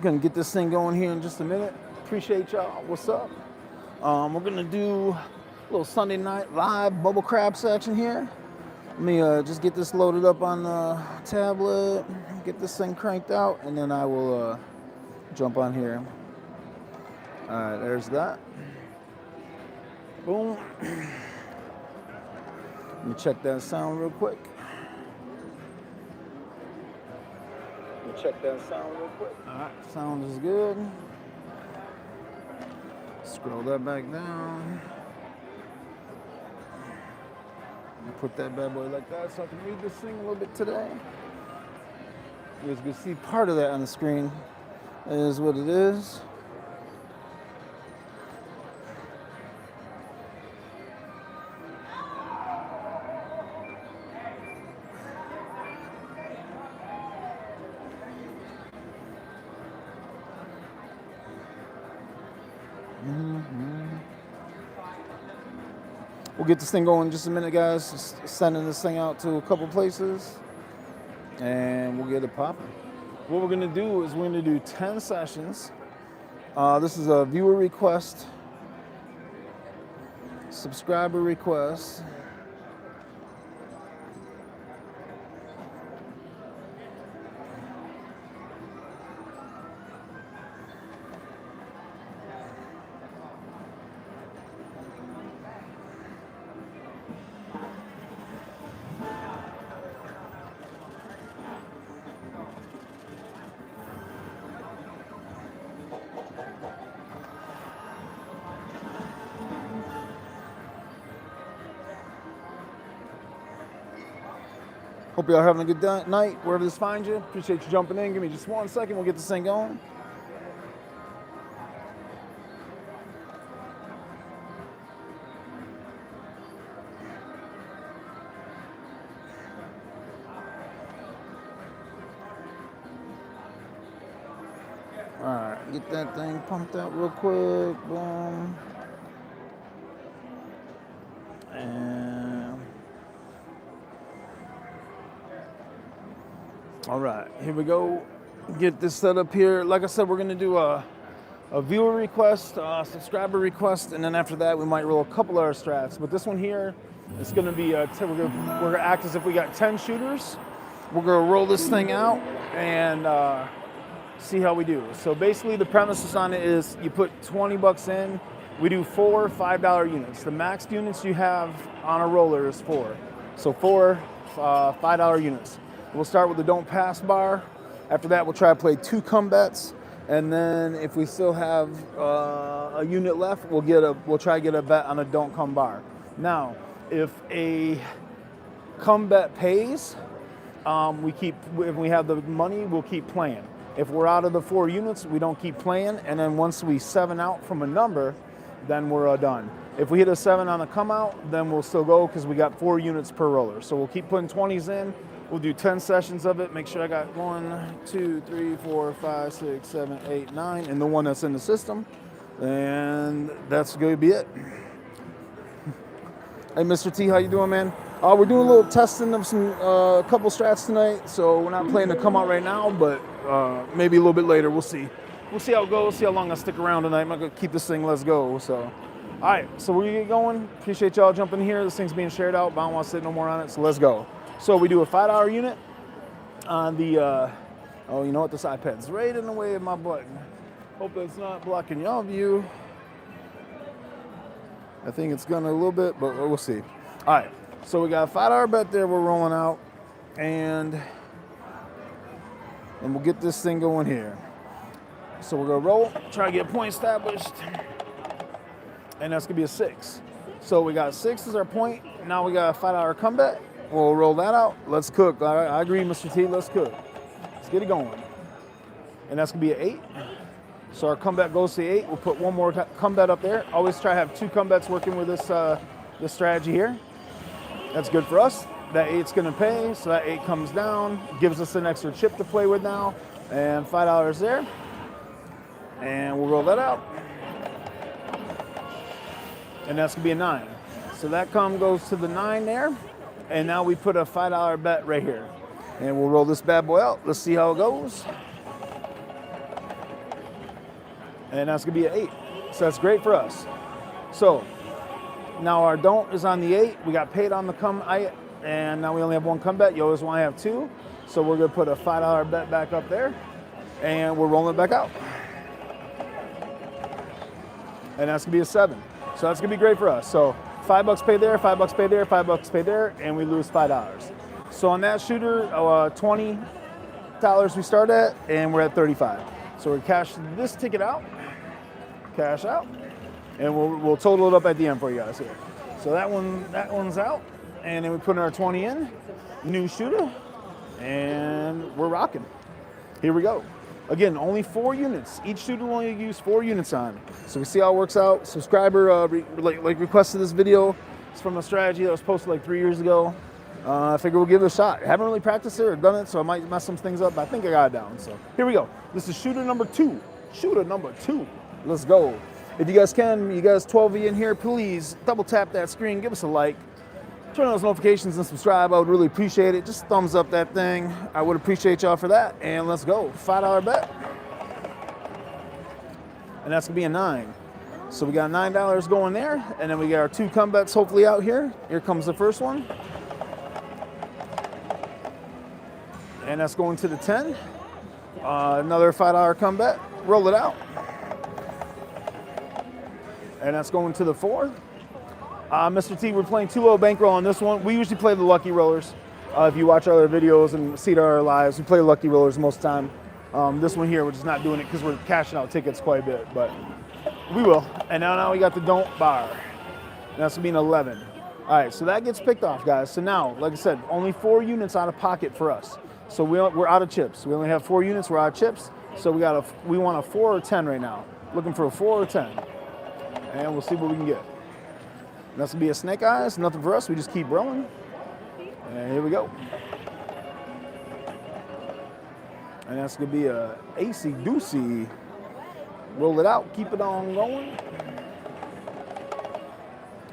Gonna get this thing going here in just a minute. Appreciate y'all. What's up? We're gonna do a little Sunday night live bubble crab section here. Let me just get this loaded up on the tablet, get this thing cranked out, and then I will jump on here. All right, there's that. Boom. Let me check that sound real quick. All right, sound is good. Scroll that back down. Put that bad boy like that so I can read this thing a little bit today. You guys can see part of that on the screen. That is what it is. We'll get this thing going in just a minute, guys. Just sending this thing out to a couple places, and we'll get it popping. What we're gonna do is we're gonna do 10 sessions. This is a viewer request, subscriber request. Hope y'all are having a good night, wherever this finds you. Appreciate you jumping in. Give me just 1 second. We'll get this thing going. All right, get that thing pumped out real quick. Boom. All right, here we go. Get this set up here. Like I said, we're gonna do a viewer request, a subscriber request, and then after that, we might roll a couple of our strats. But this one here, it's gonna be, we're gonna act as if we got 10 shooters. We're gonna roll this thing out and see how we do. So basically, the premises on it is you put 20 bucks in. We do 4 $5 units. The max units you have on a roller is 4. So 4 $5 units. We'll start with the don't pass bar. After that, we'll try to play 2 come bets, and then if we still have a unit left, we'll try to get a bet on a don't come bar. Now, if a come bet pays, if we have the money, we'll keep playing. If we're out of the 4 units, we don't keep playing, and then once we 7 out from a number, then we're done. If we hit a 7 on the come out, then we'll still go because we got 4 units per roller. So we'll keep putting 20s in. We'll do 10 sessions of it. Make sure I got 1, 2, 3, 4, 5, 6, 7, 8, 9, and the one that's in the system. And that's going to be it. Hey, Mr. T, how you doing, man? We're doing a little testing of some couple strats tonight, so we're not playing to come out right now, but maybe a little bit later. We'll see. We'll see how it goes. See how long I stick around tonight. I'm not gonna keep this thing. Let's go. So, all right. So we're gonna get going. Appreciate y'all jumping here. This thing's being shared out, but I don't want to sit no more on it. So let's go. So we do a $5 unit on the. Oh, you know what? This iPad's right in the way of my button. Hope it's not blocking y'all view. I think it's gonna a little bit, but we'll see. All right. So we got a $5 bet there. We're rolling out, and we'll get this thing going here. So we're gonna roll, try to get a point established, and that's gonna be a 6. So we got 6 as our point. Now we got a $5 come bet. We'll roll that out. Let's cook. All right, I agree, Mr. T. Let's cook. Let's get it going. And that's gonna be an 8. So our come bet goes to 8. We'll put one more come bet up there. Always try to have 2 come bets working with this strategy here. That's good for us. That 8's gonna pay, so that 8 comes down, gives us an extra chip to play with now, and $5 there. And we'll roll that out. And that's gonna be a 9. So that goes to the 9 there. And now we put a $5 bet right here. And we'll roll this bad boy out. Let's see how it goes. and that's gonna be an 8. So that's great for us. So now our don't is on the 8. We got paid on the come, and now we only have one come bet. You always want to have 2. So we're gonna put a $5 bet back up there, and we're rolling it back out. And that's gonna be a 7. So that's gonna be great for us. So $5 paid there, $5 paid there, $5 paid there, and we lose $5. So on that shooter, $20 we start at, and we're at 35. So we're cash this ticket out, cash out, and we'll total it up at the end for you guys here. So that one's out, and then we put in our 20 in, new shooter, and we're rocking. Here we go. Again, only 4 units. Each shooter will only use 4 units on. So we see how it works out. Subscriber requested this video. It's from a strategy that was posted like 3 years ago. I figure we'll give it a shot. I haven't really practiced it or done it, so I might mess some things up, but I think I got it down. So here we go. This is shooter number 2. Shooter number 2. Let's go. If you guys can, you guys 12 of you in here, please double tap that screen, give us a like. Turn on those notifications and subscribe. I would really appreciate it. Just thumbs up that thing. I would appreciate y'all for that. And let's go. $5 bet. And that's going to be a 9. So we got $9 going there. And then we got our 2 come bets hopefully out here. Here comes the first one. And that's going to the 10. Another $5 come bet. Roll it out. And that's going to the 4. Mr. T, we're playing 2-0 bankroll on this one. We usually play the lucky rollers. If you watch our other videos and see our lives, we play the lucky rollers most of the time. This one here, we're just not doing it because we're cashing out tickets quite a bit, but we will. And now we got the don't bar. And that's going to be an 11. All right, so that gets picked off, guys. So now, like I said, only 4 units out of pocket for us. So we're out of chips. We only have 4 units. We're out of chips. So we want a 4 or 10 right now. Looking for a 4 or 10. And we'll see what we can get. That's gonna be a snake eyes, nothing for us, we just keep rolling. And here we go. And that's gonna be a AC doozy. Roll it out, keep it on going.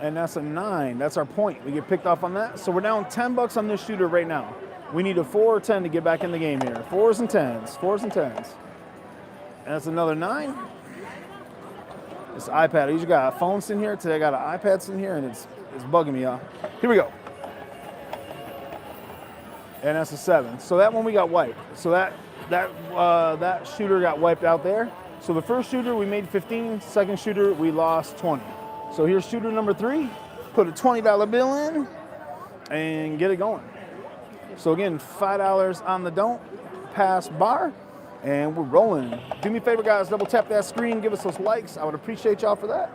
And that's a 9, that's our point. We get picked off on that. So we're down $10 on this shooter right now. We need a 4 or 10 to get back in the game here. 4s and 10s, 4s and 10s. And that's another 9. This iPad, I usually got a phone sitting here. Today I got an iPad sitting here, and it's bugging me, y'all. Here we go. And that's a 7. So that one we got wiped. So that shooter got wiped out there. So the first shooter we made 15. Second shooter we lost 20. So here's shooter number 3. Put a $20 bill in and get it going. So again, $5 on the don't pass bar. And we're rolling. Do me a favor, guys, double tap that screen, give us those likes. I would appreciate y'all for that.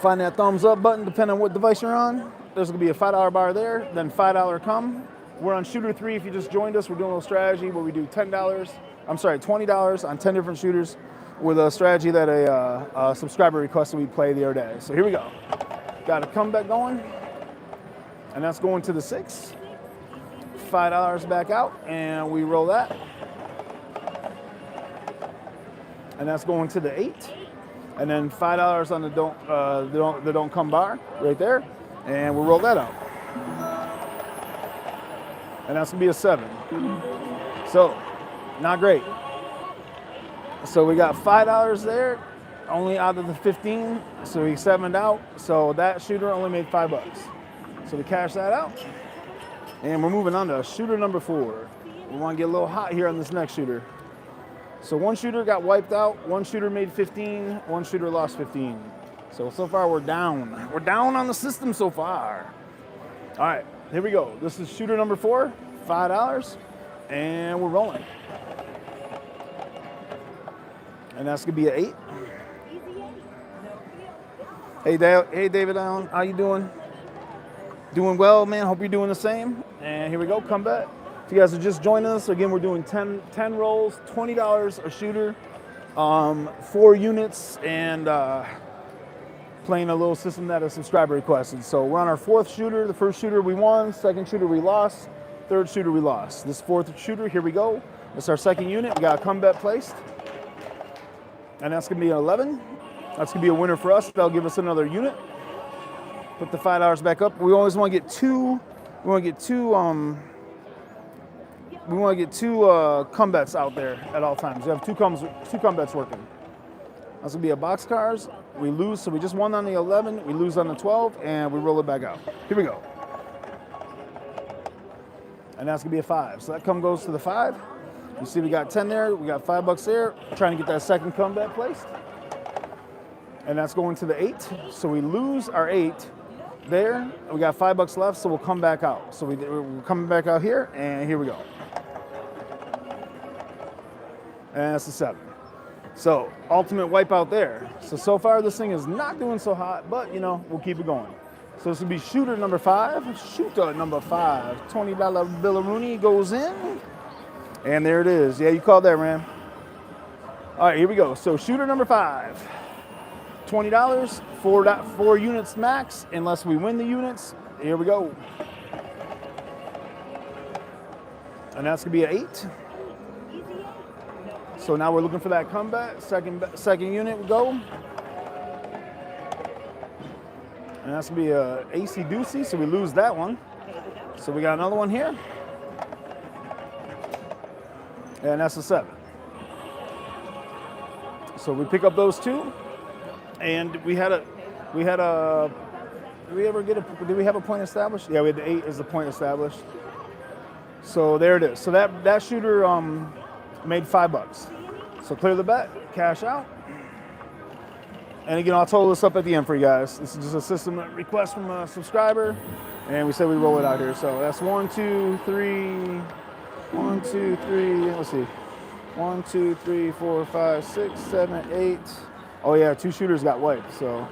Find that thumbs up button, depending on what device you're on. There's gonna be a $5 bar there, then $5 come. We're on shooter 3. If you just joined us, we're doing a little strategy where we do $20 on 10 different shooters with a strategy that a subscriber requested we play the other day. So here we go. Got a comeback going, and that's going to the 6. $5 back out, and we roll that. And that's going to the 8, and then $5 on the don't come bar right there, and we'll roll that out. And that's gonna be a 7. So, not great. So we got $5 there, only out of the 15, so we 7'd out. So that shooter only made $5. So we cash that out, and we're moving on to shooter number 4. We want to get a little hot here on this next shooter. So one shooter got wiped out, one shooter made 15, one shooter lost 15. So far we're down. We're down on the system so far. All right, here we go. This is shooter number 4, $5, and we're rolling. And that's gonna be an 8. Hey David Allen, how you doing? Doing well, man, hope you're doing the same. And here we go, come back. If you guys are just joining us, again, we're doing 10 rolls, $20 a shooter, 4 units, and playing a little system that a subscriber requested. So we're on our 4th shooter. The first shooter we won, second shooter we lost, third shooter we lost. This 4th shooter, here we go. It's our 2nd unit. We got a come bet placed. And that's gonna be an 11. That's gonna be a winner for us. That'll give us another unit. Put the $5 back up. We always wanna get two, we wanna get two come bets out there at all times. We have two come bets working. That's gonna be a boxcars. We lose, so we just won on the 11, we lose on the 12, and we roll it back out. Here we go. And that's gonna be a 5. So that goes to the 5. You see we got 10 there, we got $5 there, trying to get that second comeback placed. And that's going to the 8. So we lose our 8 there. We got $5 left, so we'll come back out. So we're coming back out here, and here we go. And that's the 7. So ultimate wipeout there. So far this thing is not doing so hot, but you know, we'll keep it going. So this will be shooter number 5. Shooter number 5. $20 Billaroonie goes in. And there it is. Yeah, you called that, Ram. All right, here we go. So shooter number 5. $20, 4 units max, unless we win the units. Here we go. And that's gonna be an 8. So now we're looking for that comeback. Second unit we go. And that's gonna be a AC Doocy, so we lose that one. So we got another one here. And that's a 7. So we pick up those 2. And did we have a point established? Yeah, we had the 8 as the point established. So there it is. So that shooter made $5. So clear the bet, cash out. And again, I'll total this up at the end for you guys. This is just a system request from a subscriber, and we said we roll it out here. So that's 1, 2, 3, 1, 2, 3, let's see. 1, 2, 3, 4, 5, 6, 7, 8. Oh yeah, 2 shooters got wiped. So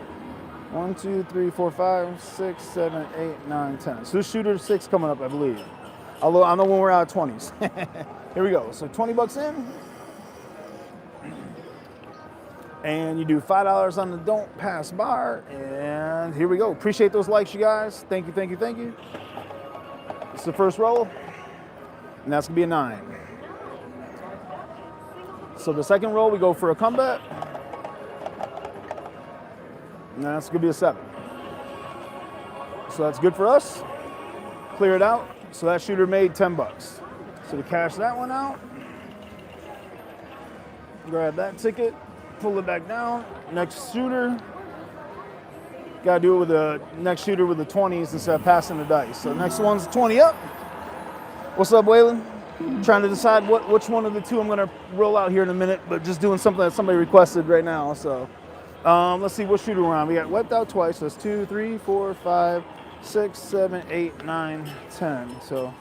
1, 2, 3, 4, 5, 6, 7, 8, 9, 10. So this shooter 6 coming up, I believe. Although I know when we're out of 20s. Here we go. So $20 in. And you do $5 on the don't pass bar. And here we go. Appreciate those likes, you guys. Thank you, thank you, thank you. It's the first roll. And that's gonna be a 9. So the second roll, we go for a comeback. And that's gonna be a 7. So that's good for us. Clear it out. So that shooter made $10. So we cash that one out. Grab that ticket, pull it back down. Next shooter. Gotta do it with the next shooter with the 20s instead of passing the dice. So next one's 20 up. What's up, Waylon? Trying to decide which one of the 2 I'm gonna roll out here in a minute, but just doing something that somebody requested right now. So let's see what shooter we're on. We got wiped out twice. So that's 2, 3, 4, 5, 6, 7, 8, 9, 10. So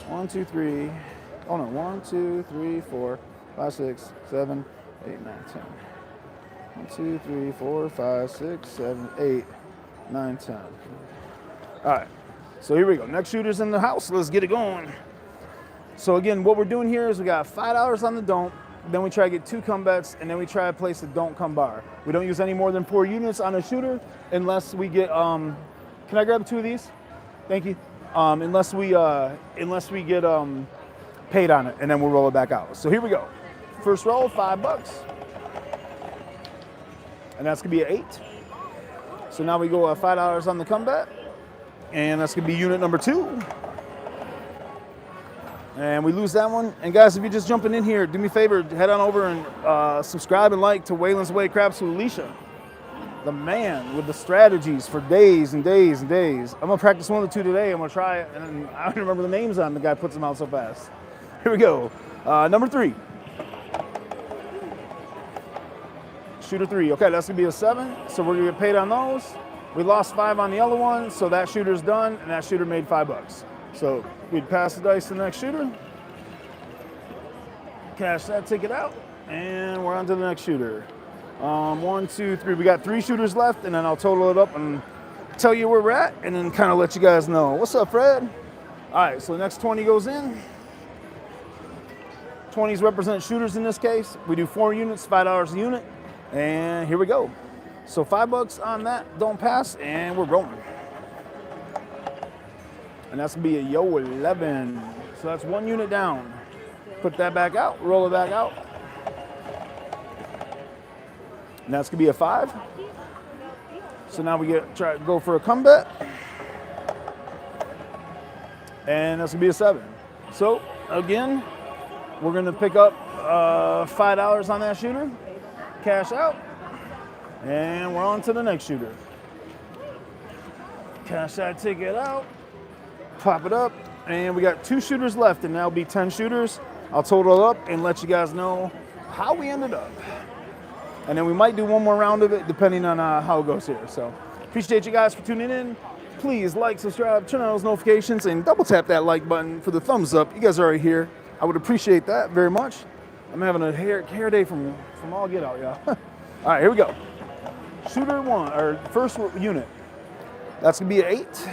1, 2, 3. Oh no, 1, 2, 3, 4, 5, 6, 7, 8, 9, 10. 1, 2, 3, 4, 5, 6, 7, 8, 9, 10. All right, so here we go. Next shooter's in the house. Let's get it going. So again, what we're doing here is we got $5 on the don't, then we try to get 2 comebacks, and then we try to place the don't come bar. We don't use any more than 4 units on a shooter unless we get, can I grab 2 of these? Thank you. Unless we get paid on it, and then we'll roll it back out. So here we go. First roll, $5. And that's gonna be an 8. So now we go $5 on the comeback, and that's gonna be unit number 2. And we lose that one. And guys, if you're just jumping in here, do me a favor, head on over and subscribe and like to Waylon's Way Craps with Alicia. The man with the strategies for days and days and days. I'm gonna practice one of the 2 today. I'm gonna try it, and I don't remember the names on the guy puts them out so fast. Here we go. Number 3. Shooter 3. Okay, that's gonna be a 7. So we're gonna get paid on those. We lost 5 on the other one, so that shooter's done, and that shooter made $5. So we'd pass the dice to the next shooter, cash that ticket out, and we're on to the next shooter. 1, 2, 3. We got 3 shooters left, and then I'll total it up and tell you where we're at, and then kind of let you guys know. What's up, Fred? All right, so the next 20 goes in. 20s represent shooters in this case. We do 4 units, $5 a unit, and here we go. So $5 on that, don't pass, and we're rolling. And that's gonna be a yo 11. So that's 1 unit down. Put that back out, roll it back out. And that's gonna be a 5. So now we try to go for a comeback. And that's gonna be a 7. So again, we're gonna pick up $5 on that shooter, cash out. And we're on to the next shooter. Cash that ticket out, pop it up, and we got 2 shooters left, and that'll be 10 shooters. I'll total it up and let you guys know how we ended up. And then we might do one more round of it depending on how it goes here. So appreciate you guys for tuning in. Please like, subscribe, turn on those notifications, and double tap that like button for the thumbs up. You guys are already here. I would appreciate that very much. I'm having a hair day from all get out, y'all. All right, here we go. Shooter 1, or first unit. That's gonna be an 8.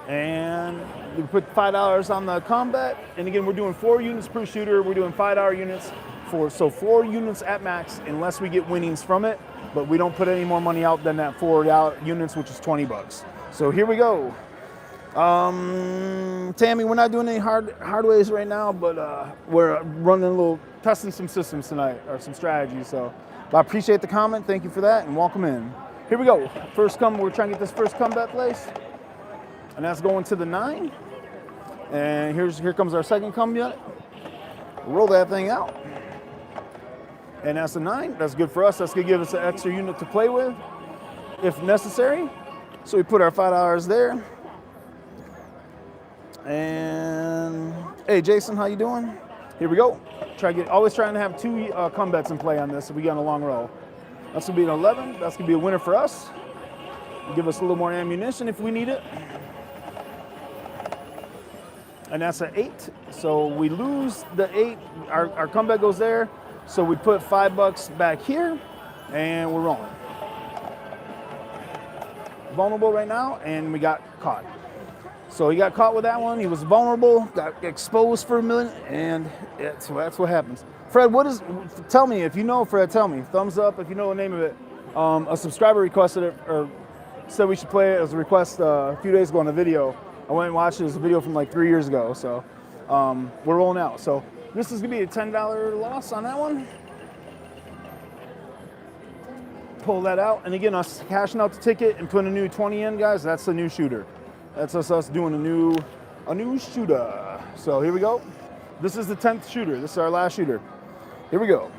And we put $5 on the combat. And again, we're doing 4 units per shooter. We're doing $5 units so 4 units at max, unless we get winnings from it. But we don't put any more money out than that 4 units, which is $20. So here we go. Tammy, we're not doing any hard ways right now, but we're running a little, testing some systems tonight, or some strategies. So I appreciate the comment. Thank you for that, and welcome in. Here we go. We're trying to get this first combat place. And that's going to the 9. And here comes our second combat. Roll that thing out. And that's a 9. That's good for us. That's going to give us an extra unit to play with if necessary. So we put our $5 there. And hey, Jason, how you doing? Here we go. Always trying to have 2 combats in play on this if we get on a long roll. That's going to be an 11. That's going to be a winner for us. Give us a little more ammunition if we need it. And that's an 8. So we lose the 8. Our comeback goes there. So we put $5 back here, and we're rolling. Vulnerable right now, and we got caught. So he got caught with that one. He was vulnerable, got exposed for a minute, and that's what happens. Fred, tell me, if you know, Fred, tell me. Thumbs up if you know the name of it. A subscriber requested it, or said we should play it as a request a few days ago on a video. I went and watched it. It was a video from like 3 years ago, so we're rolling out. So this is gonna be a $10 loss on that one. Pull that out, and again, us cashing out the ticket and putting a new 20 in, guys, that's the new shooter. That's us doing a new shooter. So here we go. This is the 10th shooter. This is our last shooter. Here we go.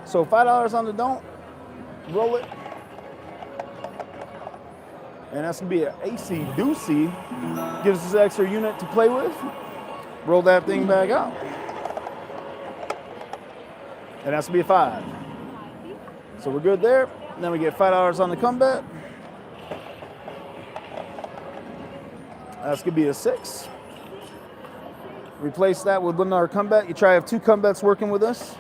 So $5 on the don't. Roll it. And that's gonna be an AC doozy. Gives us an extra unit to play with. Roll that thing back out. And that's gonna be a 5. So we're good there. And then we get $5 on the combat. That's gonna be a 6. Replace that with another combat. You try to have 2 combats working with us.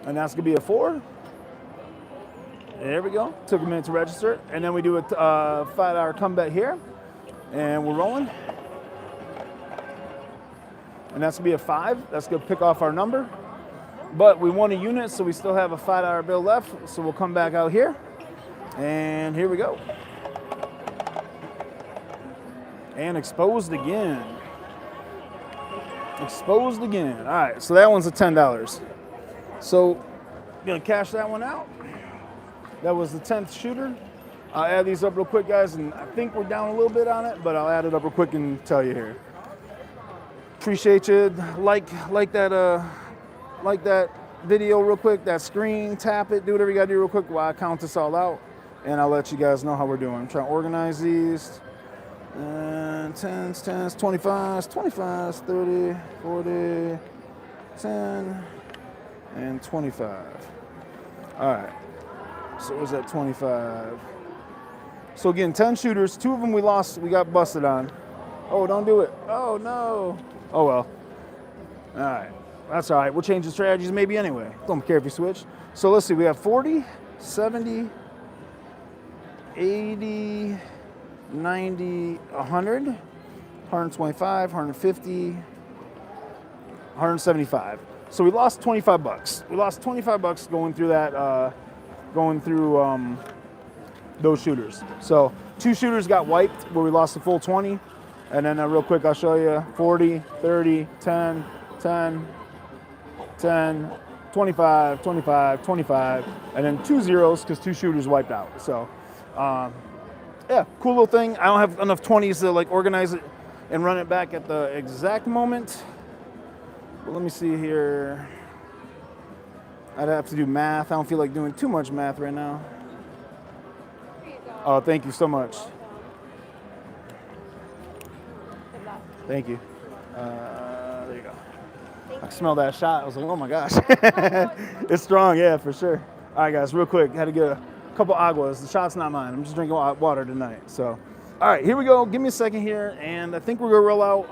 And that's gonna be a 4. There we go. Took a minute to register. And then we do a $5 combat here. And we're rolling. And that's gonna be a 5. That's gonna pick off our number. But we won a unit, so we still have a $5 bill left. So we'll come back out here. And here we go. And exposed again. Exposed again. All right, so that one's a $10. So I'm gonna cash that one out. That was the 10th shooter. I'll add these up real quick, guys, and I think we're down a little bit on it, but I'll add it up real quick and tell you here. Appreciate you. Like that video real quick, that screen, tap it, do whatever you gotta do real quick while I count this all out, and I'll let you guys know how we're doing. I'm trying to organize these. And 10s, 10s, 25s, 25s, 30, 40, 10, and 25. All right, so was that 25? So again, 10 shooters, 2 of them we lost, we got busted on. Oh, don't do it. Oh, no. Oh, well. All right, that's all right. We'll change the strategies maybe anyway. Don't care if you switch. So let's see, we have 40, 70, 80, 90, 100, 125, 150, 175. So we lost $25. We lost $25 going through that, those shooters. So 2 shooters got wiped where we lost the full 20. And then real quick, I'll show you 40, 30, 10, 10, 10, 25, 25, 25, and then 2 zeros because 2 shooters wiped out. So, yeah, cool little thing. I don't have enough 20s to like organize it and run it back at the exact moment. But let me see here. I'd have to do math. I don't feel like doing too much math right now. Oh, thank you so much. Thank you. There you go. I can smell that shot. I was like, oh my gosh. It's strong, yeah, for sure. All right, guys, real quick. Had to get a couple aguas. The shot's not mine. I'm just drinking water tonight. So, all right, here we go. Give me a second here, and I think we're gonna roll out.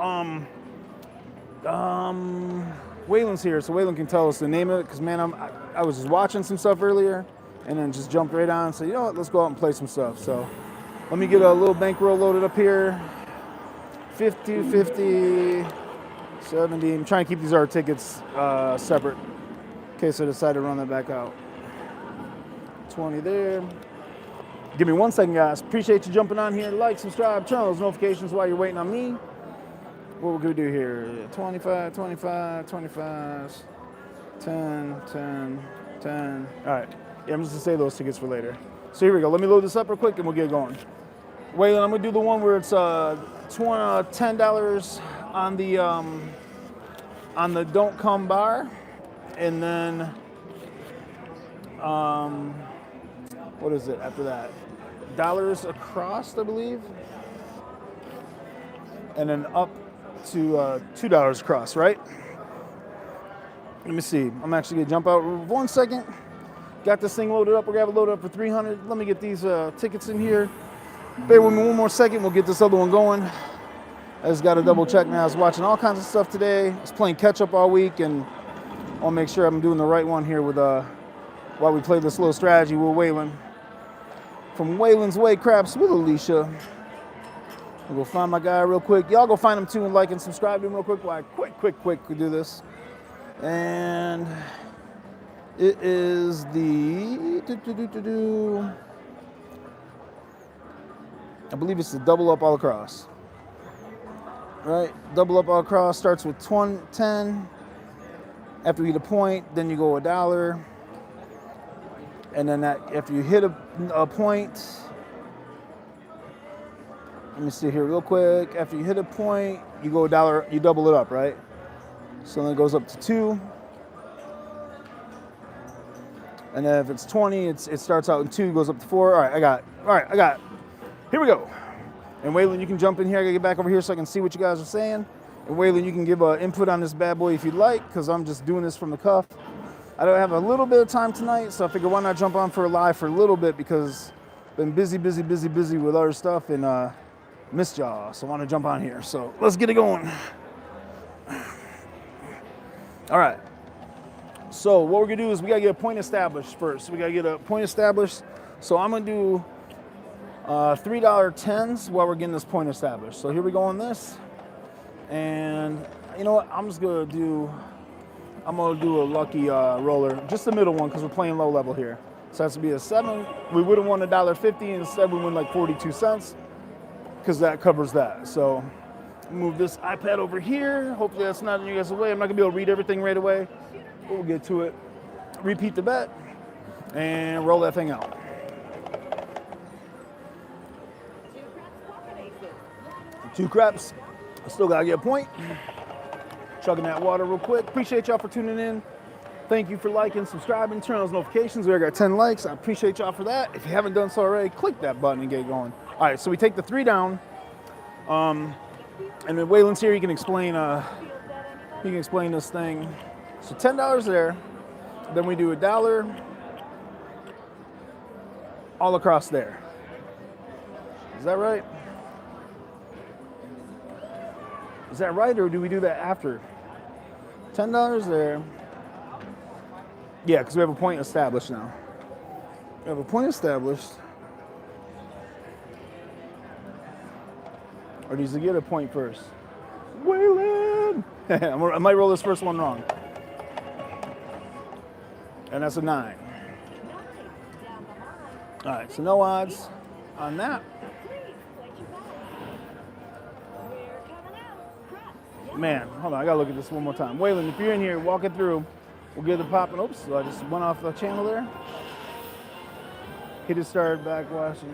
Waylon's here, so Waylon can tell us the name of it. Cause man, I was just watching some stuff earlier, and then just jumped right on and said, you know what? Let's go out and play some stuff. So, let me get a little bankroll loaded up here. 50, 50, 70. I'm trying to keep these art tickets separate in case I decide to run that back out. 20 there. Give me 1 second, guys. Appreciate you jumping on here. Like, subscribe, turn on those notifications while you're waiting on me. What we're going to do here, 25, 25, 25, 10, 10, 10. All right. Yeah, I'm just going to save those tickets for later. So here we go. Let me load this up real quick and we'll get going. Waylon, I'm going to do the one where it's $10 on the Don't Come bar. And then, what is it after that? Dollars across, I believe. And then up to $2 across, right? Let me see. I'm actually going to jump out 1 second. Got this thing loaded up. We're going to have it loaded up for 300. Let me get these tickets in here. Bear with me 1 more second. We'll get this other one going. I just got to double check now. I was watching all kinds of stuff today. I was playing catch up all week, and I'll make sure I'm doing the right one here with while we play this little strategy with Waylon. From Waylon's Way Craps with Alicia. We'll go find my guy real quick. Y'all go find him too and like and subscribe to him real quick while I quick we do this. And it is the I believe it's the double up all across. Right? Double up all across starts with 10. After you hit a point, then you go $1. And then after you hit a point, let me see here real quick. After you hit a point, you go $1, you double it up, right? So then it goes up to 2. And then if it's 20, it starts out in 2, goes up to 4. All right, I got it. Here we go. And Waylon, you can jump in here. I gotta get back over here so I can see what you guys are saying. And Waylon, you can give input on this bad boy if you'd like, because I'm just doing this from the cuff. I don't have a little bit of time tonight, so I figured why not jump on for a live for a little bit, because I've been busy with other stuff and missed y'all. So I want to jump on here. So let's get it going. All right. So what we're gonna do is we gotta get a point established first. We gotta get a point established. So I'm gonna do $3 10s while we're getting this point established. So here we go on this. And you know what? I'm gonna do a lucky roller, just the middle one, because we're playing low level here. So it has to be a 7. We would have won $1.50, instead we win like 42 cents, because that covers that. So move this iPad over here. Hopefully that's not in you guys' way. I'm not gonna be able to read everything right away, but we'll get to it. Repeat the bet and roll that thing out. Two craps. I still gotta get a point. Chugging that water real quick. Appreciate y'all for tuning in. Thank you for liking, subscribing, turn on those notifications. We got 10 likes. I appreciate y'all for that. If you haven't done so already, click that button and get going. All right, so we take the 3 down. And then Waylon's here. He can explain this thing. So $10 there. Then we do $1 all across there. Is that right? Is that right, or do we do that after? $10 there. Yeah, because we have a point established now. We have a point established. Or does he get a point first? Waylon! I might roll this first one wrong. And that's a 9. All right, so no odds on that. Man, hold on, I gotta look at this one more time. Waylon, if you're in here, walk it through. We'll get it popping. Oops, so I just went off the channel there. He just started back watching.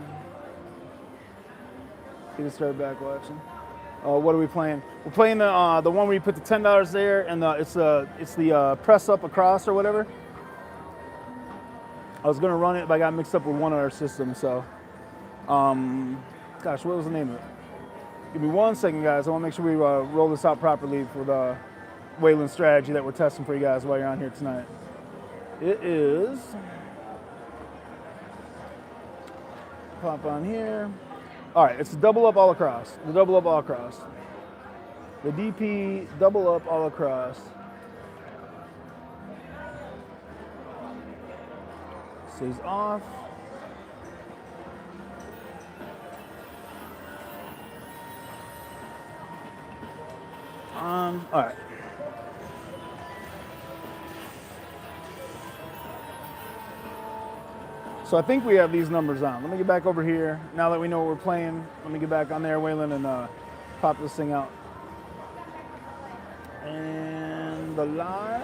What are we playing? We're playing the one where you put the $10 there, and it's the press up across or whatever. I was gonna run it, but I got mixed up with one of our systems. So, gosh, what was the name of it? Give me 1 second, guys. I want to make sure we roll this out properly for the Wayland strategy that we're testing for you guys while you're on here tonight. It is, pop on here. All right, it's the double up all across. The double up all across. The DP double up all across. Stays off. All right. So I think we have these numbers on. Let me get back over here. Now that we know what we're playing, let me get back on there, Wayland, and pop this thing out. And the live.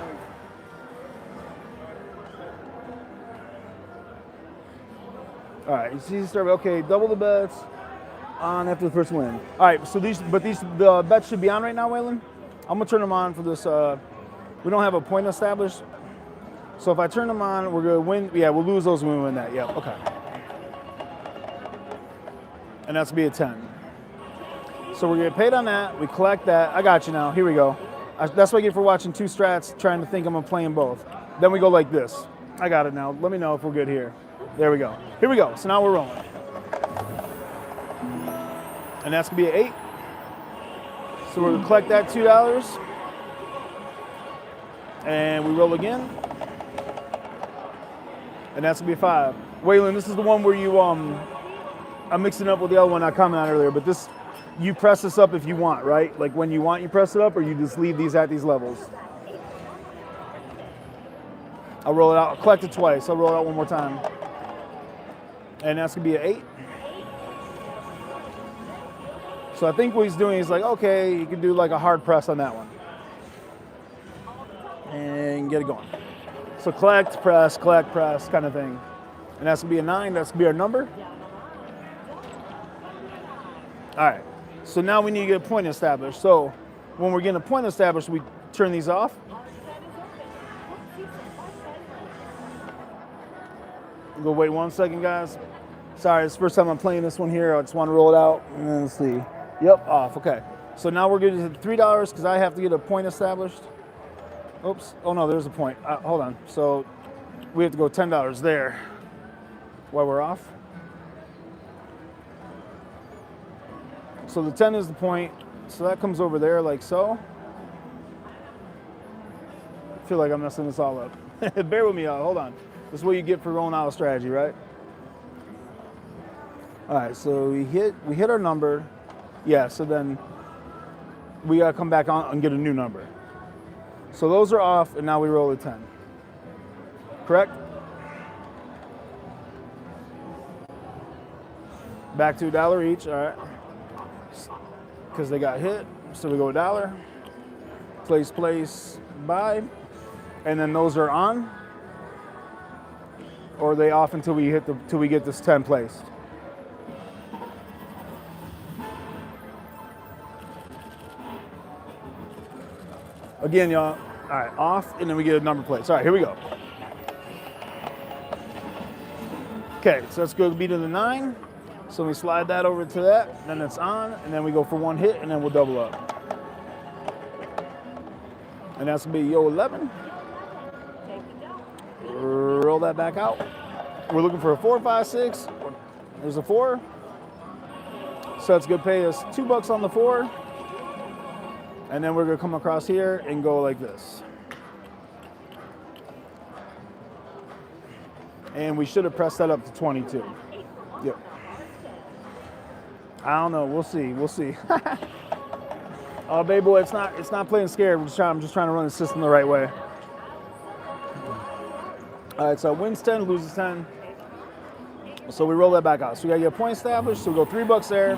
All right, you see, okay, double the bets on after the first win. All right, so the bets should be on right now, Wayland. I'm gonna turn them on for this. We don't have a point established, so if I turn them on, we're gonna win. Yeah, we'll lose those when we win that. Yep. Okay. And that's gonna be a 10. So we're gonna get paid on that. We collect that. I got you now. Here we go. That's what I get for watching 2 strats, trying to think I'm playing both. Then we go like this. I got it now. Let me know if we're good here. There we go. Here we go. So now we're rolling. And that's gonna be an 8. So we're gonna collect that $2. And we roll again. And that's gonna be a 5. Wayland, this is the one where you I'm mixing up with the other one I commented on earlier, but this, you press this up if you want, right? Like when you want, you press it up, or you just leave these at these levels. I'll roll it out. I'll collect it twice. I'll roll it out one more time. And that's gonna be an 8. So I think what he's doing is like, okay, you can do like a hard press on that one. And get it going. So collect, press kind of thing. And that's gonna be a 9, that's gonna be our number. All right, so now we need to get a point established. So when we're getting a point established, we turn these off. Go wait 1 second, guys. Sorry, it's the first time I'm playing this one here. I just want to roll it out and then let's see. Yep, off, okay. So now we're good to $3 because I have to get a point established. Oops, oh no, there's a point. Hold on, so we have to go $10 there while we're off. So the 10 is the point, so that comes over there like so. I feel like I'm messing this all up. Bear with me, y'all, hold on. This is what you get for rolling out a strategy, right? All right, so we hit our number. Yeah, so then we gotta come back on and get a new number. So those are off, and now we roll a 10. Correct? Back to $1 each, all right. Because they got hit, so we go $1. Place, buy. And then those are on. Or are they off until we get this 10 placed? Again, y'all, all right, off, and then we get a number placed. All right, here we go. Okay, so let's go be to the 9. So we slide that over to that, then it's on, and then we go for 1 hit, and then we'll double up. And that's gonna be yo 11. Roll that back out. We're looking for a 4, 5, 6. There's a 4. So it's gonna pay us $2 on the 4. And then we're gonna come across here and go like this. And we should have pressed that up to 22. Yep. I don't know, we'll see. Oh, baby boy, it's not playing scared. I'm just trying to run the system the right way. All right, so wins 10, loses 10. So we roll that back out. So we gotta get a point established, so we go $3 there.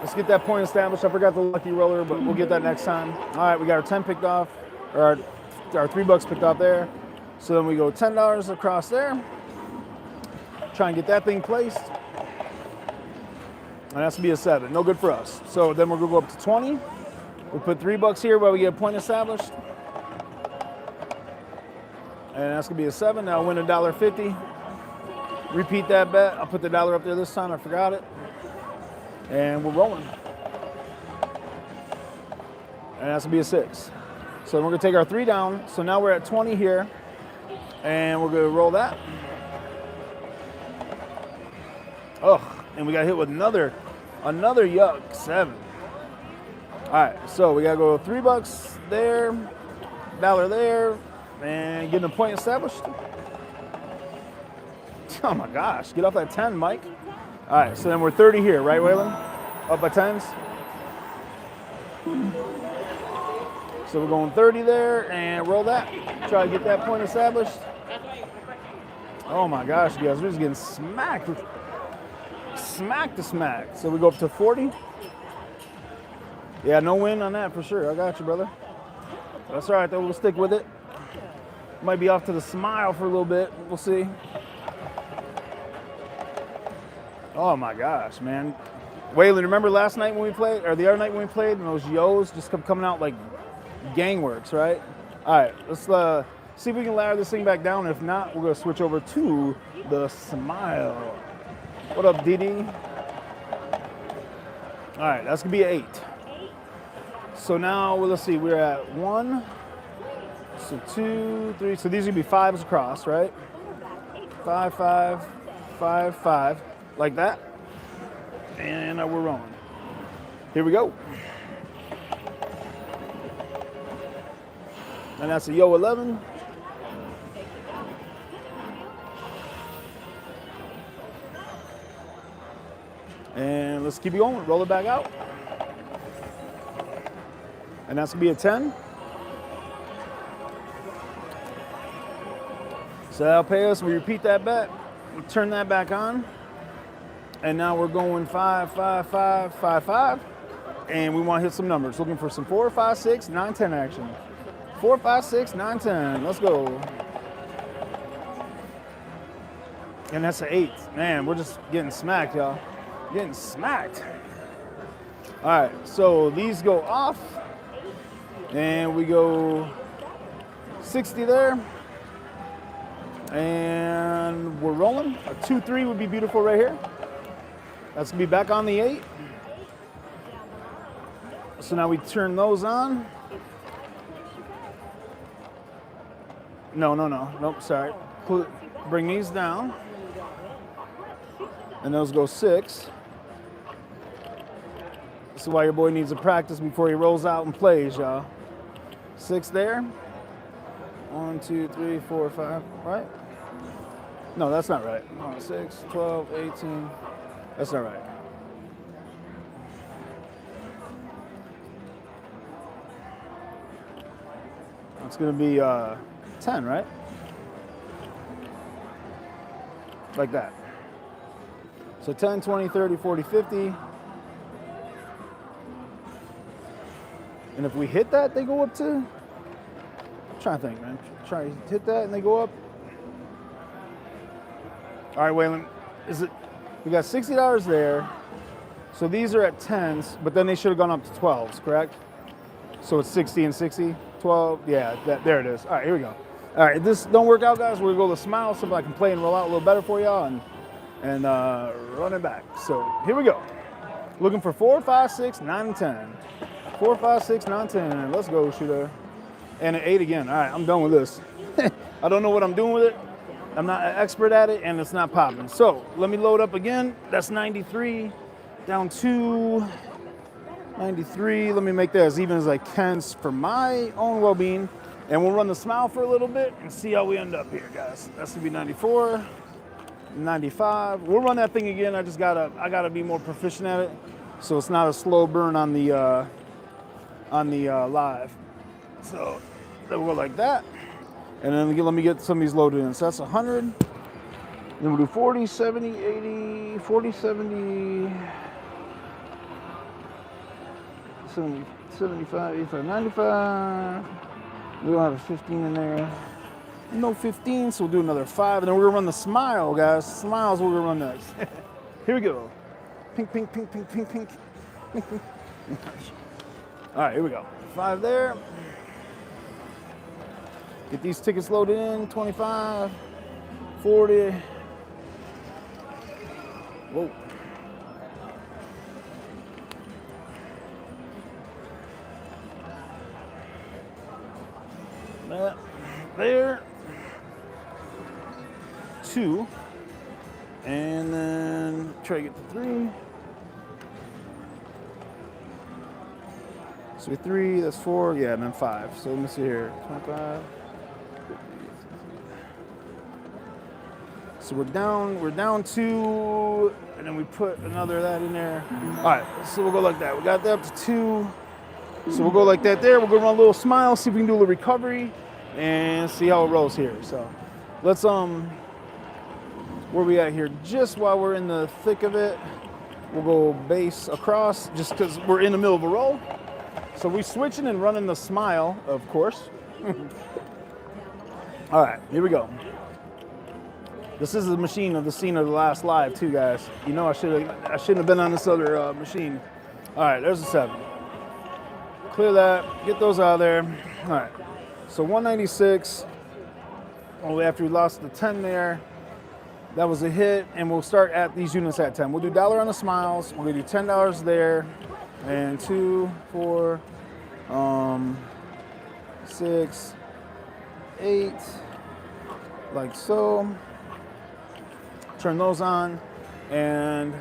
Let's get that point established. I forgot the lucky roller, but we'll get that next time. All right, we got our 10 picked off, or our $3 picked off there. So then we go $10 across there. Try and get that thing placed. And that's gonna be a 7, no good for us. So then we're gonna go up to 20. We'll put $3 here while we get a point established. And that's gonna be a 7. Now I'll win $1.50. Repeat that bet. I'll put the dollar up there this time. I forgot it. And we're rolling. And that's gonna be a 6. So we're gonna take our 3 down. So now we're at 20 here. And we're gonna roll that. Ugh, and we got hit with another yuck 7. All right, so we gotta go $3 there, $1 there, and getting a point established. Oh my gosh, get off that 10, Mike. All right, so then we're 30 here, right, Waylon? Up by 10s. So we're going 30 there and roll that. Try to get that point established. Oh my gosh, you guys, we're just getting smacked. Smack to smack. So we go up to 40. Yeah, no win on that for sure. I got you, brother. That's all right, though. We'll stick with it. Might be off to the smile for a little bit. We'll see. Oh my gosh, man. Waylon, remember last night when we played, or the other night when we played, and those yo's just kept coming out like gangworks, right? All right, let's see if we can ladder this thing back down. If not, we're gonna switch over to the smile. What up, Didi? All right, that's gonna be an 8. So now, well, let's see, we're at 1, so 2, 3, so these are gonna be 5s across, right? 5, 5, 5, 5, like that. And we're rolling. Here we go. And that's a yo 11. And let's keep it going. Roll it back out. And that's gonna be a 10. So that'll pay us. We repeat that bet. We turn that back on. And now we're going 5, 5, 5, 5, 5. And we want to hit some numbers. Looking for some 4, 5, 6, 9, 10 action. 4, 5, 6, 9, 10. Let's go. And that's an 8. Man, we're just getting smacked, y'all. Getting smacked. All right, so these go off. And we go 60 there. And we're rolling. A 2, 3 would be beautiful right here. That's gonna be back on the 8. So now we turn those on. Nope, sorry. Bring these down. And those go 6. This is why your boy needs to practice before he rolls out and plays, y'all. 6 there. 1, 2, 3, 4, 5, right? No, that's not right. 6, 12, 18. That's not right. It's going to be 10, right? Like that. So 10, 20, 30, 40, 50. And if we hit that, they go up to... I'm trying to think, man. Try to hit that and they go up. All right, Waylon. We got $60 there. So these are at 10s, but then they should have gone up to 12s, correct? So it's 60 and 60, 12. Yeah, there it is. All right, here we go. All right, if this don't work out, guys, we're going to go to Smile so I can play and roll out a little better for y'all and run it back. So here we go. Looking for 4, 5, 6, 9, and 10. 4, 5, 6, 9, 10. Let's go, shooter. And an 8 again. All right, I'm done with this. I don't know what I'm doing with it. I'm not an expert at it, and it's not popping. So let me load up again. That's 93, down to 93. Let me make that as even as I can for my own well-being. And we'll run the Smile for a little bit and see how we end up here, guys. That's gonna be 94, 95. We'll run that thing again. I gotta be more proficient at it, so it's not a slow burn on the live. So then we'll go like that. And then let me get some of these loaded in. So that's 100. Then we'll do 40, 70, 80, 40, 70, 70, 75, 85, 95. We don't have a 15 in there. No 15, so we'll do another 5. And then we're gonna run the Smile, guys. Smile's what we're gonna run next. Here we go. Pink, pink, pink, pink, pink, pink. All right, here we go. 5 there. Get these tickets loaded in, 25, 40. Whoa. That, there. 2. And then try to get to 3. So 3, that's 4, yeah, and then 5. So let me see here, 25. So we're down 2, and then we put another of that in there. All right, so we'll go like that. We got that up to 2. So we'll go like that there. We'll go run a little smile, see if we can do a little recovery, and see how it rolls here. So let's, where we at here? Just while we're in the thick of it, we'll go base across, just because we're in the middle of a roll. So we switching and running the smile, of course. All right, here we go. This is the machine of the scene of the last live too, guys. You know I shouldn't have been on this other machine. All right, there's a 7. Clear that, get those out of there. All right, so 196. Only after we lost the 10 there. That was a hit, and we'll start at these units at 10. We'll do $1 on the smiles. We're gonna do $10 there, and 2, 4, 6, 8, like so. Turn those on, and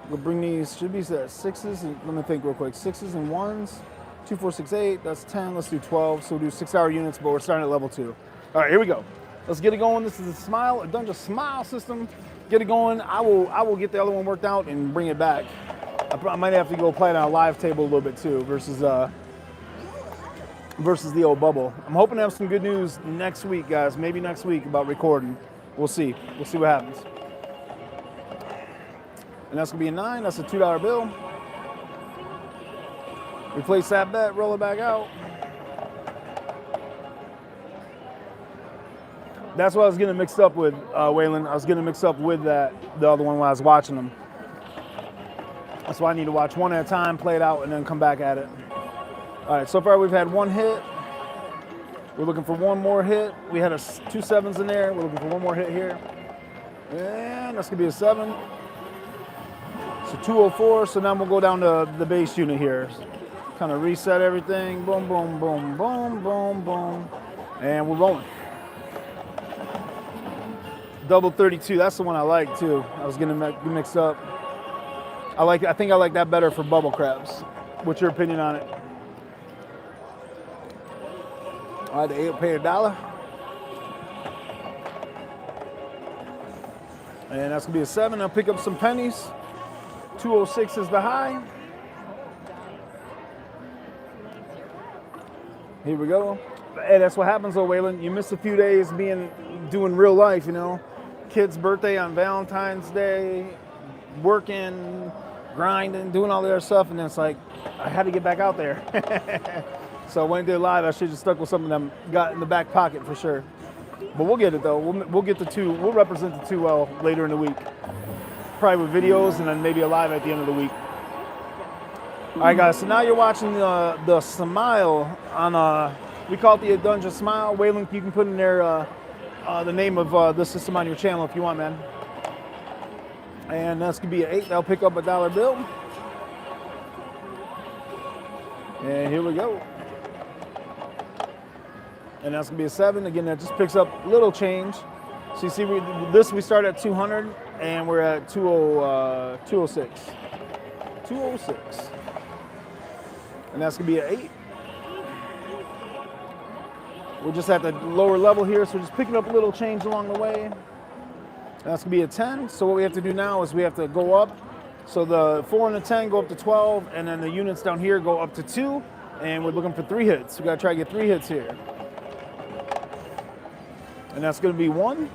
we'll bring these, should be 6s, and let me think real quick. 6s and 1s, 2, 4, 6, 8, that's 10, let's do 12. So we'll do 6-hour units, but we're starting at level 2. All right, here we go. Let's get it going. This is a Adunja smile system. Get it going. I will get the other one worked out and bring it back. I might have to go play it on a live table a little bit too, versus the old bubble. I'm hoping to have some good news next week, guys. Maybe next week about recording. We'll see. We'll see what happens. And that's gonna be a 9. That's a $2 bill. Replace that bet. Roll it back out. That's what I was getting mixed up with, Waylon. I was getting mixed up with the other one when I was watching them. That's why I need to watch one at a time, play it out, and then come back at it. All right, so far we've had 1 hit. We're looking for 1 more hit. We had 2 7s in there. We're looking for 1 more hit here. And that's gonna be a 7. So 204, so now we'll go down to the base unit here. Kind of reset everything. Boom, boom, boom, boom, boom, boom. And we're rolling. Double 32, that's the one I like too. I was gonna mix up. I think I like that better for bubble crabs. What's your opinion on it? All right, the 8 pay $1. And that's gonna be a 7. I'll pick up some pennies. 206 is the high. Here we go. Hey, that's what happens though, Waylon. You miss a few days doing real life, you know. Kid's birthday on Valentine's Day, working, grinding, doing all the other stuff, and then it's like, I had to get back out there. So when I did live, I should have just stuck with something that got in the back pocket for sure. But we'll get it though. We'll get the 2. We'll represent the 2 well later in the week. Probably with videos and then maybe a live at the end of the week. All right, guys. So now you're watching the smile on we call it the Adunja smile. Waylon, you can put in there the name of the system on your channel if you want, man. And that's gonna be an 8. That'll pick up a $1 bill. And here we go. And that's gonna be a 7. Again, that just picks up a little change. So you see, we start at 200 and we're at 206. 206. And that's gonna be an 8. We're just at the lower level here, so we're just picking up a little change along the way. And that's gonna be a 10. So what we have to do now is we have to go up. So the 4 and the 10 go up to 12, and then the units down here go up to 2, and we're looking for 3 hits. We gotta try to get 3 hits here. And that's gonna be 1.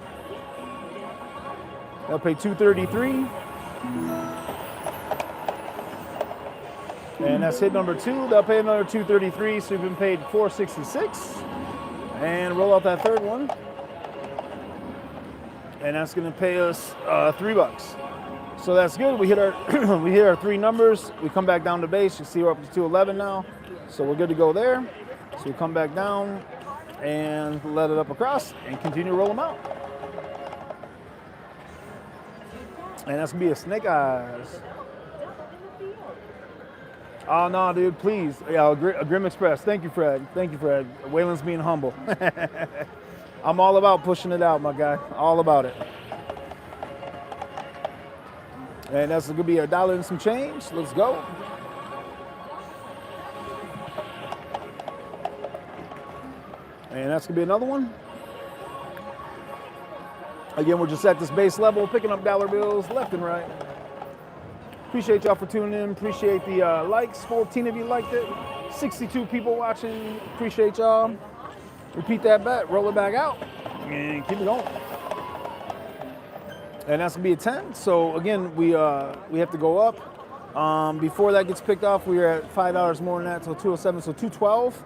They'll pay 233. And that's hit number 2. They'll pay another 233, so we've been paid 466. And roll out that 3rd one. And that's gonna pay us $3. So that's good. We hit our we hit our 3 numbers. We come back down to base. You see we're up to 211 now. So we're good to go there. So we come back down and let it up across and continue to roll them out. And that's gonna be a snake eyes. Oh no, dude, please. Yeah, a Grim Express. Thank you, Fred. Thank you, Fred. Waylon's being humble. I'm all about pushing it out, my guy. All about it. And that's gonna be $1 and some change. Let's go. And that's gonna be another one. Again, we're just at this base level, picking up dollar bills left and right. Appreciate y'all for tuning in. Appreciate the likes. 14 of you liked it. 62 people watching. Appreciate y'all. Repeat that bet. Roll it back out. And keep it going. And that's gonna be a 10. So again, we have to go up. Before that gets picked off, we were at $5 more than that, so 207, so 212.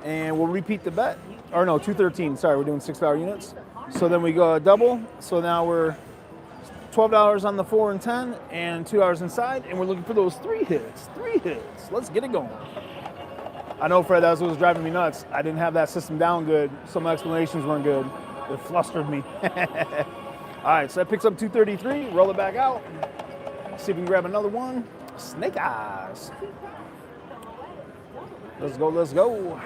And we'll repeat the bet. Or no, 213. Sorry, we're doing $6 units. So then we go double. So now we're $12 on the 4 and 10 and $2 inside, and we're looking for those 3 hits. 3 hits. Let's get it going. I know, Fred, that was driving me nuts. I didn't have that system down good. Some explanations weren't good. It flustered me. All right, so that picks up 233. Roll it back out. See if we can grab another one. Snake eyes. Let's go, let's go.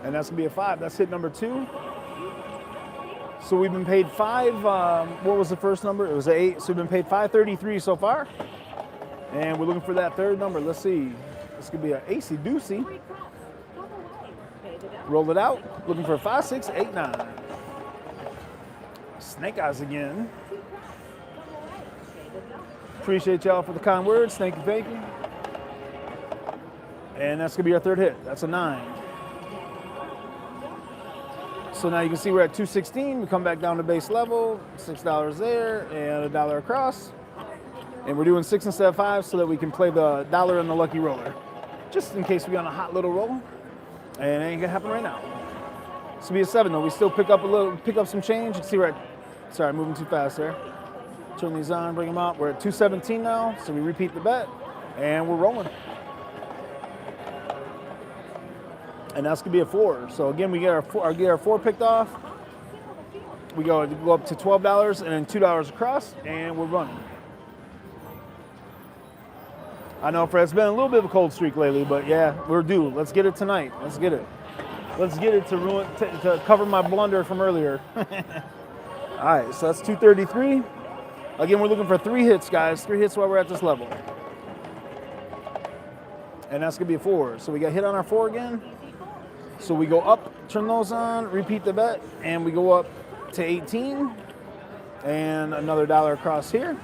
And that's gonna be a 5. That's hit number 2. So we've been paid 5, what was the first number? It was an 8, so we've been paid 533 so far. And we're looking for that third number. Let's see. This could be an AC doozy. Roll it out. Looking for a 5, 6, 8, 9. Snake eyes again. Appreciate y'all for the kind words. Thank you, thank you. And that's gonna be our third hit. That's a 9. So now you can see we're at 216. We come back down to base level, $6 there and $1 across. And we're doing 6 instead of 5 so that we can play the dollar and the lucky roller. Just in case we on a hot little roll. And it ain't gonna happen right now. This will be a 7 though. We still pick up some change. You can see we're at, sorry, moving too fast there. Turn these on, bring them out. We're at 217 now, so we repeat the bet and we're rolling. And that's gonna be a 4. So again, we get our 4 picked off. We go up to $12 and then $2 across, and we're running. I know, Fred, it's been a little bit of a cold streak lately, but yeah, we're due. Let's get it tonight. Let's get it. Let's get it to cover my blunder from earlier. All right, so that's 233. Again, we're looking for 3 hits, guys. 3 hits while we're at this level. And that's gonna be a 4. So we got hit on our 4 again. So we go up, turn those on, repeat the bet, and we go up to 18, and another $1 across here.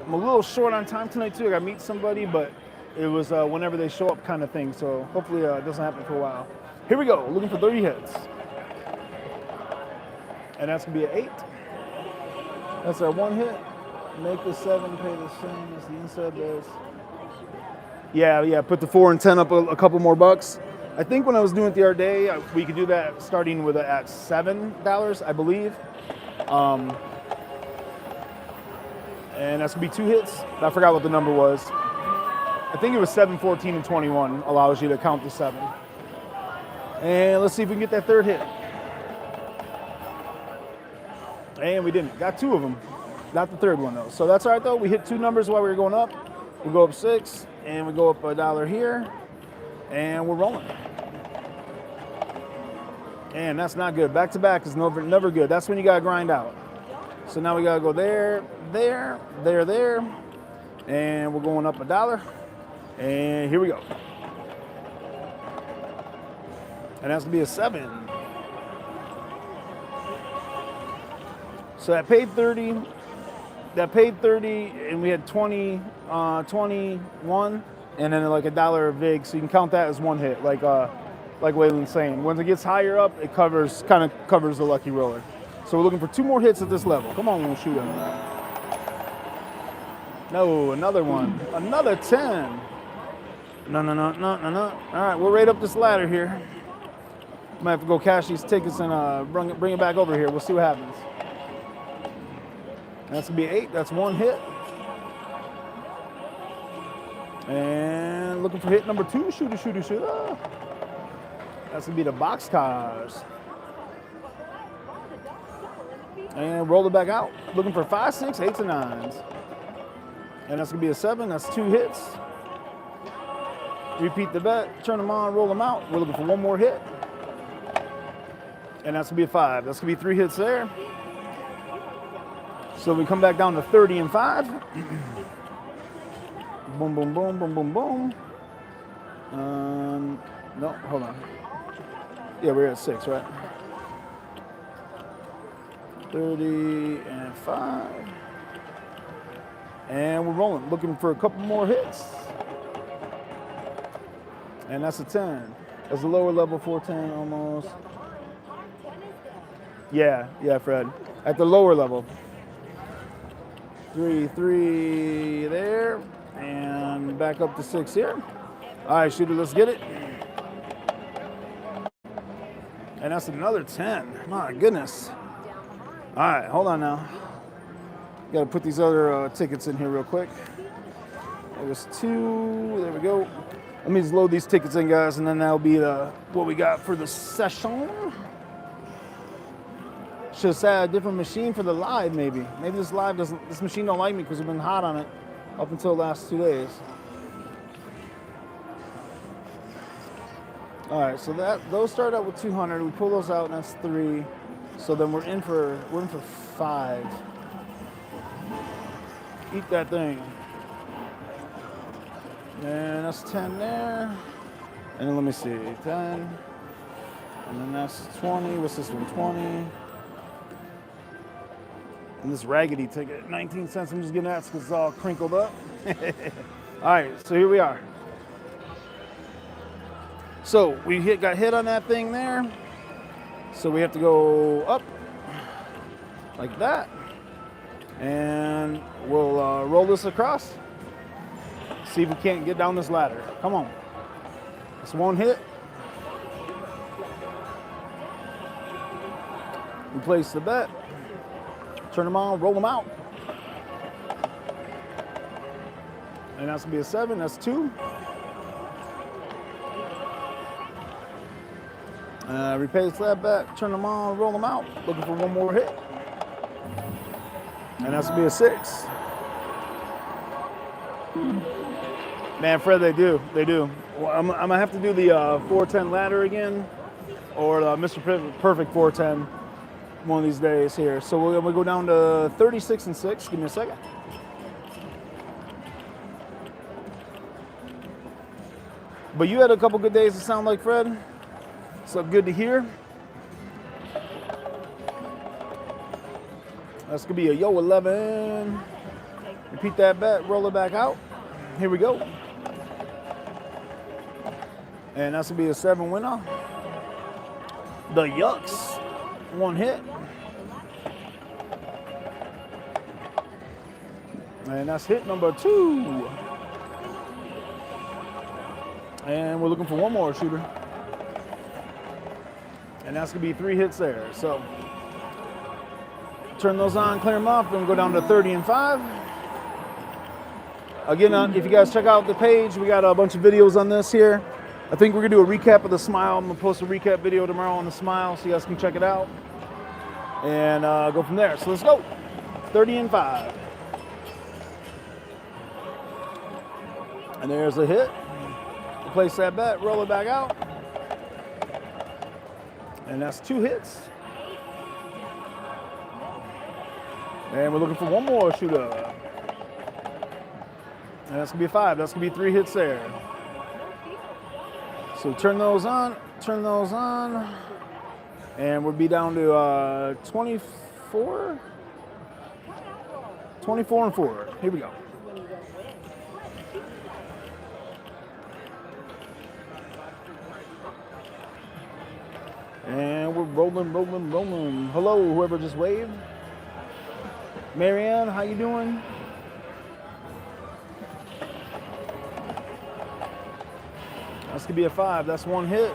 I'm a little short on time tonight too. I got to meet somebody, but it was whenever they show up kind of thing. So hopefully it doesn't happen for a while. Here we go, looking for 30 hits. And that's gonna be an 8. That's our 1 hit. Make the 7 pay the same as the inside does. Yeah, put the 4 and 10 up a couple more bucks. I think when I was doing it the other day, we could do that starting with at $7, I believe. And that's gonna be 2 hits. I forgot what the number was. I think it was 7, 14, and 21 allows you to count to 7. And let's see if we can get that third hit. And we didn't. Got 2 of them. Not the third one though. So that's all right though. We hit 2 numbers while we were going up. We go up 6, and we go up $1 here, and we're rolling. And that's not good. Back to back is never good. That's when you gotta grind out. So now we gotta go there, there, there, there, and we're going up $1. And here we go. And that's gonna be a 7. So that paid 30. That paid 30, and we had 20, 21, and then like $1 vig. So you can count that as 1 hit, like Waylon's saying. When it gets higher up, it kind of covers the lucky roller. So we're looking for 2 more hits at this level. Come on, we'll shoot him. No, another one. Another 10. No. All right, we're right up this ladder here. Might have to go cash these tickets and bring it back over here. We'll see what happens. That's gonna be 8. That's 1 hit. And And looking for hit number 2. Shooter, shooter, shooter. That's going to be the box cars. And roll it back out. Looking for 5, 6, 8s, and 9s. And that's going to be a 7. That's 2 hits. Repeat the bet. Turn them on, roll them out. We're looking for one more hit. And that's going to be a 5. That's going to be 3 hits there. So we come back down to 30 and 5. Boom, boom, boom, boom, boom, boom. No, hold on. Yeah, we're at 6, right? 30 and 5. And we're rolling, looking for a couple more hits. And that's a 10. That's a lower level 410 almost. Yeah, Fred. At the lower level. 3, 3 there. And back up to 6 here. All right, shooter, let's get it. And that's another 10. My goodness. All right, hold on now. Got to put these other tickets in here real quick. There's 2. There we go. Let me just load these tickets in, guys, and then that'll be what we got for the session. Should have set a different machine for the live, maybe. Maybe this machine don't like me because we've been hot on it up until the last 2 days. All right, so those start out with 200. We pull those out, and that's 3. So then we're in for 5. Eat that thing. And that's 10 there. And then let me see, 10. And then that's 20. What's this one? 20. And this raggedy ticket, 19 cents. I'm just getting that because it's all crinkled up. All right, so here we are. So we got hit on that thing there. So we have to go up like that. And we'll roll this across. See if we can't get down this ladder. Come on. It's one hit. We place the bet. Turn them on, roll them out. And that's going to be a 7. That's 2. Replace that bet. Turn them on, roll them out. Looking for one more hit. And that's going to be a 6. Man, Fred, they do. Well, I'm going to have to do the 410 ladder again or Mr. Perfect 410 one of these days here. So we'll go down to 36 and 6. Give me a second. But you had a couple good days to sound like Fred. So good to hear. That's going to be a yo 11. Repeat that bet, roll it back out. Here we go. And that's going to be a 7 winner. The Yucks. One hit. And that's hit number 2. And we're looking for one more shooter. And that's going to be 3 hits there. So turn those on, clear them off, and go down to 30 and 5. Again, if you guys check out the page, we got a bunch of videos on this here. I think we're going to do a recap of the Smile. I'm going to post a recap video tomorrow on the Smile so you guys can check it out. And go from there. So let's go. 30 and 5. And there's a hit. Place that bet, roll it back out. And that's 2 hits. And we're looking for one more shooter. And that's going to be a 5. That's going to be 3 hits there. So turn those on. And we'll be down to 24? 24 and 4. Here we go. And we're rolling. Hello, whoever just waved. Marianne, how you doing? That's gonna be a 5. That's 1 hit.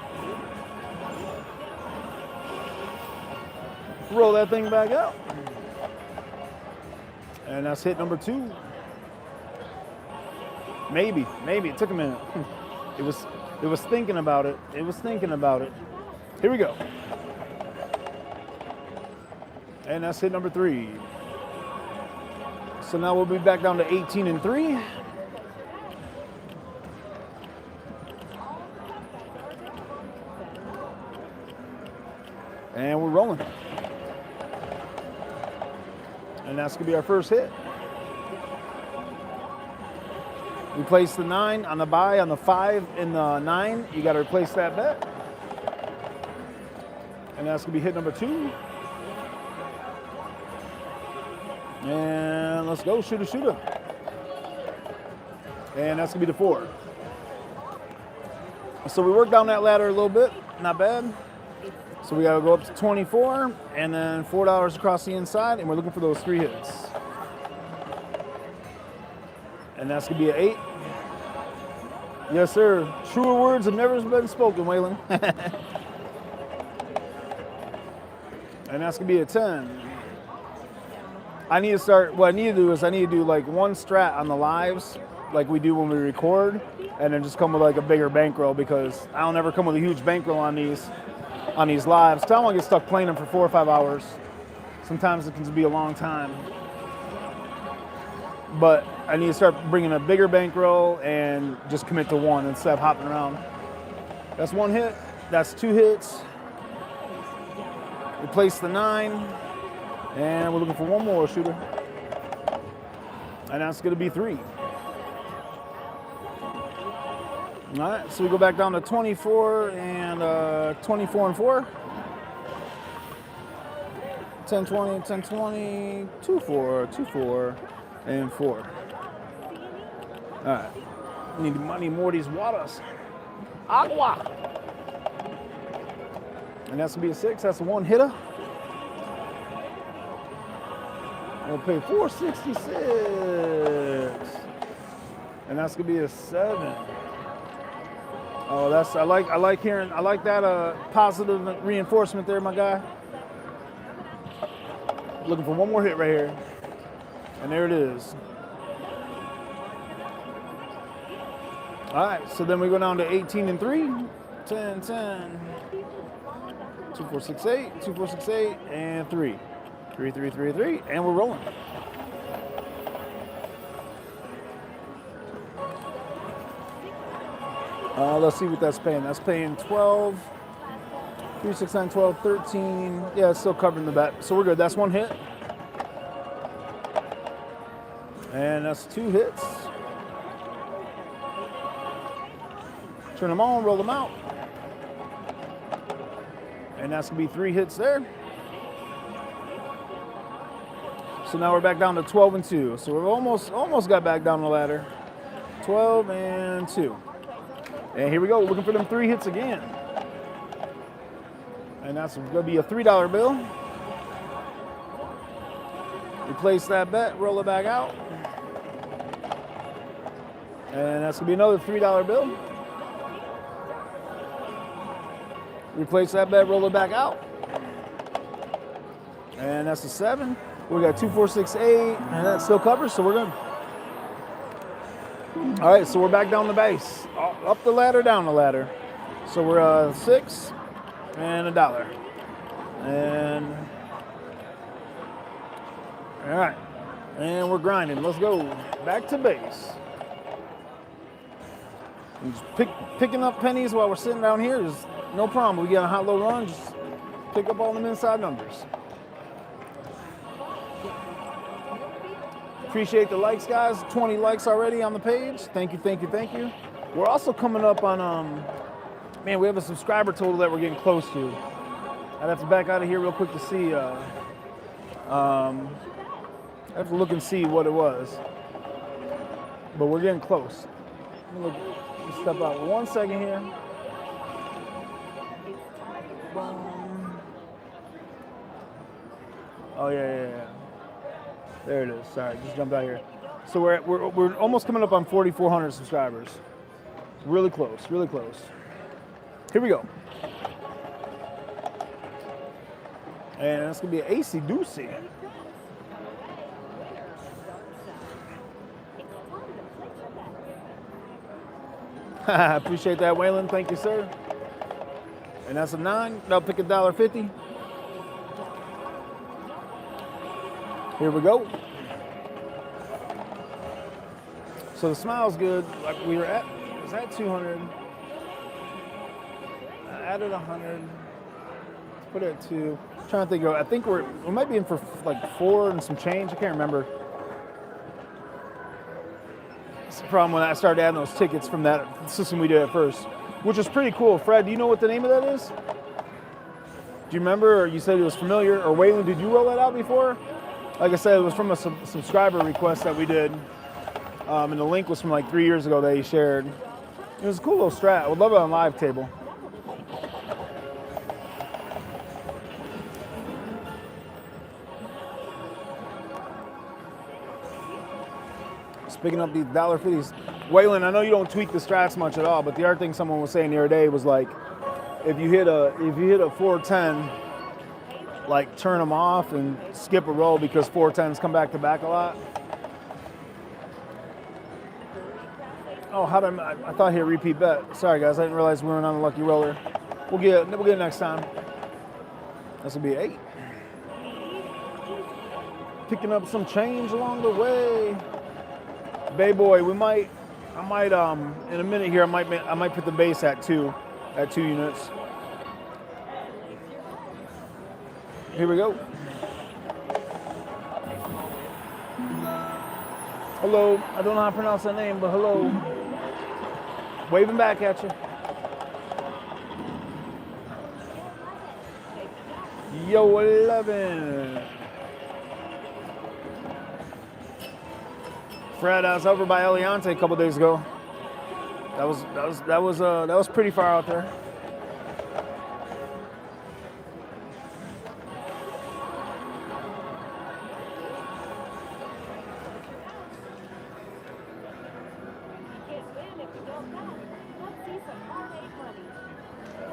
Roll that thing back out. And that's hit number 2. Maybe. It took a minute. It was thinking about it. Here we go. And that's hit number 3. So now we'll be back down to 18 and 3. And we're rolling. And that's going to be our first hit. Replace the 9 on the buy, on the 5 and the 9. You got to replace that bet. And that's going to be hit number 2. And let's go, shooter. And that's going to be the 4. So we worked down that ladder a little bit. Not bad. So we got to go up to 24 and then $4 across the inside. And we're looking for those 3 hits. And that's going to be an 8. Yes, sir. Truer words have never been spoken, Waylon. And that's going to be a 10. What I need to do is like one strat on the lives, like we do when we record, and then just come with like a bigger bankroll, because I don't ever come with a huge bankroll on these lives. I don't want to get stuck playing them for 4 or 5 hours. Sometimes it can be a long time. But I need to start bringing a bigger bankroll and just commit to one instead of hopping around. That's 1 hit. That's 2 hits. Replace the 9. And we're looking for 1 more, shooter. And that's going to be 3. All right, so we go back down to 24 and 24 and 4. 10, 20, 10, 20, 2, 4, 2, 4, and 4. All right, I need more of these waters. Agua. And that's going to be a 6. That's a 1 hitter. We'll pay $4.66. And that's going to be a 7. Oh, I like that positive reinforcement there, my guy. Looking for 1 more hit right here. And there it is. All right, so then we go down to 18 and 3. 10, 10. 2, 4, 6, 8. 2, 4, 6, 8. And 3. 3, 3, 3, 3. And we're rolling. Let's see what that's paying. That's paying 12. 3, 6, 9, 12, 13. Yeah, it's still covering the bet. So we're good. That's 1 hit. And that's 2 hits. Turn them on, roll them out. And that's going to be 3 hits there. So now we're back down to 12 and 2. So we've almost got back down the ladder. 12 and 2. And here we go, looking for them 3 hits again. And that's going to be a $3 bill. Replace that bet, roll it back out. And that's going to be another $3 bill. Replace that bet, roll it back out. And that's a 7. We got 2, 4, 6, 8, and that still covers, so we're good. All right, so we're back down the base. Up the ladder, down the ladder. So we're 6 and $1. And all right, and we're grinding. Let's go back to base. And just picking up pennies while we're sitting down here is no problem. We get a hot low run, just pick up all them inside numbers. Appreciate the likes, guys. 20 likes already on the page. Thank you, thank you, thank you. We're also coming up on, man, we have a subscriber total that we're getting close to. I'd have to back out of here real quick to see. I have to look and see what it was. But we're getting close. Let me step out 1 second here. Oh, yeah. There it is. Sorry, just jumped out here. So we're almost coming up on 4,400 subscribers. Really close, really close. Here we go. And that's gonna be an AC Doocy. Appreciate that, Waylon. Thank you, sir. And that's a 9. They'll pick $1.50. Here we go. So the smile's good. Like we were at, was at 200. I added 100. Put it at 2. I'm trying to think. I think we might be in for like 4 and some change. I can't remember. That's the problem when I started adding those tickets from that system we did at first, which is pretty cool. Fred, do you know what the name of that is? Do you remember? Or you said it was familiar. Or Waylon, did you roll that out before? Like I said, it was from a subscriber request that we did. And the link was from like 3 years ago that he shared. It was a cool little strat. I would love it on live table. Picking up these $1.50s. Waylon, I know you don't tweak the strats much at all, but the other thing someone was saying the other day was like, if you hit a 410, like turn them off and skip a roll because 410s come back to back a lot. Oh, I thought he had repeat bet. Sorry guys, I didn't realize we weren't on the lucky roller. We'll get it next time. This will be 8. Picking up some change along the way. Bay boy, I might in a minute here. I might put the base at 2 units. Here we go. Hello. I don't know how to pronounce that name, but hello. Waving back at you. Yo, 11. Fred, I was over by Eliante a couple days ago. That was pretty far out there.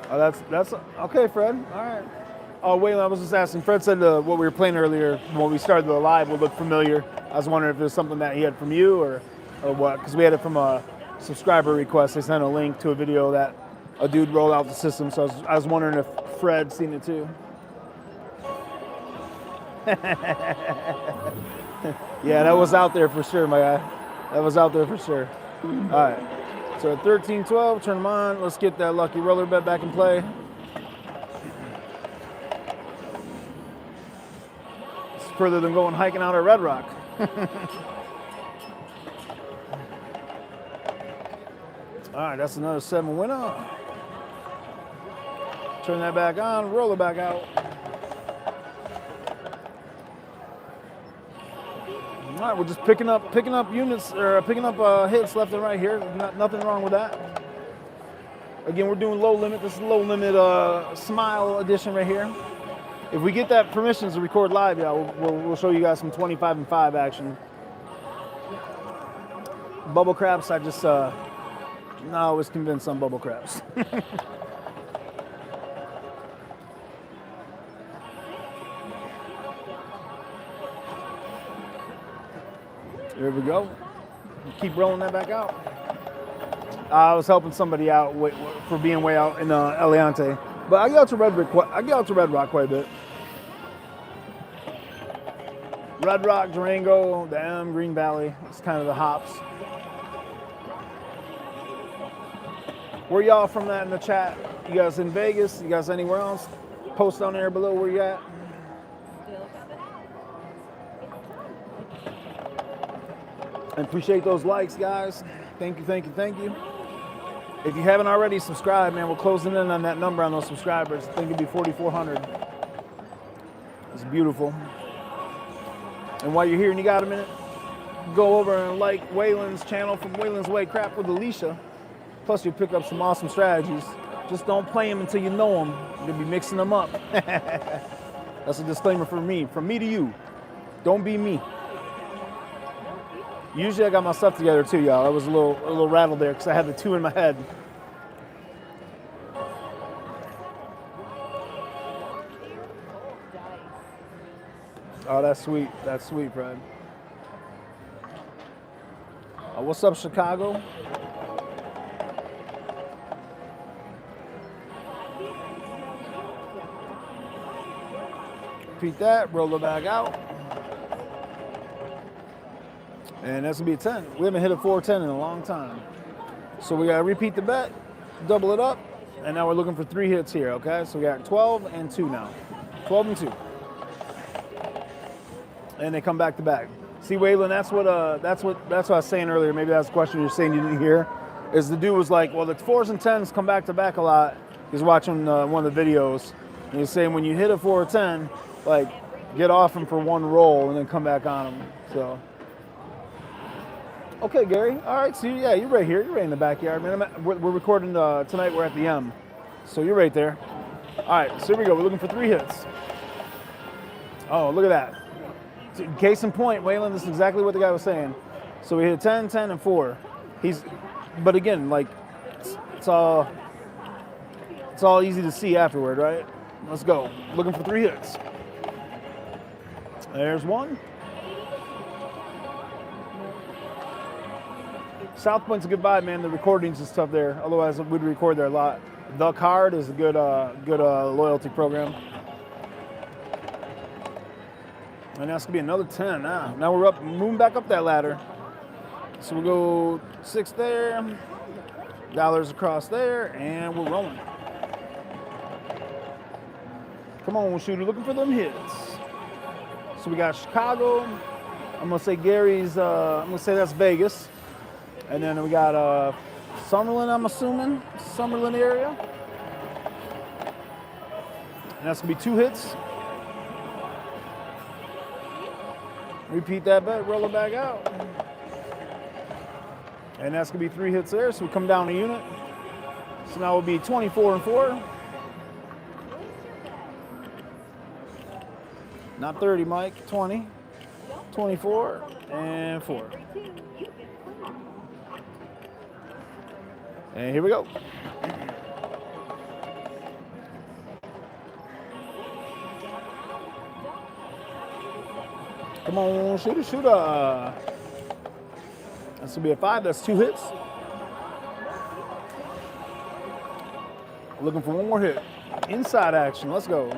Oh, that's okay, Fred. All right. Oh, Waylon, I was just asking. Fred said what we were playing earlier when we started the live would look familiar. I was wondering if there's something that he had from you or what, because we had it from a subscriber request. They sent a link to a video that a dude rolled out the system, so I was wondering if Fred seen it too. Yeah, that was out there for sure, my guy. That was out there for sure. All right. So at 13-12, turn them on. Let's get that lucky roller bet back in play. It's further than going hiking out at Red Rock. All right, that's another 7 winner. Turn that back on, roll it back out. All right, we're just picking up units or picking up hits left and right here. Nothing wrong with that. Again, we're doing low limit. This is low limit smile edition right here. If we get that permissions to record live, yeah, we'll show you guys some 25 and 5 action. Bubble craps, I just not always convinced on bubble craps. Here we go. Keep rolling that back out. I was helping somebody out for being way out in Eliante, but I get out to Red Rock quite a bit. Red Rock, Durango, the M, Green Valley. It's kind of the hops. Where y'all from that in the chat? You guys in Vegas? You guys anywhere else? Post down there below where you at. I appreciate those likes, guys. Thank you, thank you, thank you. If you haven't already subscribed, man, we're closing in on that number on those subscribers. I think it'd be 4,400. It's beautiful. And while you're here and you got a minute, go over and like Waylon's channel from Waylon's Way Crap with Alicia. Plus, you'll pick up some awesome strategies. Just don't play them until you know them. You'll be mixing them up. That's a disclaimer from me to you. Don't be me. Usually I got my stuff together too, y'all. I was a little rattled there because I had the 2 in my head. Oh, that's sweet. That's sweet, Fred. What's up, Chicago? Repeat that, roll it back out. And that's gonna be a 10. We haven't hit a 410 in a long time. So we gotta repeat the bet, double it up, and now we're looking for 3 hits here, okay? So we got 12 and 2 now. 12 and 2. And they come back to back. See, Waylon, that's what I was saying earlier. Maybe that's the question you're saying you didn't hear. Is the dude was like, well, the 4s and 10s come back to back a lot. He's watching one of the videos, and he's saying when you hit a 4 or 10, like get off him for one roll and then come back on him. So, okay, Gary. All right, so yeah, you're right here. You're right in the backyard, man. We're recording tonight. We're at the M, so you're right there. All right, so here we go. We're looking for 3 hits. Oh, look at that. Case in point, Waylon, this is exactly what the guy was saying. So we hit 10, 10, and 4. But again, like, it's all easy to see afterward, right? Let's go. Looking for 3 hits. There's 1. South Point's a good vibe, man. The recordings is tough there. Otherwise, we'd record there a lot. The Card is a good loyalty program. And that's gonna be another 10. Now we're up, moving back up that ladder. So we'll go 6 there, dollars across there, and we're rolling. Come on, shooter, looking for them hits. So we got Chicago. I'm gonna say Gary's. I'm gonna say that's Vegas, and then we got Summerlin. I'm assuming Summerlin area, and that's gonna be 2 hits. Repeat that bet, roll it back out. And that's gonna be 3 hits there, so we come down a unit. So now we'll be 24 and 4. Not 30, Mike, 20, 24, and 4. And here we go. Come on, shooter, shooter. That's gonna be a 5, that's 2 hits. Looking for one more hit. Inside action, let's go.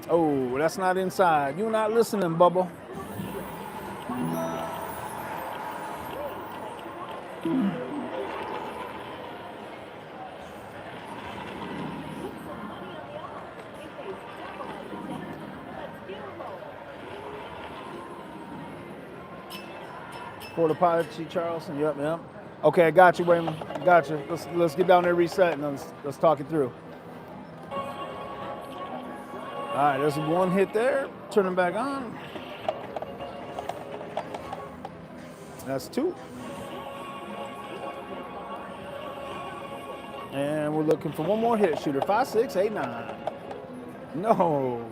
Oh, that's not inside. You're not listening, Bubba. Porta Potty, Charleston. Yep. Okay, I got you, Wayman. I got you. Let's get down there, reset, and let's talk it through. All right, there's 1 hit there. Turn them back on. That's 2. And we're looking for one more hit, shooter. 5, 6, 8, 9. No,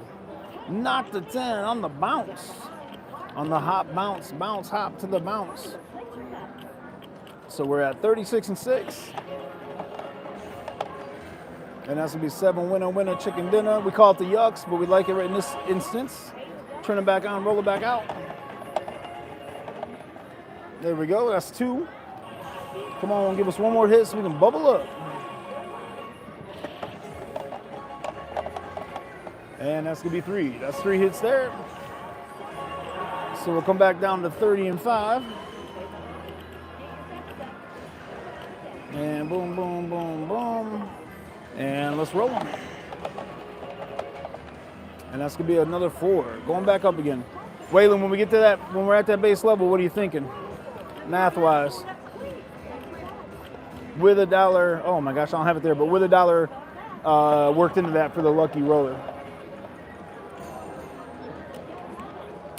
not the 10 on the bounce. On the hop, bounce, hop to the bounce. So we're at 36 and 6. And that's gonna be 7 winner chicken dinner. We call it the yucks, but we like it right in this instance. Turn it back on, roll it back out. There we go, that's 2. Come on, give us one more hit so we can bubble up. And that's gonna be 3. That's 3 hits there. So we'll come back down to 30 and 5. And boom, boom, boom, boom. And let's roll them. And that's gonna be another 4. Going back up again. Waylon, when we get to that, when we're at that base level, what are you thinking? Math-wise. With $1, oh my gosh, I don't have it there, but with $1 worked into that for the lucky roller.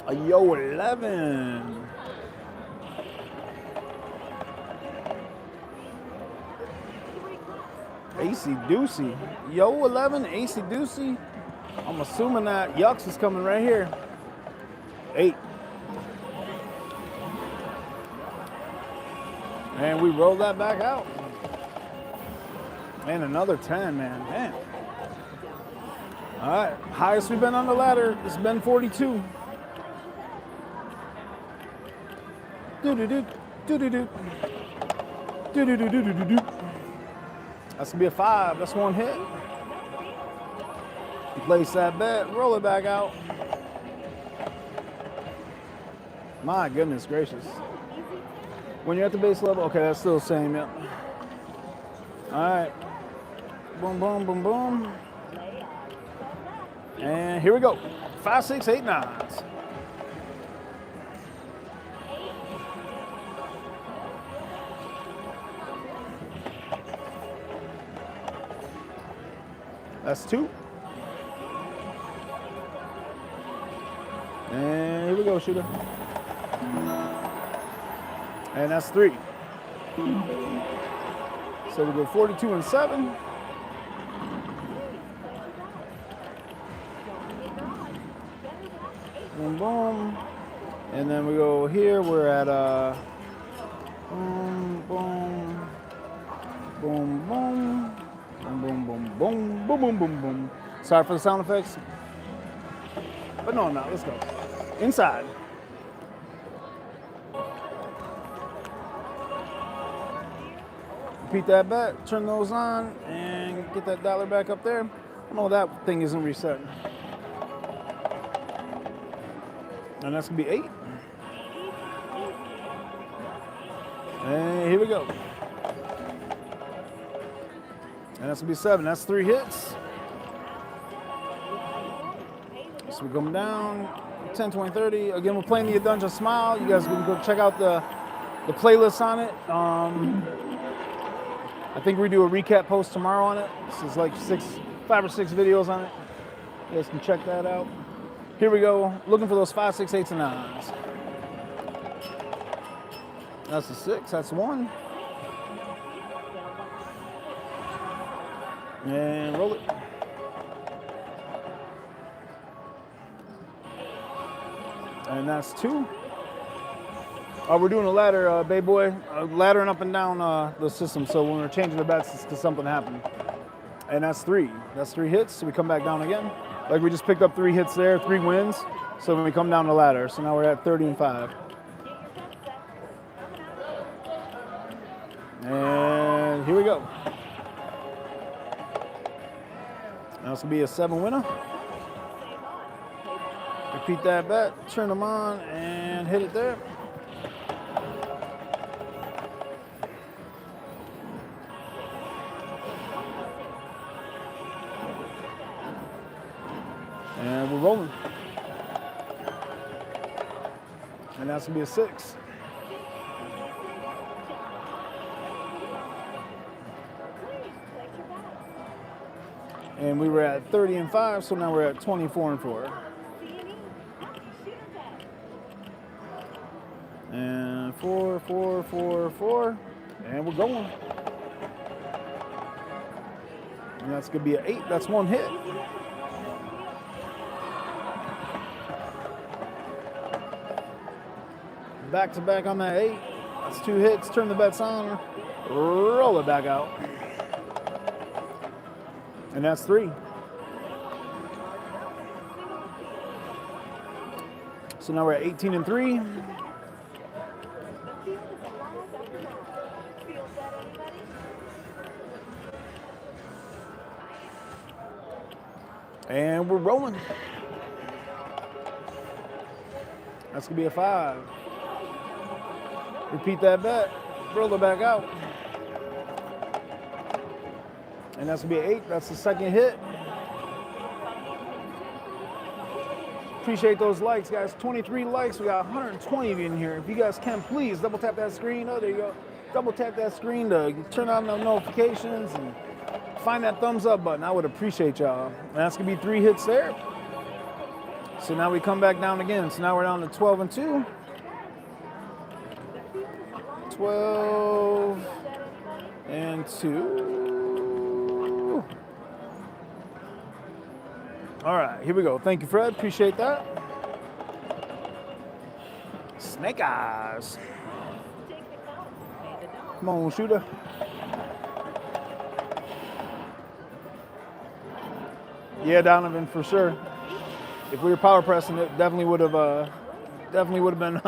A yo 11. AC Doocy. Yo 11, AC Doocy. I'm assuming that Yucks is coming right here. 8. And we roll that back out. And another 10, man. All right, highest we've been on the ladder. It's been 42. Do-do-do, do-do-do. Do-do-do-do-do-do-do. That's gonna be a 5. That's 1 hit. Place that bet, roll it back out. My goodness gracious. When you're at the base level, okay, that's still the same, yep. All right. Boom, boom, boom, boom. And here we go. 5, 6, 8, 9s. That's 2. And here we go, shooter. And that's 3. So we go 42 and 7. Boom, boom. And then we go here, we're at boom, boom, boom, boom, boom, boom, boom, boom, boom, boom, boom, boom. Sorry for the sound effects. But no, I'm not. Let's go. Inside. Repeat that bet, turn those on, and get that dollar back up there. No, that thing isn't reset. And that's gonna be 8. And here we go. And that's gonna be 7. That's 3 hits. So we come down, 10, 20, 30. Again, we're playing the Adunja Smile. You guys can go check out the playlist on it. I think we do a recap post tomorrow on it. This is like 5 or 6 videos on it. You guys can check that out. Here we go, looking for those 5, 6, 8s, and 9s. That's a 6, that's 1. And roll it. And that's 2. We're doing a ladder, Bay Boy, laddering up and down the system. So when we're changing the bets, it's because something happened. And that's 3. That's 3 hits. So we come back down again. Like we just picked up 3 hits there, 3 wins. So when we come down the ladder, so now we're at 30 and 5. And here we go. Now it's gonna be a 7 winner. Repeat that bet, turn them on, and hit it there. And we're rolling. And that's gonna be a 6. And we were at 30 and 5, so now we're at 24 and 4. And 4, 4, 4, 4, and we're going. And that's gonna be an 8. That's 1 hit. Back to back on that 8. That's 2 hits. Turn the bets on. Roll it back out. And that's 3. So now we're at 18 and 3. And we're rolling. That's gonna be a 5. Repeat that bet, roll it back out. And that's gonna be an 8, that's the 2nd hit. Appreciate those likes, guys. 23 likes, we got 120 of you in here. If you guys can, please double tap that screen. Oh, there you go. Double tap that screen to turn on the notifications and find that thumbs up button. I would appreciate y'all. And that's gonna be 3 hits there. So now we come back down again. So now we're down to 12 and 2. 12 and 2. All right, here we go. Thank you, Fred. Appreciate that. Snake eyes. Come on, shooter. Yeah, Donovan, for sure. If we were power pressing, it definitely would have been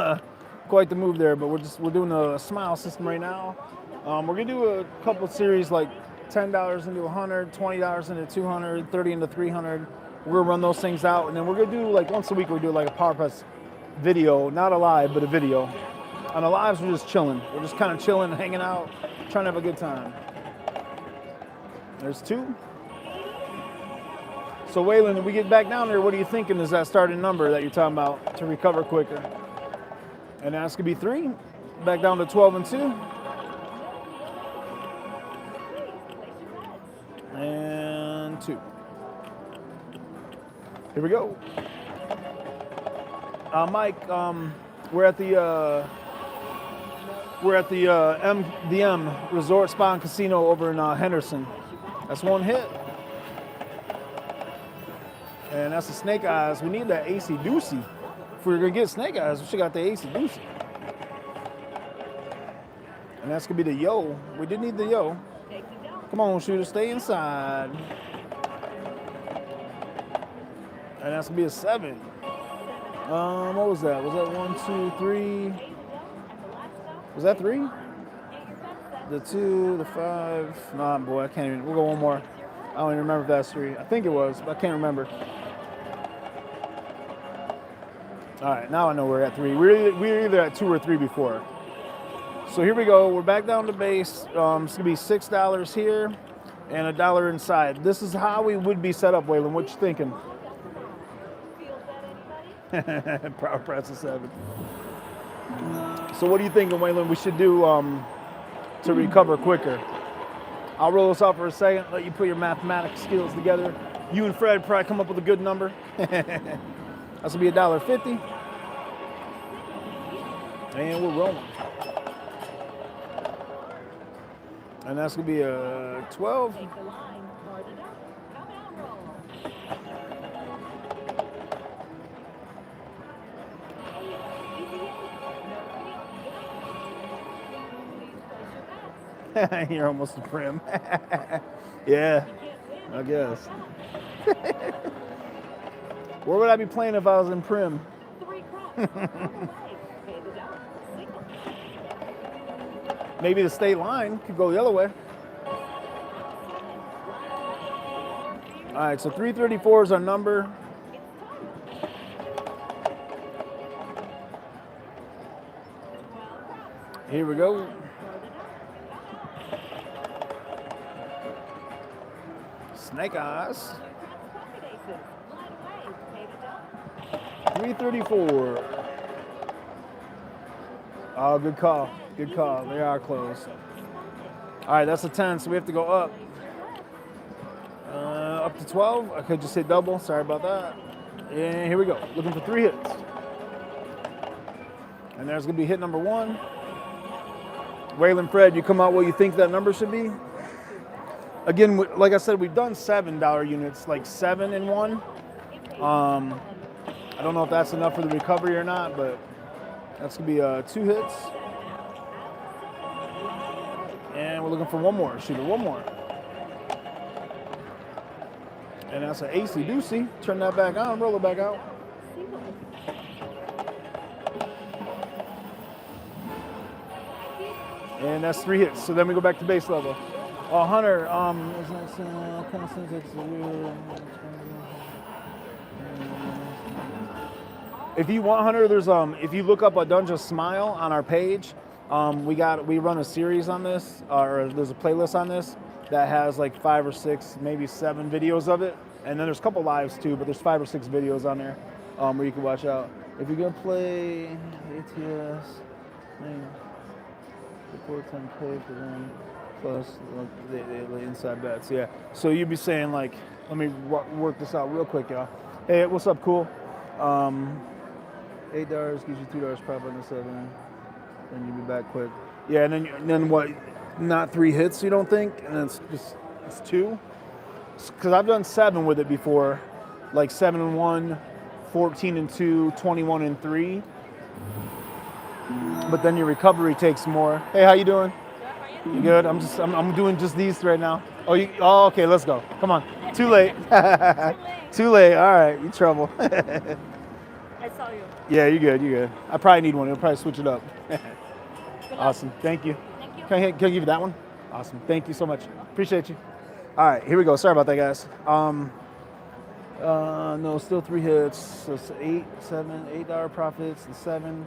quite the move there. But we're doing a smile system right now. We're gonna do a couple of series like $10 into 100, $20 into 200, 30 into 300. We're gonna run those things out, and then we're gonna do like once a week. We're do like a power press video, not a live, but a video. On the lives, we're just chilling. We're just kind of chilling, hanging out, trying to have a good time. There's 2. So Waylon, if we get back down there, what are you thinking is that starting number that you're talking about to recover quicker? And that's gonna be 3. Back down to 12 and 2. And 2. Here we go. Mike, we're at the MDM Resort Spa and Casino over in Henderson. That's 1 hit. And that's the Snake Eyes. We need that AC Doocy. If we're gonna get Snake Eyes, we should got the AC Doocy. And that's gonna be the yo. We did need the yo. Come on, shooter, stay inside. And that's gonna be a 7. What was that? Was that 1, 2, 3? Was that 3? The 2, the 5. Nah, boy, I can't even. We'll go one more. I don't even remember if that's 3. I think it was, but I can't remember. All right, now I know we're at 3. We're either at 2 or 3 before. So here we go. We're back down to base. It's gonna be $6 here and $1 inside. This is how we would be set up, Waylon. What you thinking? Power press of 7. So what are you thinking, Waylon, we should do to recover quicker? I'll roll this off for a second, let you put your mathematics skills together. You and Fred probably come up with a good number. That's gonna be $1.50. And we're rolling. And that's gonna be a 12. You're almost a prim. Yeah, I guess. Where would I be playing if I was in prim? Maybe the state line could go the other way. All right, so 334 is our number. Here we go. Snake Eyes. 334. Oh, good call. Good call. They are close. All right, that's a 10, so we have to go up. Up to 12. I could just hit double. Sorry about that. And here we go. Looking for 3 hits. And there's going to be hit number 1. Waylon, Fred, you come out what you think that number should be? Again, like I said, we've done $7 units, like 7 and 1. I don't know if that's enough for the recovery or not, but that's going to be 2 hits. And we're looking for 1 more. Shooter, 1 more. And that's an AC Doocy. Turn that back on, roll it back out. And that's 3 hits. So then we go back to base level. Hunter, if you want, Hunter, there's if you look up Adunja Smile on our page, we run a series on this, or there's a playlist on this that has like 5 or 6, maybe 7 videos of it, and then there's a couple lives too, but there's 5 or 6 videos on there where you can watch out. If you're gonna play ATS, report 10K for them. Plus the inside bets, yeah. So you'd be saying like, let me work this out real quick, y'all. Hey, what's up, cool? $8 gives you $2 profit on the 7. Then you'd be back quick. Yeah, and then what? Not 3 hits, you don't think? And then it's 2? Because I've done 7 with it before, like 7 and 1, 14 and 2, 21 and 3. But then your recovery takes more. Hey, how you doing? You good? I'm doing just these right now. Oh, okay, let's go. Come on. Too late. Too late. All right, you trouble. I saw you. Yeah, you're good. You're good. I probably need one. I'll probably switch it up. Awesome. Thank you. Thank you. Can I give you that one? Awesome. Thank you so much. Appreciate you. All right, here we go. Sorry about that, guys. No, still 3 hits. So it's $8 profits. The 7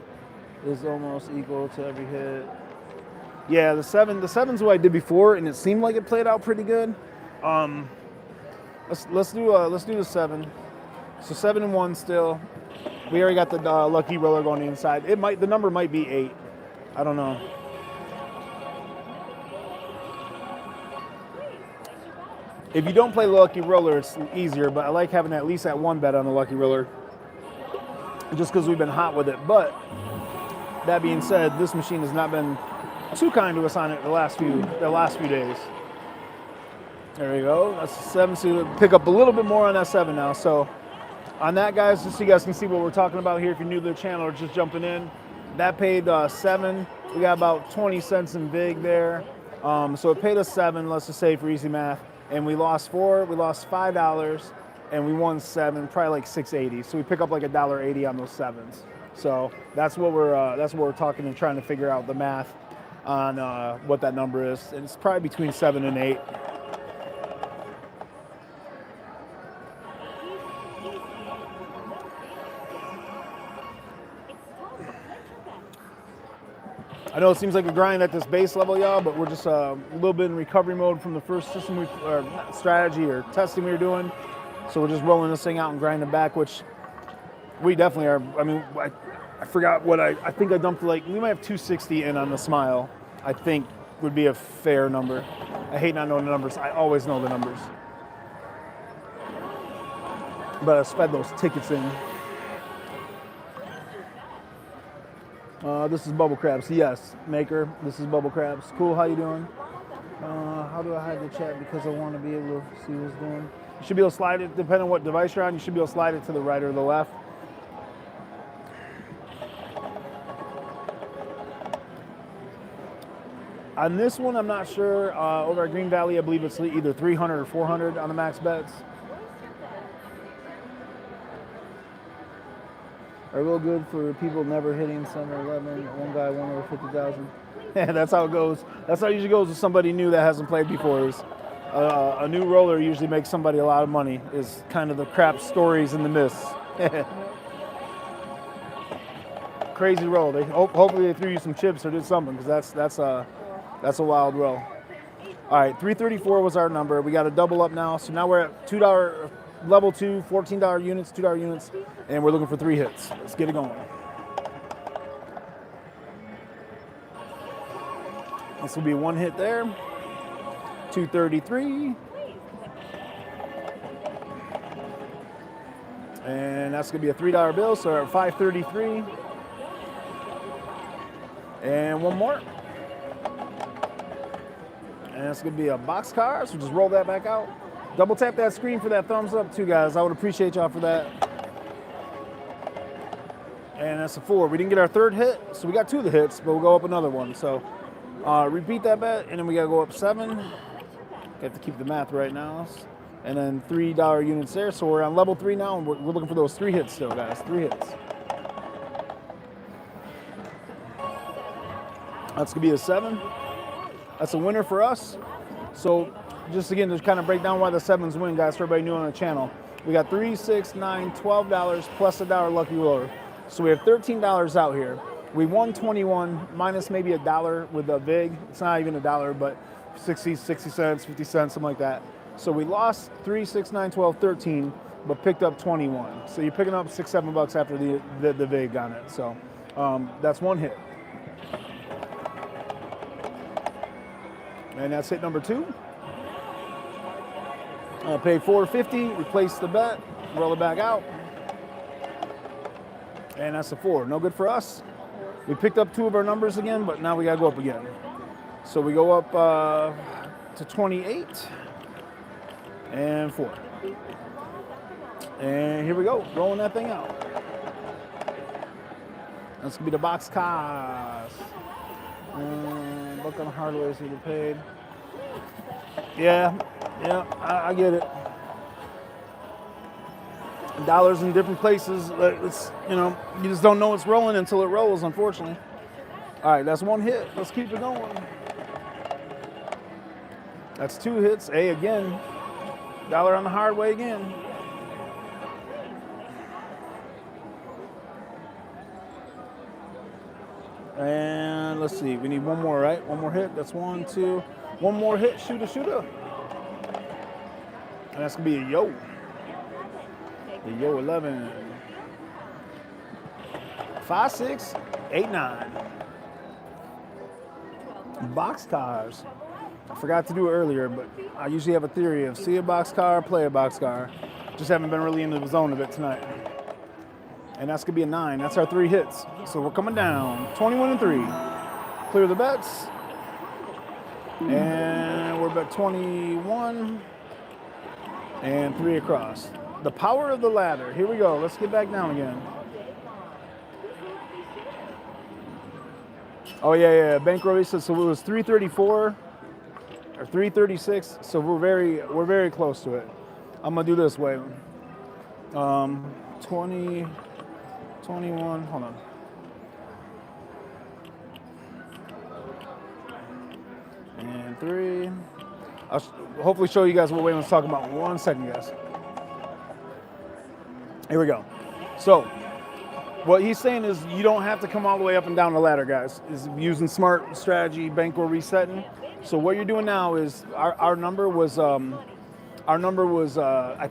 is almost equal to every hit. Yeah, the seven's what I did before, and it seemed like it played out pretty good. Let's do the 7. So 7 and 1 still. We already got the lucky roller going inside. The number might be 8. I don't know. If you don't play lucky roller, it's easier. But I like having at least that 1 bet on the lucky roller, just because we've been hot with it. But that being said, this machine has not been too kind to us on it the last few days. There we go. That's 7. So you pick up a little bit more on that 7 now. So on that, guys, just so you guys can see what we're talking about here, if you're new to the channel or just jumping in, that paid 7. We got about 20 cents in vig there. So it paid us 7, let's just say for easy math. And we lost 4, we lost $5, and we won 7, probably like $6.80. So we pick up like $1.80 on those 7s. So that's what we're talking and trying to figure out the math on what that number is. And it's probably between 7 and 8. I know it seems like a grind at this base level, y'all, but we're just a little bit in recovery mode from the first system strategy or testing we were doing. So we're just rolling this thing out and grinding back, which we definitely are. I mean, I forgot what I think I dumped, like, we might have 260 in on the smile, I think would be a fair number. I hate not knowing the numbers. I always know the numbers. But I sped those tickets in. This is Bubble Crabs. Yes, Maker. This is Bubble Crabs. Cool. How you doing? How do I hide the chat? Because I want to be able to see what's doing. You should be able to slide it, depending on what device you're on. You should be able to slide it to the right or the left. On this one, I'm not sure. Over at Green Valley, I believe it's either 300 or 400 on the max bets. Are real good for people never hitting 7 or 11. One guy won over 50,000. Yeah, that's how it goes. That's how it usually goes with somebody new that hasn't played before. Is a new roller usually makes somebody a lot of money. Is kind of the crap stories in the myths. Crazy roll. Hopefully they threw you some chips or did something, because that's a wild roll. All right, 334 was our number. We got a double up now, so now we're at $2. Level 2, $14 units, $2 units, and we're looking for 3 hits. Let's get it going. This will be 1 hit there. 233. And that's going to be a $3 bill, so we're at 533. And 1 more. And it's going to be a boxcar, so just roll that back out. Double tap that screen for that thumbs up too, guys. I would appreciate y'all for that. And that's a 4. We didn't get our 3rd hit, so we got 2 of the hits, but we'll go up another one. So repeat that bet, and then we gotta go up 7. Have to keep the math right now. And then $3 units there. So we're on level 3 now, and we're looking for those 3 hits still, guys. 3 hits. That's gonna be a 7. That's a winner for us. So just again, to kind of break down why the 7s win, guys, for everybody new on the channel. We got $3, $6, $9, $12 plus $1 lucky roller. So we have $13 out here. We won 21 minus maybe $1 with a vig. It's not even $1, but 60 cents, 50 cents, something like that. So we lost 3, 6, 9, 12, 13, but picked up 21. So you're picking up $6, $7 after the vig on it. So that's 1 hit. And that's hit number 2. Pay $4.50, replace the bet, roll it back out. And that's a 4. No good for us. We picked up 2 of our numbers again, but now we gotta go up again. So we go up to 28 and 4. And here we go, rolling that thing out. That's gonna be the box cost. Look on the hardware so you paid. Yeah, I get it. Dollars in different places. It's, you just don't know it's rolling until it rolls, unfortunately. All right, that's 1 hit. Let's keep it going. That's 2 hits. A again. $1 on the hard way again. And let's see, we need one more, right? One more hit. That's 1, 2. One more hit, shooter. And that's gonna be a yo. The yo 11. 5, 6, 8, 9. Boxcars. I forgot to do it earlier, but I usually have a theory of see a boxcar, play a boxcar. Just haven't been really into the zone of it tonight. And that's gonna be a 9. That's our 3 hits. So we're coming down 21 and 3. Clear the bets. And we're bet 21 and 3 across. The power of the ladder. Here we go. Let's get back down again. Oh yeah. Bankroll said so. It was 334 or 336. So we're very close to it. I'm gonna do this way. 20, 21. Hold on. And 3. I'll hopefully show you guys what Waylon's talking about in 1 second, guys. Here we go. So what he's saying is you don't have to come all the way up and down the ladder, guys. Is using smart strategy, bankroll resetting. So what you're doing now is our number was I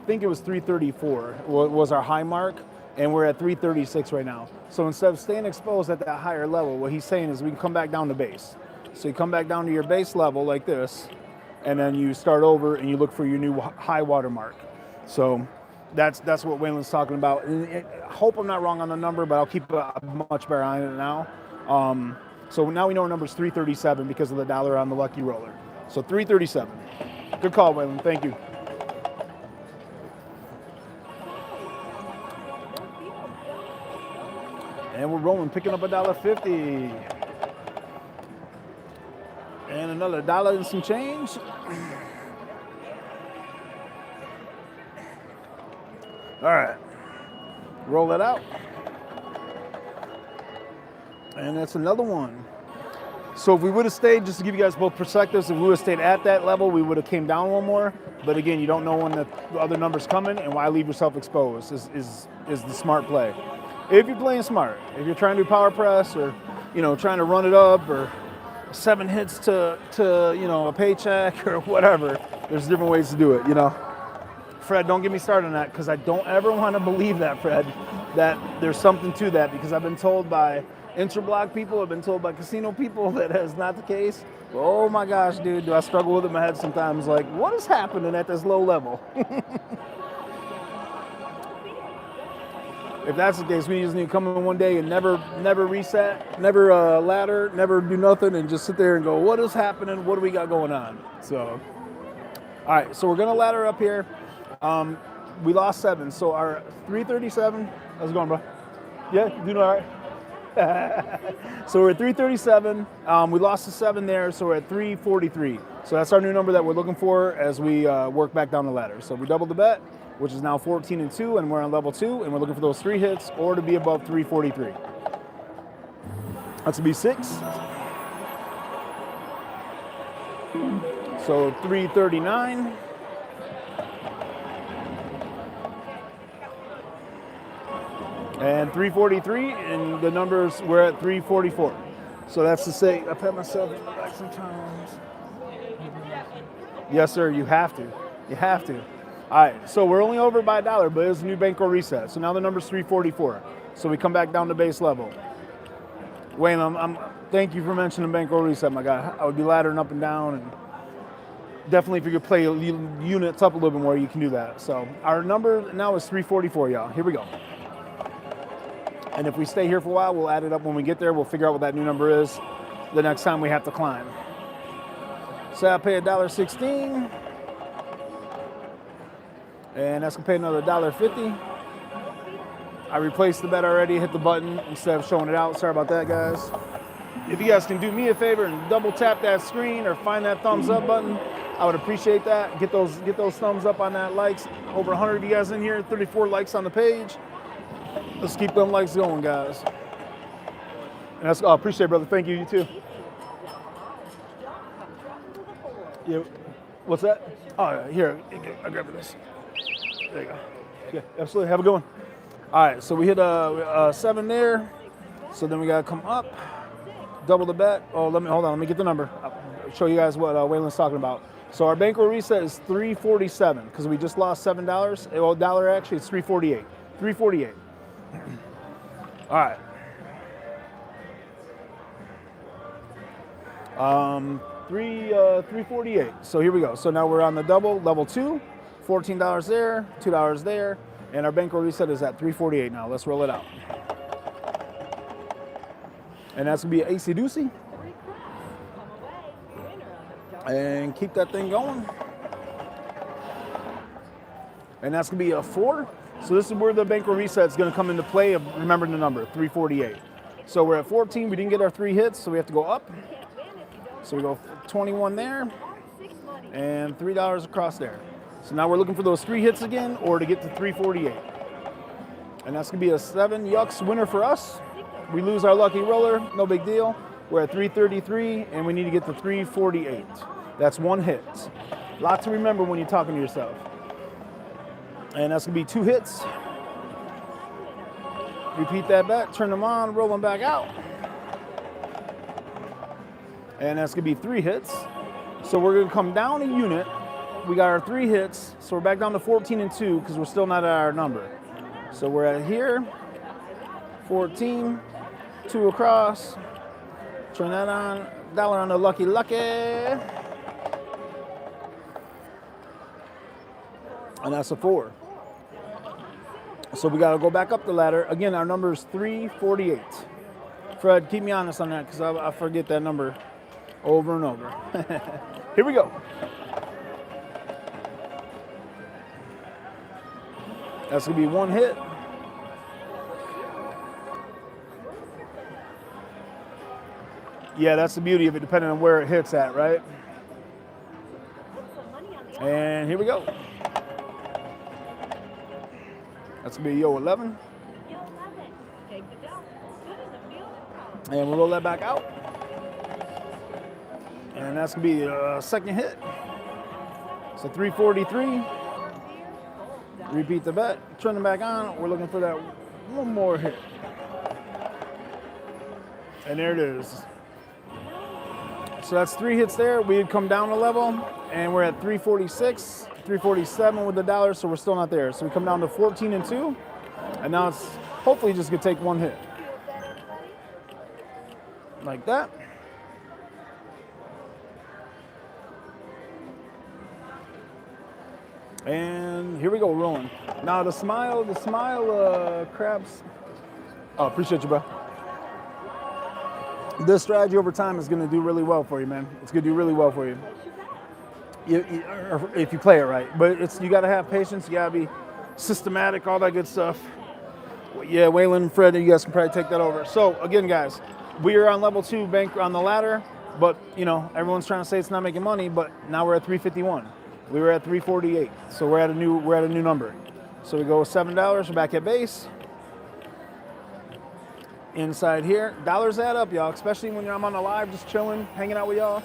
think it was 334 was our high mark, and we're at 336 right now. So instead of staying exposed at that higher level, what he's saying is we can come back down to base. So you come back down to your base level like this, and then you start over and you look for your new high water mark. So that's what Waylon's talking about. And I hope I'm not wrong on the number, but I'll keep a much better eye on it now. So now we know our number is 337 because of the dollar on the lucky roller. So 337. Good call, Waylon. Thank you. And we're rolling, picking up $1.50. And another $1 and some change. All right, roll that out. And that's another one. So if we would have stayed, just to give you guys both perspectives, if we would have stayed at that level, we would have came down one more. But again, you don't know when the other number's coming, and why leave yourself exposed is the smart play. If you're playing smart, if you're trying to do power press or, trying to run it up or 7 hits to a paycheck or whatever, there's different ways to do it, Fred, don't get me started on that, because I don't ever want to believe that, Fred, that there's something to that, because I've been told by interblock people, I've been told by casino people that is not the case. Oh my gosh, dude, do I struggle with it in my head sometimes, like, what is happening at this low level? If that's the case, we just need to come in one day and never reset, never ladder, never do nothing, and just sit there and go, what is happening? What do we got going on? So, all right, so we're going to ladder up here. We lost 7, so our 337, how's it going, bro? Yeah, you doing all right? So we're at 337. We lost the 7 there, so we're at 343. So that's our new number that we're looking for as we work back down the ladder. So we doubled the bet, which is now 14 and 2, and we're on level 2, and we're looking for those 3 hits or to be above 343. That's to be 6. So 339. And 343, and the numbers, we're at 344. So that's to say, I pat myself in the back sometimes. Yes, sir, you have to. You have to. All right, so we're only over by $1, but it's a new bankroll reset. So now the number's 344. So we come back down to base level. Wayne, thank you for mentioning bankroll reset, my guy. I would be laddering up and down, and definitely if you could play units up a little bit more, you can do that. So our number now is 344, y'all. Here we go. And if we stay here for a while, we'll add it up when we get there. We'll figure out what that new number is the next time we have to climb. So I pay $1.16. And that's gonna pay another $1.50. I replaced the bet already, hit the button instead of showing it out. Sorry about that, guys. If you guys can do me a favor and double tap that screen or find that thumbs up button, I would appreciate that. Get those thumbs up on that likes. Over 100 of you guys in here, 34 likes on the page. Let's keep them likes going, guys. And that's, appreciate it, brother. Thank you, you too. Yeah, what's that? Oh, here, I'll grab this. There you go. Yeah, absolutely. Have a good one. All right, so we hit a 7 there. So then we got to come up. double the bet. Oh, hold on. Let me get the number. I'll show you guys what Waylon's talking about. So our bankroll reset is $347 because we just lost $7. Well, dollar actually, it's $348. $348. All right. 348. So here we go. So now we're on the double, level 2, $14 there, $2 there, and our bankroll reset is at 348 now. Let's roll it out. And that's gonna be an AC Doocy. And keep that thing going. And that's gonna be a 4. So this is where the bankroll reset is gonna come into play of remembering the number, 348. So we're at 14, we didn't get our 3 hits, so we have to go up. So we go 21 there, and $3 across there. So now we're looking for those 3 hits again, or to get to 348. And that's gonna be a 7 yucks winner for us. We lose our lucky roller, no big deal. We're at 333, and we need to get to 348. That's 1 hit. Lot to remember when you're talking to yourself. And that's gonna be 2 hits. Repeat that bet, turn them on, roll them back out. And that's gonna be 3 hits. So we're gonna come down a unit. We got our 3 hits, so we're back down to 14 and 2 because we're still not at our number. So we're at here, 14, 2 across. Turn that on, dollar on the lucky. And that's a 4. So we gotta go back up the ladder. Again, our number is 348. Fred, keep me honest on that because I forget that number over and over. Here we go. That's gonna be 1 hit. Yeah, that's the beauty of it, depending on where it hits at, right? And here we go. That's gonna be Yo 11. And we'll roll that back out. And that's gonna be a 2nd hit. So 343. Repeat the bet, turn them back on. We're looking for that 1 more hit. And there it is. So that's 3 hits there. We'd come down a level, and we're at 346, 347 with the dollar, so we're still not there. So we come down to 14 and 2, and now it's hopefully just gonna take 1 hit. Like that. And here we go, rolling. Now the smile crabs. Oh, appreciate you, bro. This strategy over time is going to do really well for you, man. It's going to do really well for you. If you play it right. But you got to have patience. You got to be systematic, all that good stuff. Yeah, Waylon, Fred, you guys can probably take that over. So again, guys, we are on level 2 bank on the ladder, but everyone's trying to say it's not making money. But now we're at 351. We were at 348, so we're at a new number. So we go $7. We're back at base. Inside here, dollars add up, y'all, especially when I'm on the live, just chilling, hanging out with y'all.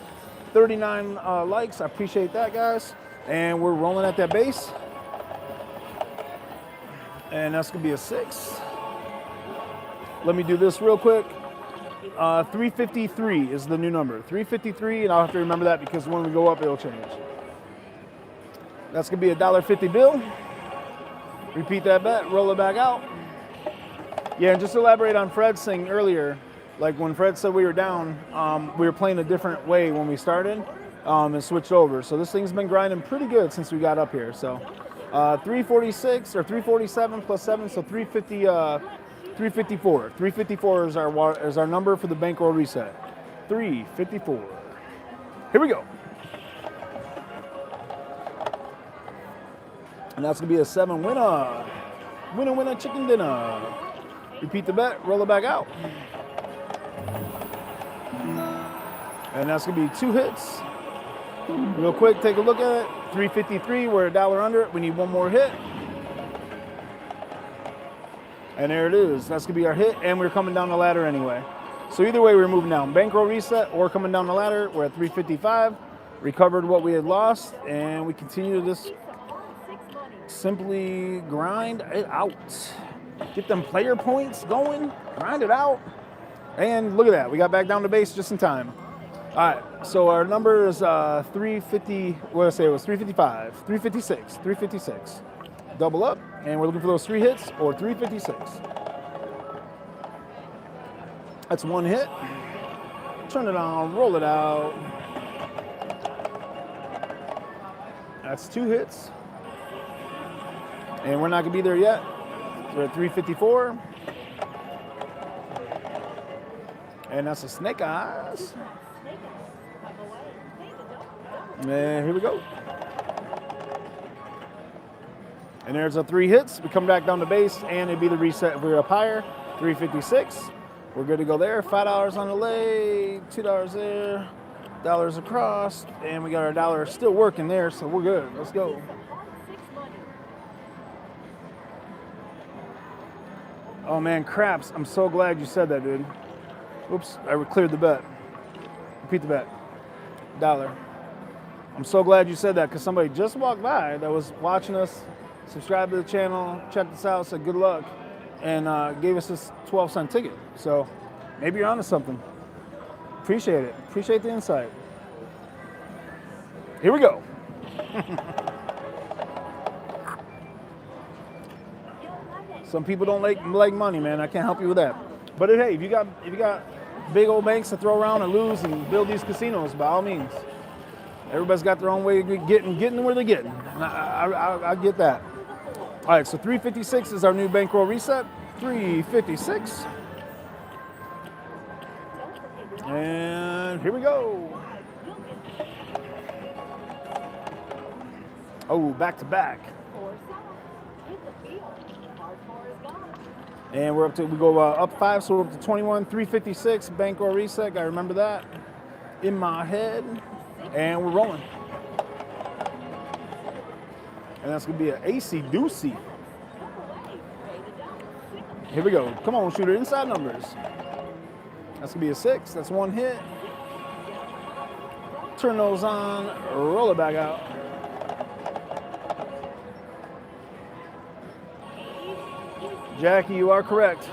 39 likes, I appreciate that, guys. And we're rolling at that base. And that's gonna be a 6. Let me do this real quick. 353 is the new number. 353, and I'll have to remember that because when we go up, it'll change. That's gonna be a $1.50 bill. Repeat that bet, roll it back out. Yeah, and just elaborate on Fred's thing earlier. Like when Fred said we were down, we were playing a different way when we started and switched over. So this thing's been grinding pretty good since we got up here. So 346 or 347 plus 7, so 350, 354. 354 is our number for the bankroll reset. 354. Here we go. And that's gonna be a 7 winner. Winner, chicken dinner. Repeat the bet, roll it back out. And that's gonna be 2 hits. Real quick, take a look at it. 353, we're a dollar under it. We need 1 more hit. And there it is. That's gonna be our hit, and we're coming down the ladder anyway. So either way, we're moving down. Bankroll reset or coming down the ladder. We're at 355. Recovered what we had lost, and we continue to just simply grind it out. Get them player points going, grind it out, And look at that. We got back down to base just in time. All right. So our number is 350. What did I say? It was 355, 356, 356. Double up. And we're looking for those 3 hits or 356. That's 1 hit. Turn it on. Roll it out. That's 2 hits. And we're not going to be there yet. We're at 354. And that's a snake eyes. And here we go. And there's a 3 hits. We come back down to base, and it'd be the reset if we were up higher. 356. We're good to go there. $5 on the leg, $2 there, dollars across, and we got our dollar still working there, so we're good. Let's go. Oh man, craps. I'm so glad you said that, dude. Oops, I cleared the bet. Repeat the bet. $1. I'm so glad you said that because somebody just walked by that was watching us, subscribed to the channel, checked us out, said good luck, and gave us this 12-cent ticket. So maybe you're onto something. Appreciate it. Appreciate the insight. Here we go. Some people don't like money, man. I can't help you with that. But hey, if you got big old banks to throw around and lose and build these casinos, by all means. Everybody's got their own way of getting where they're getting. And I get that. All right, so 356 is our new bankroll reset. 356. And here we go. Oh, back to back. And we go up 5, so we're up to 21, 356, bankroll reset. Gotta remember that in my head. And we're rolling. And that's gonna be an AC doozy. Here we go. Come on, shooter. Inside numbers. That's gonna be a 6. That's 1 hit. Turn those on. Roll it back out. Jackie, you are correct.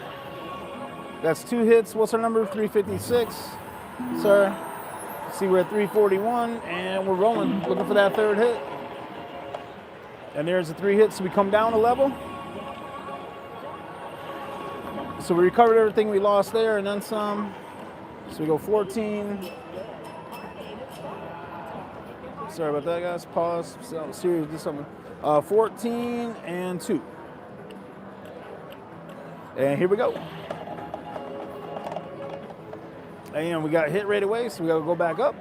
That's 2 hits. What's our number? 356. Sir. See, we're at 341, and we're rolling, looking for that 3rd hit. And there's the 3 hits. So we come down a level. So we recovered everything we lost there, and then some. So we go 14. Sorry about that, guys. Pause. So serious, do something. 14 and 2. And here we go. And we got hit right away, so we got to go back up.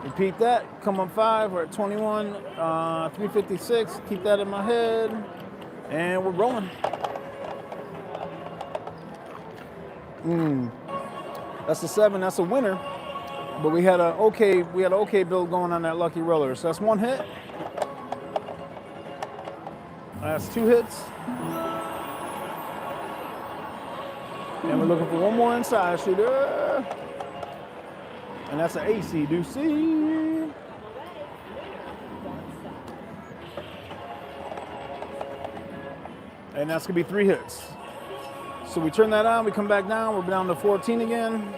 Repeat that. Come on 5. We're at 21, 356. Keep that in my head. And we're rolling. That's a 7. That's a winner. But we had an okay build going on that lucky roller. So that's 1 hit. That's 2 hits. And we're looking for one more inside shooter. And that's an AC doozy. And that's gonna be 3 hits. So we turn that on, we come back down, we're down to 14 again.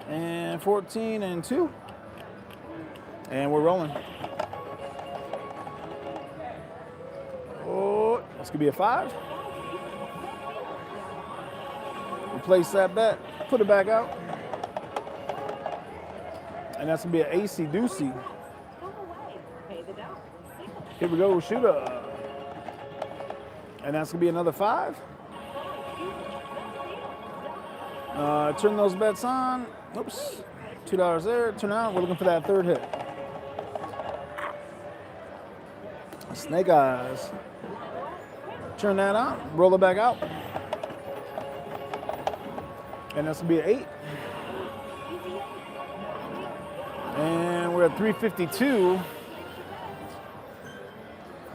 And 14 and 2. And we're rolling. Oh, that's gonna be a 5. Replace that bet, put it back out. And that's gonna be an AC doozy. Here we go, shooter. And that's gonna be another 5. Turn those bets on. Oops, $2 there. Turn out. We're looking for that 3rd hit. Snake eyes. Turn that on. Roll it back out. And that's gonna be an 8. And we're at 352.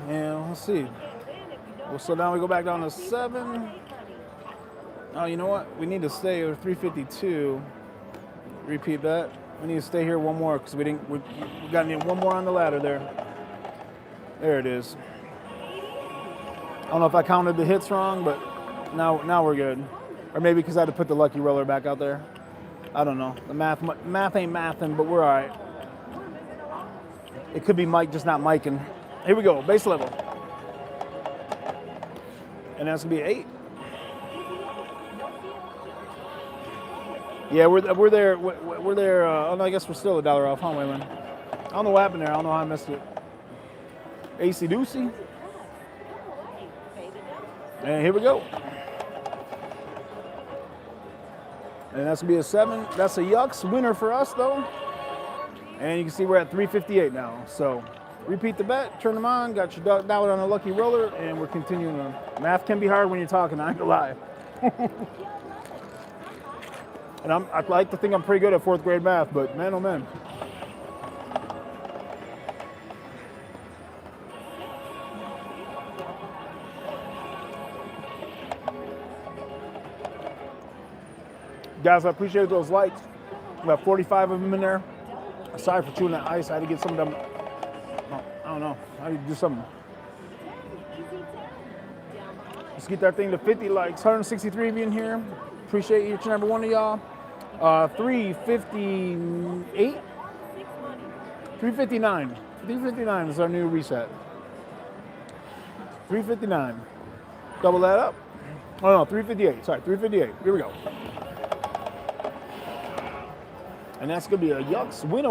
And let's see. So now we go back down to 7. Oh, you know what? We need to stay at 352. Repeat that. We need to stay here one more because we got one more on the ladder there. There it is. I don't know if I counted the hits wrong, but now we're good. Or maybe because I had to put the lucky roller back out there. I don't know. The math ain't mathin', but we're all right. It could be Mike just not miking. Here we go, base level. And that's gonna be 8. Yeah, we're there. We're there. Oh no, I guess we're still $1 off, huh, Waylon? I don't know what happened there. I don't know how I missed it. AC Doocy. And here we go. And that's gonna be a 7. That's a Yucks winner for us though. And you can see we're at 358 now. So repeat the bet, turn them on, got your dollar on a lucky roller, and we're continuing on. Math can be hard when you're talking, I ain't gonna lie. And I like to think I'm pretty good at 4th grade math, but man, oh man. Guys, I appreciate those likes. We got 45 of them in there. Sorry for chewing that ice. I had to get some of them. I don't know. I had to do something. Let's get that thing to 50 likes. 163 of you in here. Appreciate each and every one of y'all. 358? 359. 359 is our new reset. 359. Double that up. Oh no, 358. Sorry, 358. Here we go. And that's gonna be a Yucks winner.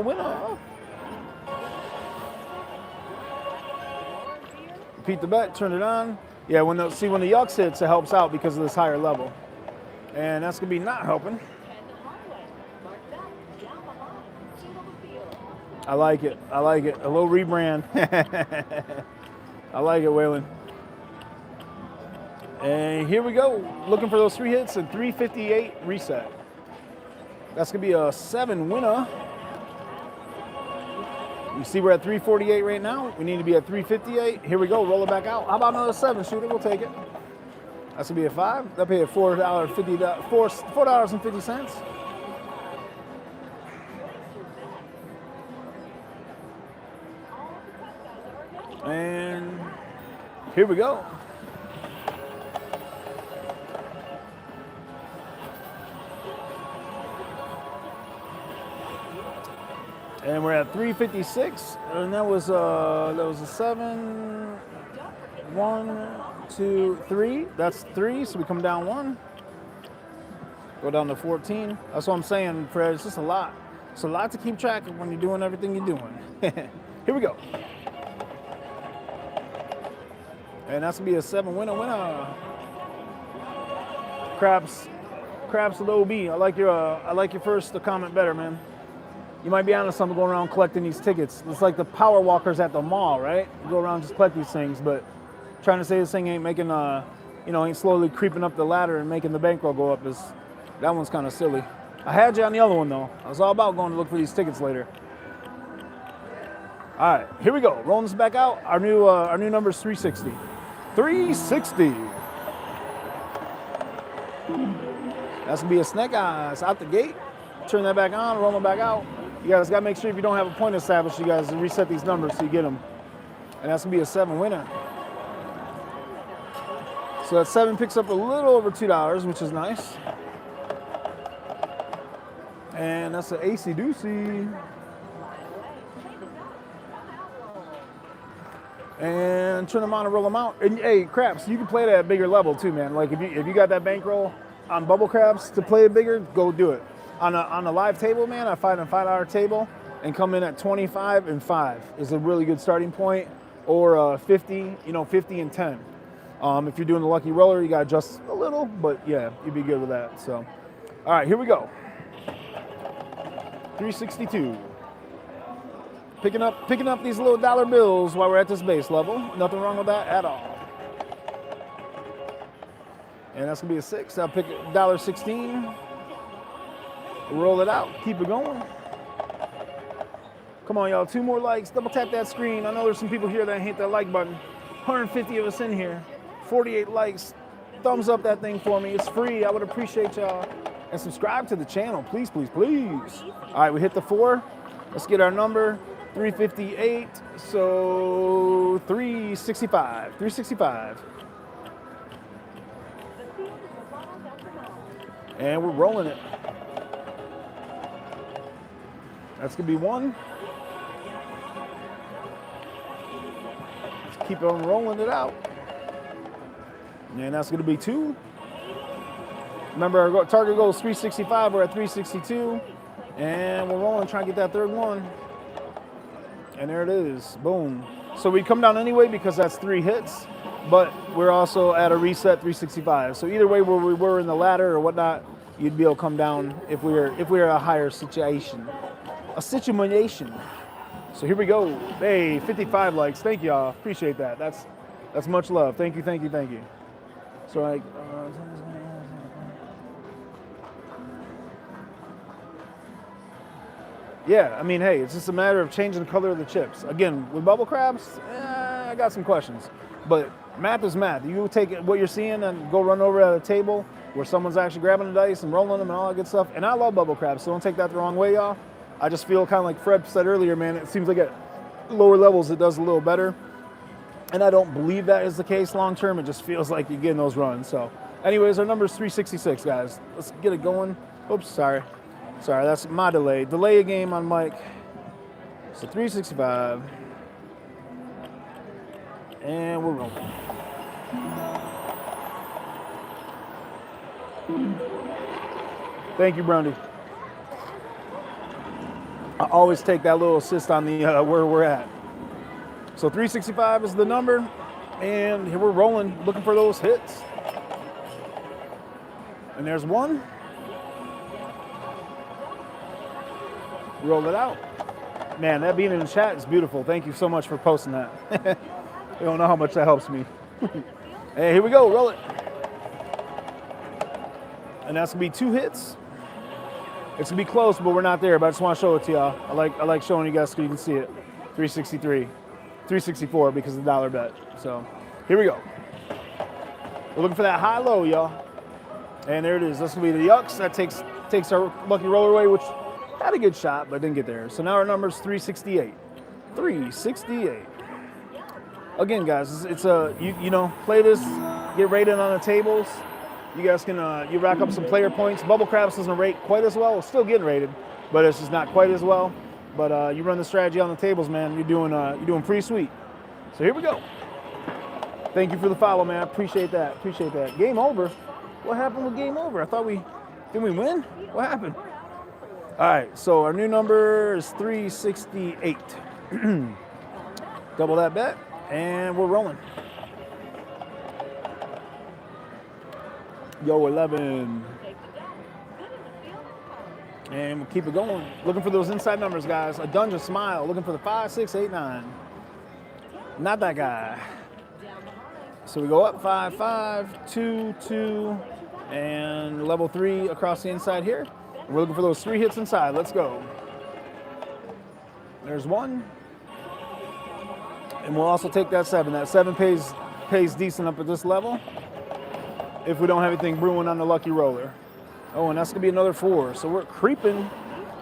Repeat the bet, turn it on. Yeah, when the Yucks hits, it helps out because of this higher level. And that's gonna be not helping. I like it. A little rebrand. I like it, Waylon. And here we go. Looking for those 3 hits and 358 reset. That's gonna be a 7 winner. You see we're at 348 right now. We need to be at 358. Here we go, roll it back out. How about another 7 shooter? We'll take it. That's gonna be a 5. That'll pay at $4.50. And here we go. And we're at 356, and that was a 7. 1, 2, 3. That's 3, so we come down 1. Go down to 14. That's what I'm saying, Fred. It's just a lot. It's a lot to keep track of when you're doing everything you're doing. Here we go. And that's gonna be a 7 winner. Craps with OB. I like your first comment better, man. You might be honest, something going around collecting these tickets. It's like the power walkers at the mall, right? You go around and just collect these things, but trying to say this thing ain't making, ain't slowly creeping up the ladder and making the bankroll go up that one's kind of silly. I had you on the other one though. I was all about going to look for these tickets later. All right, here we go. Rolling this back out. Our new number is 360. 360. That's gonna be a snake eyes out the gate. Turn that back on, roll them back out. You guys gotta make sure if you don't have a point established, you guys reset these numbers so you get them. And that's gonna be a 7 winner. So that 7 picks up a little over $2, which is nice. And that's an AC Doocy. And turn them on and roll them out. And hey, craps, you can play that at a bigger level too, man. Like if you got that bankroll on bubble craps to play it bigger, go do it. On a live table, man, I find a $5 table and come in at 25 and 5 is a really good starting point. Or 50, 50 and 10. If you're doing the lucky roller, you got to adjust a little, but yeah, you'd be good with that. So, all right, here we go. 362. Picking up these little dollar bills while we're at this base level. Nothing wrong with that at all. And that's gonna be a 6. I'll pick $1.16. Roll it out. Keep it going. Come on, y'all. 2 more likes. Double tap that screen. I know there's some people here that hit that like button. 150 of us in here. 48 likes. Thumbs up that thing for me. It's free. I would appreciate y'all. And subscribe to the channel. Please, please, please. All right, we hit the 4. Let's get our number. 358, so 365. 365. And we're rolling it. That's gonna be one. Let's keep on rolling it out. And that's gonna be two. Remember, our target goal is 365. We're at 362. And we're rolling, trying to get that third one. And there it is, boom. So we come down anyway because that's 3 hits, but we're also at a reset 365. So either way, where we were in the ladder or whatnot, you'd be able to come down if we were a higher situation. A situation. So here we go. Hey, 55 likes. Thank y'all. Appreciate that. That's much love. Thank you, thank you, thank you. So like, yeah, I mean, hey, it's just a matter of changing the color of the chips. Again, with bubble crabs, I got some questions. But math is math. You take what you're seeing and go run over at a table where someone's actually grabbing the dice and rolling them and all that good stuff. And I love bubble crabs, so don't take that the wrong way, y'all. I just feel kind of like Fred said earlier, man, it seems like at lower levels it does a little better. And I don't believe that is the case long term. It just feels like you're getting those runs. So anyways, our number is 366, guys. Let's get it going. Oops, sorry. Sorry, that's my delay. Delay a game on Mike. So 365. And we're rolling. Thank you, Brundy. I always take that little assist on the where we're at. So 365 is the number. And here we're rolling, looking for those hits. And there's one. Roll it out. Man, that being in the chat is beautiful. Thank you so much for posting that. You don't know how much that helps me. Hey, here we go. Roll it. And that's gonna be 2 hits. It's gonna be close, but we're not there. But I just want to show it to y'all. I like showing you guys so you can see it. 363, 364 because of the dollar bet. So here we go. We're looking for that high low, y'all. And there it is. That's gonna be the yucks. That takes our lucky roller away, which had a good shot, but didn't get there. So now our number is 368. 368. Again, guys, it's a you know, play this, get rated on the tables. You guys can you rack up some player points. Bubble Crabs doesn't rate quite as well. It's still getting rated, but it's just not quite as well. But you run the strategy on the tables, man. You're doing pretty sweet. So here we go. Thank you for the follow, man. Appreciate that. Appreciate that. Game over. What happened with game over? I thought didn't we win? What happened? All right, so our new number is 368. Double that bet, and we're rolling. Yo, 11. And we'll keep it going. Looking for those inside numbers, guys. Adunja smile. Looking for the 5, 6, 8, 9. Not that guy. So we go up 5, 5, 2, 2, and level 3 across the inside here. We're looking for those 3 hits inside. Let's go. There's one. And we'll also take that 7. That 7 pays decent up at this level if we don't have anything brewing on the lucky roller. Oh, and that's going to be another 4. So we're creeping.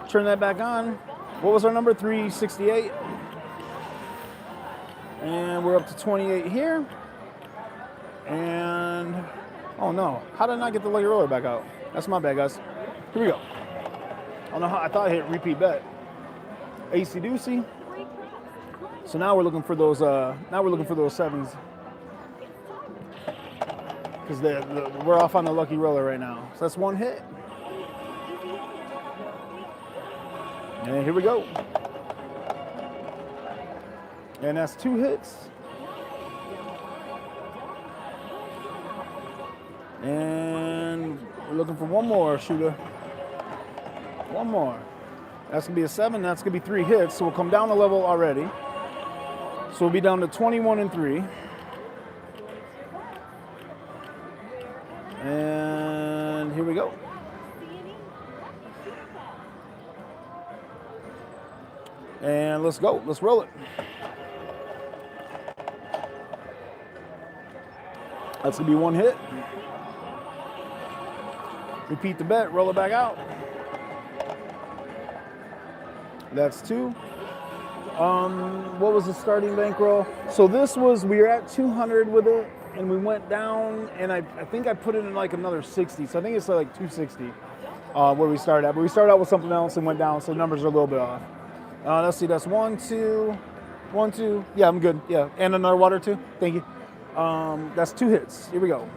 Turn that back on. What was our number? 368. And we're up to 28 here. And, oh no. How did I not get the lucky roller back out? That's my bad, guys. Here we go. I don't know how, I thought I hit repeat bet. AC Doocy. So now we're looking for those 7s. Because we're off on the lucky roller right now. So that's 1 hit. And here we go. And that's 2 hits. And we're looking for one more, shooter. One more. That's going to be a 7. That's going to be 3 hits. So we'll come down a level already. So we'll be down to 21 and 3. And here we go. And let's go. Let's roll it. That's going to be 1 hit. Repeat the bet. Roll it back out. That's 2. What was the starting bankroll? So this was, we were at 200 with it, and we went down, and I think I put it in like another 60. So I think it's like 260 where we started at. But we started out with something else and went down, so the numbers are a little bit off. Let's see, that's 1, 2, 1, 2. Yeah, I'm good. Yeah, and another water too. Thank you. That's 2 hits. Here we go.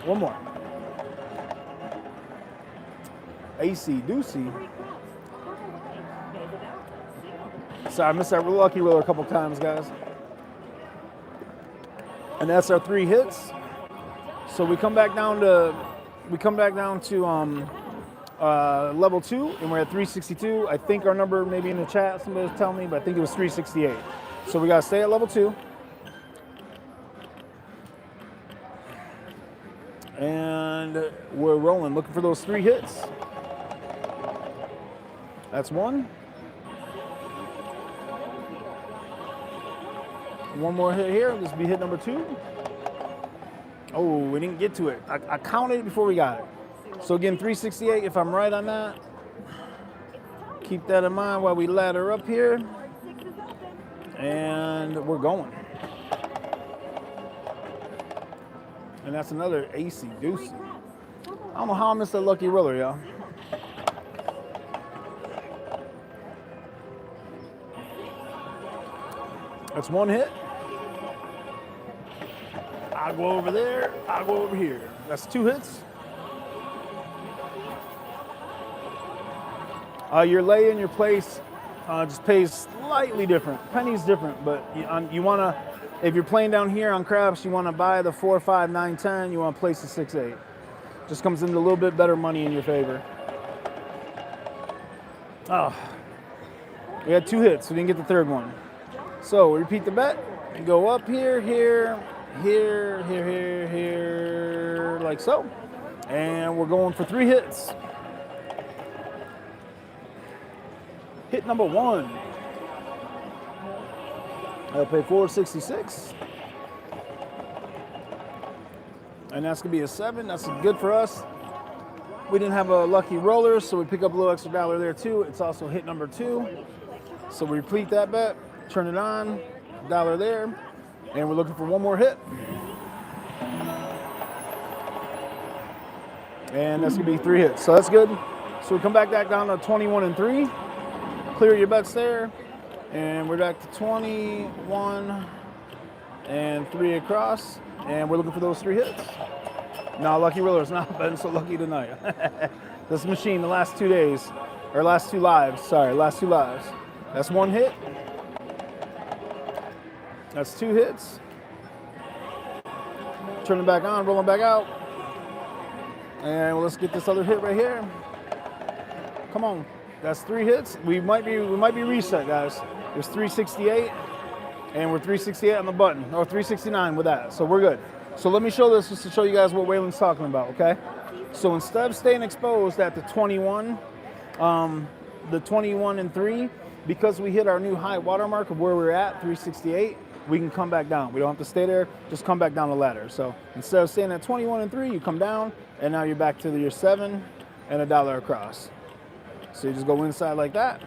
One more. AC Doocy. Sorry, I missed that lucky roller a couple times, guys. And that's our 3 hits. So we come back down to level 2, and we're at 362. I think our number, maybe in the chat, somebody was telling me, but I think it was 368. So we gotta stay at level 2. And we're rolling, looking for those 3 hits. That's 1. One more hit here. This will be hit number 2. Oh, we didn't get to it. I counted it before we got it. So again, 368 if I'm right on that. Keep that in mind while we ladder up here. And we're going. And that's another AC Deuce. I don't know how I missed that lucky roller, y'all. That's 1 hit. I'll go over there, I'll go over here. That's 2 hits. Your lay in your place just pays slightly different. Penny's different, but you want to, if you're playing down here on craps, you want to buy the 4, 5, 9, 10. You want to place the 6, 8. Just comes into a little bit better money in your favor. Oh, we had 2 hits. We didn't get the 3rd one. So we repeat the bet and go up here, here, here, here, here, here, like so. And we're going for 3 hits. Hit number 1. I'll pay 466. And that's gonna be a 7. That's good for us. We didn't have a lucky roller, so we pick up a little extra dollar there too. It's also hit number 2. So we repeat that bet, turn it on, dollar there, and we're looking for 1 more hit. And that's gonna be 3 hits, so that's good. So we come back down to 21 and 3. Clear your bets there, and we're back to 21 and 3 across, and we're looking for those 3 hits. No, lucky roller's not been so lucky tonight. This machine, the last 2 days, or last 2 lives, That's 1 hit. That's 2 hits. Turn it back on, rolling back out. And let's get this other hit right here. Come on. That's 3 hits. We might be reset, guys. There's 368, and we're 368 on the button, or 369 with that. So we're good. So let me show this just to show you guys what Waylon's talking about, okay? So instead of staying exposed at the 21 and 3, because we hit our new high watermark of where we're at, 368, we can come back down. We don't have to stay there, just come back down the ladder. So instead of staying at 21 and 3, you come down, and now you're back to your 7 and a dollar across. So you just go inside like that.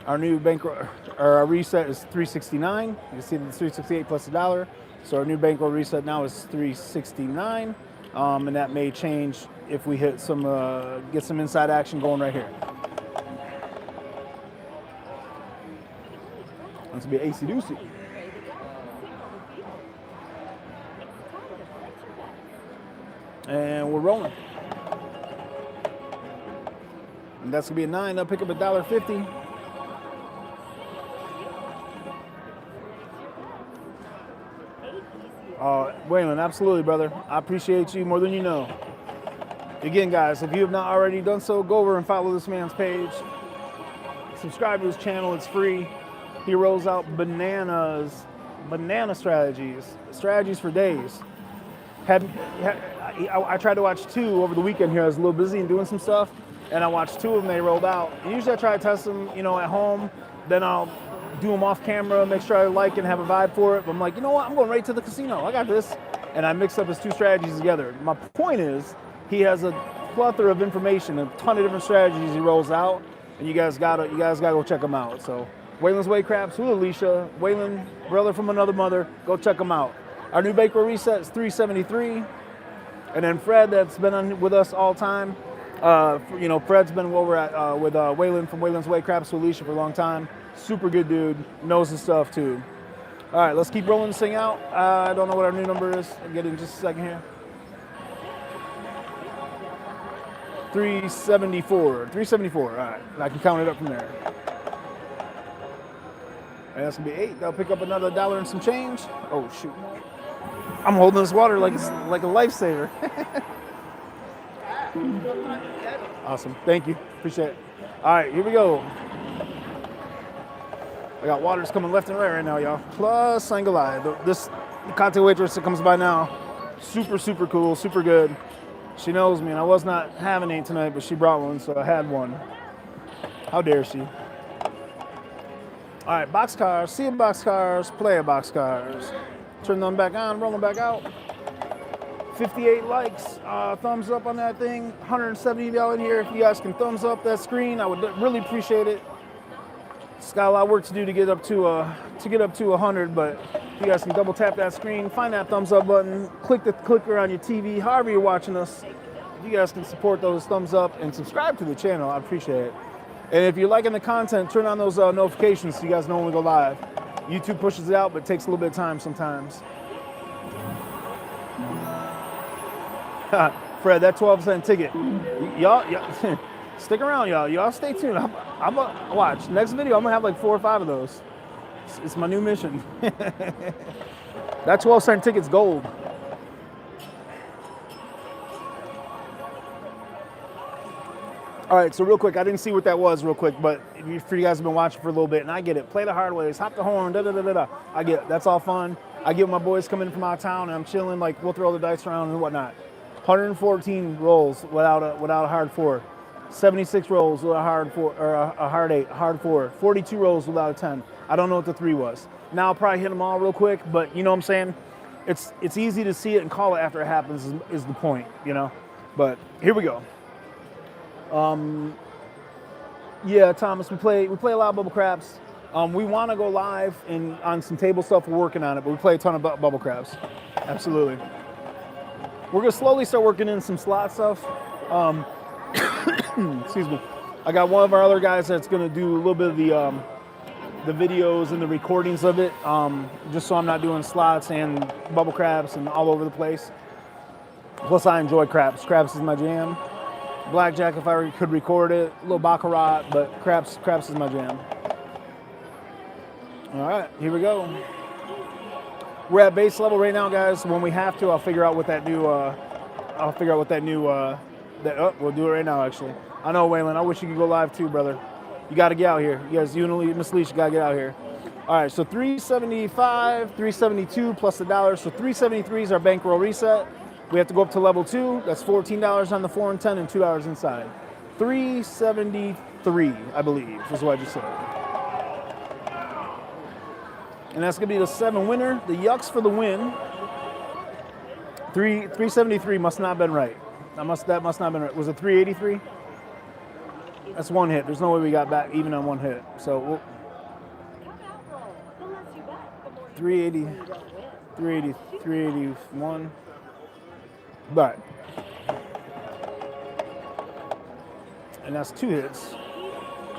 Our new bankroll, or our reset is 369. You can see the 368 plus a dollar. So our new bankroll reset now is 369, and that may change if we hit some, get some inside action going right here. That's gonna be AC Doocy. And we're rolling. And that's gonna be a 9. I'll pick up $1.50. Waylon, absolutely, brother. I appreciate you more than you know. Again, guys, if you have not already done so, go over and follow this man's page. Subscribe to his channel. It's free. He rolls out banana strategies for days. I tried to watch 2 over the weekend here. I was a little busy and doing some stuff, and I watched 2 of them. They rolled out. And usually I try to test them, at home. Then I'll do them off camera, make sure I like and have a vibe for it. But I'm like, you know what? I'm going right to the casino. I got this. And I mix up his 2 strategies together. My point is, he has a plethora of information, a ton of different strategies he rolls out, and you guys gotta go check them out. So Waylon's Way Craps with Alicia. Waylon, brother from another mother. Go check them out. Our new bankroll reset is $373. And then Fred, that's been with us all time. Fred's been over at with Waylon from Waylon's Way Craps with Alicia for a long time. Super good dude. Knows his stuff too. All right, let's keep rolling this thing out. I don't know what our new number is. I'll get it in just a second here. 374. 374. All right, I can count it up from there. And that's gonna be 8. That'll pick up another $1 and some change. Oh shoot! I'm holding this water like it's like a lifesaver. Awesome. Thank you. Appreciate it. All right, here we go. I got waters coming left and right now, y'all. Plus single eye. This cocktail waitress that comes by now, super, super cool, super good. She knows me, and I was not having any tonight, but she brought one, so I had one. How dare she? All right, boxcars. See a boxcars, play a boxcars. Turn them back on, roll them back out. 58 likes, thumbs up on that thing. 170 of y'all in here. If you guys can thumbs up that screen, I would really appreciate it. It's got a lot of work to do to get up to 100, but if you guys can double tap that screen, find that thumbs up button, click the clicker on your TV, however you're watching us. If you guys can support those thumbs up and subscribe to the channel, I appreciate it. And if you're liking the content, turn on those notifications so you guys know when we go live. YouTube pushes it out, but it takes a little bit of time sometimes. Fred, that 12% ticket. Y'all, stick around, y'all. Y'all stay tuned. I'm gonna watch. Next video, I'm gonna have like 4 or 5 of those. It's my new mission. That 12-cent ticket's gold. All right, so real quick, I didn't see what that was real quick, but for you guys have been watching for a little bit, and I get it. Play the hard ways, hop the horn, da-da-da-da-da. I get it. That's all fun. I get my boys coming in from out of town, and I'm chilling, like, we'll throw the dice around and whatnot. 114 rolls without a hard 4. 76 rolls with a hard 4, or a hard 8, hard 4. 42 rolls without a 10. I don't know what the 3 was. Now I'll probably hit them all real quick, but you know what I'm saying? It's easy to see it and call it after it happens is the point, you know? But here we go. Yeah, Thomas, we play a lot of bubble craps. We want to go live on some table stuff. We're working on it, but we play a ton of bubble craps. Absolutely. We're gonna slowly start working in some slot stuff. Excuse me. I got one of our other guys that's gonna do a little bit of the videos and the recordings of it, just so I'm not doing slots and bubble craps and all over the place. Plus, I enjoy craps. Craps is my jam. Blackjack, if I could record it, a little baccarat, but craps is my jam. All right, here we go. We're at base level right now, guys. When we have to, I'll figure out what that new. We'll do it right now, actually. I know, Waylon. I wish you could go live too, brother. You got to get out here. You guys, you and Miss Leash, you got to get out here. All right, so 375, 372 plus $1. So 373 is our bankroll reset. We have to go up to level 2. That's $14 on the 4 and 10 and $2 inside. 373, I believe, is what I just said. And that's gonna be the 7 winner. The yucks for the win. 373 must not have been right. That must not have been right. Was it 383? That's one hit. There's no way we got back even on one hit. So 380, 380, 381. But, and that's 2 hits.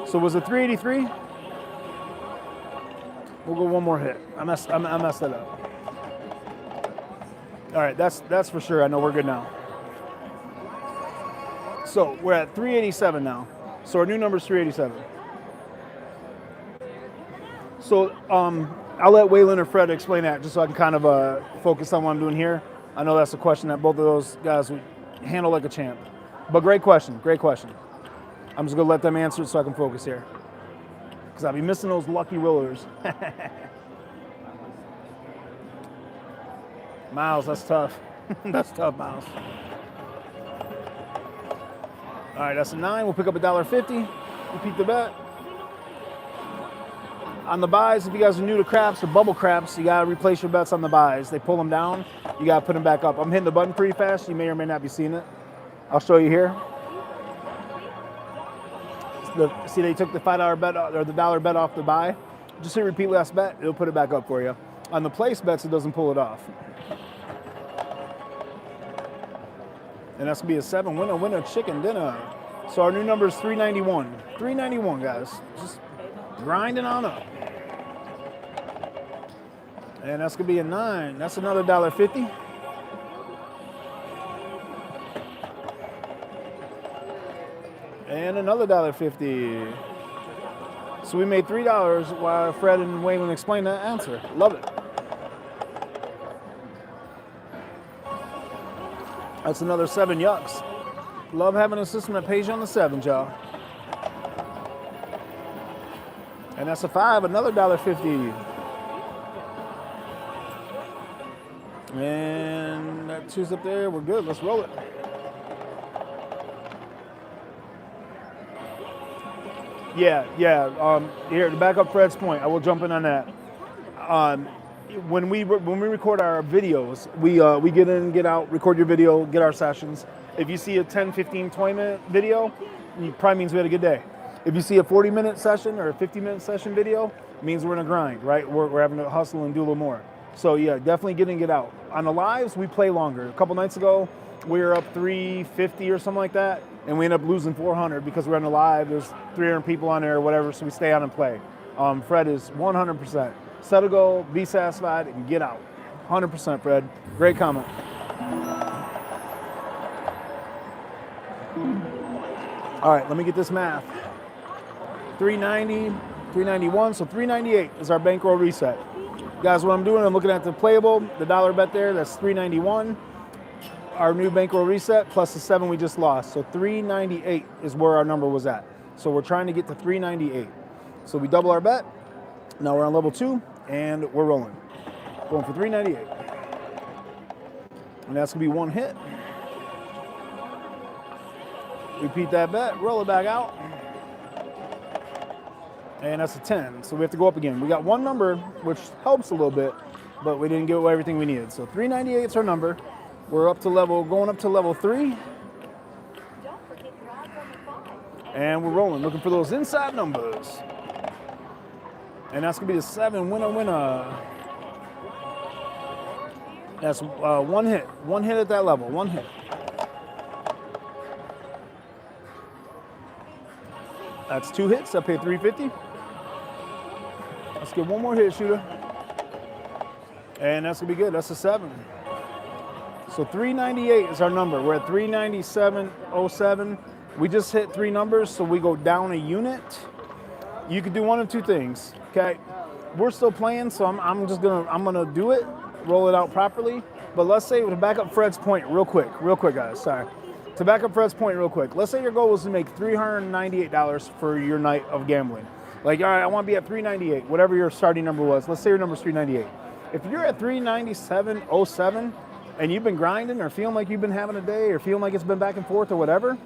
So was it 383? We'll go one more hit. I messed that up. All right, that's for sure. I know we're good now. So we're at 387 now. So our new number is 387. So I'll let Waylon or Fred explain that just so I can kind of focus on what I'm doing here. I know that's a question that both of those guys would handle like a champ. But great question, great question. I'm just gonna let them answer it so I can focus here. Because I'll be missing those lucky rollers. Miles, that's tough. That's tough, Miles. All right, that's a 9. We'll pick up $1.50. Repeat the bet. On the buys, if you guys are new to craps or bubble craps, you gotta replace your bets on the buys. They pull them down, you gotta put them back up. I'm hitting the button pretty fast. You may or may not be seeing it. I'll show you here. See, they took the $5 bet or the $1 bet off the buy. Just hit repeat last bet, it'll put it back up for you. On the place bets, it doesn't pull it off. And that's gonna be a 7 winner chicken dinner. So our new number is 391. 391, guys. Just grinding on up. And that's gonna be a 9. That's another $1.50. And another $1.50. So we made $3 while Fred and Waylon explained that answer. Love it. That's another 7 yucks. Love having a system that pays you on the 7, y'all. And that's a 5, another $1.50. And that 2's up there. We're good. Let's roll it. Yeah. Here, to back up Fred's point, I will jump in on that. When we record our videos, we get in, get out, record your video, get our sessions. If you see a 10, 15, 20-minute video, it probably means we had a good day. If you see a 40-minute session or a 50-minute session video, it means we're in a grind, right? We're having to hustle and do a little more. So yeah, definitely get in, get out. On the lives, we play longer. A couple nights ago, we were up 350 or something like that, and we end up losing 400 because we're on the live. There's 300 people on there or whatever, so we stay on and play. Fred is 100%. Set a goal, be satisfied, and get out. 100%, Fred. Great comment. All right, let me get this math. 390, 391, so 398 is our bankroll reset. Guys, what I'm doing, I'm looking at the playable, the dollar bet there, that's 391. Our new bankroll reset plus the 7 we just lost. So 398 is where our number was at. So we're trying to get to 398. So we double our bet. Now we're on level 2 and we're rolling. Going for 398. And that's gonna be 1 hit. Repeat that bet, roll it back out. And that's a 10. So we have to go up again. We got 1 number, which helps a little bit, but we didn't get everything we needed. So 398 is our number. We're up to going up to level 3. And we're rolling, looking for those inside numbers. And that's gonna be the 7 winner. That's 1 hit. 1 hit at that level, 1 hit. That's 2 hits, I paid $3.50. Let's get 1 more hit, shooter. And that's gonna be good, that's a 7. So 398 is our number. We're at 397.07. We just hit 3 numbers, so we go down a unit. You could do 1 of 2 things, okay? We're still playing, so I'm gonna do it, roll it out properly. But let's say, to back up Fred's point real quick, guys, sorry. To back up Fred's point real quick, let's say your goal was to make $398 for your night of gambling. Like, all right, I want to be at 398, whatever your starting number was. Let's say your number's 398. If you're at 397.07 and you've been grinding or feeling like you've been having a day or feeling like it's been back and forth or whatever,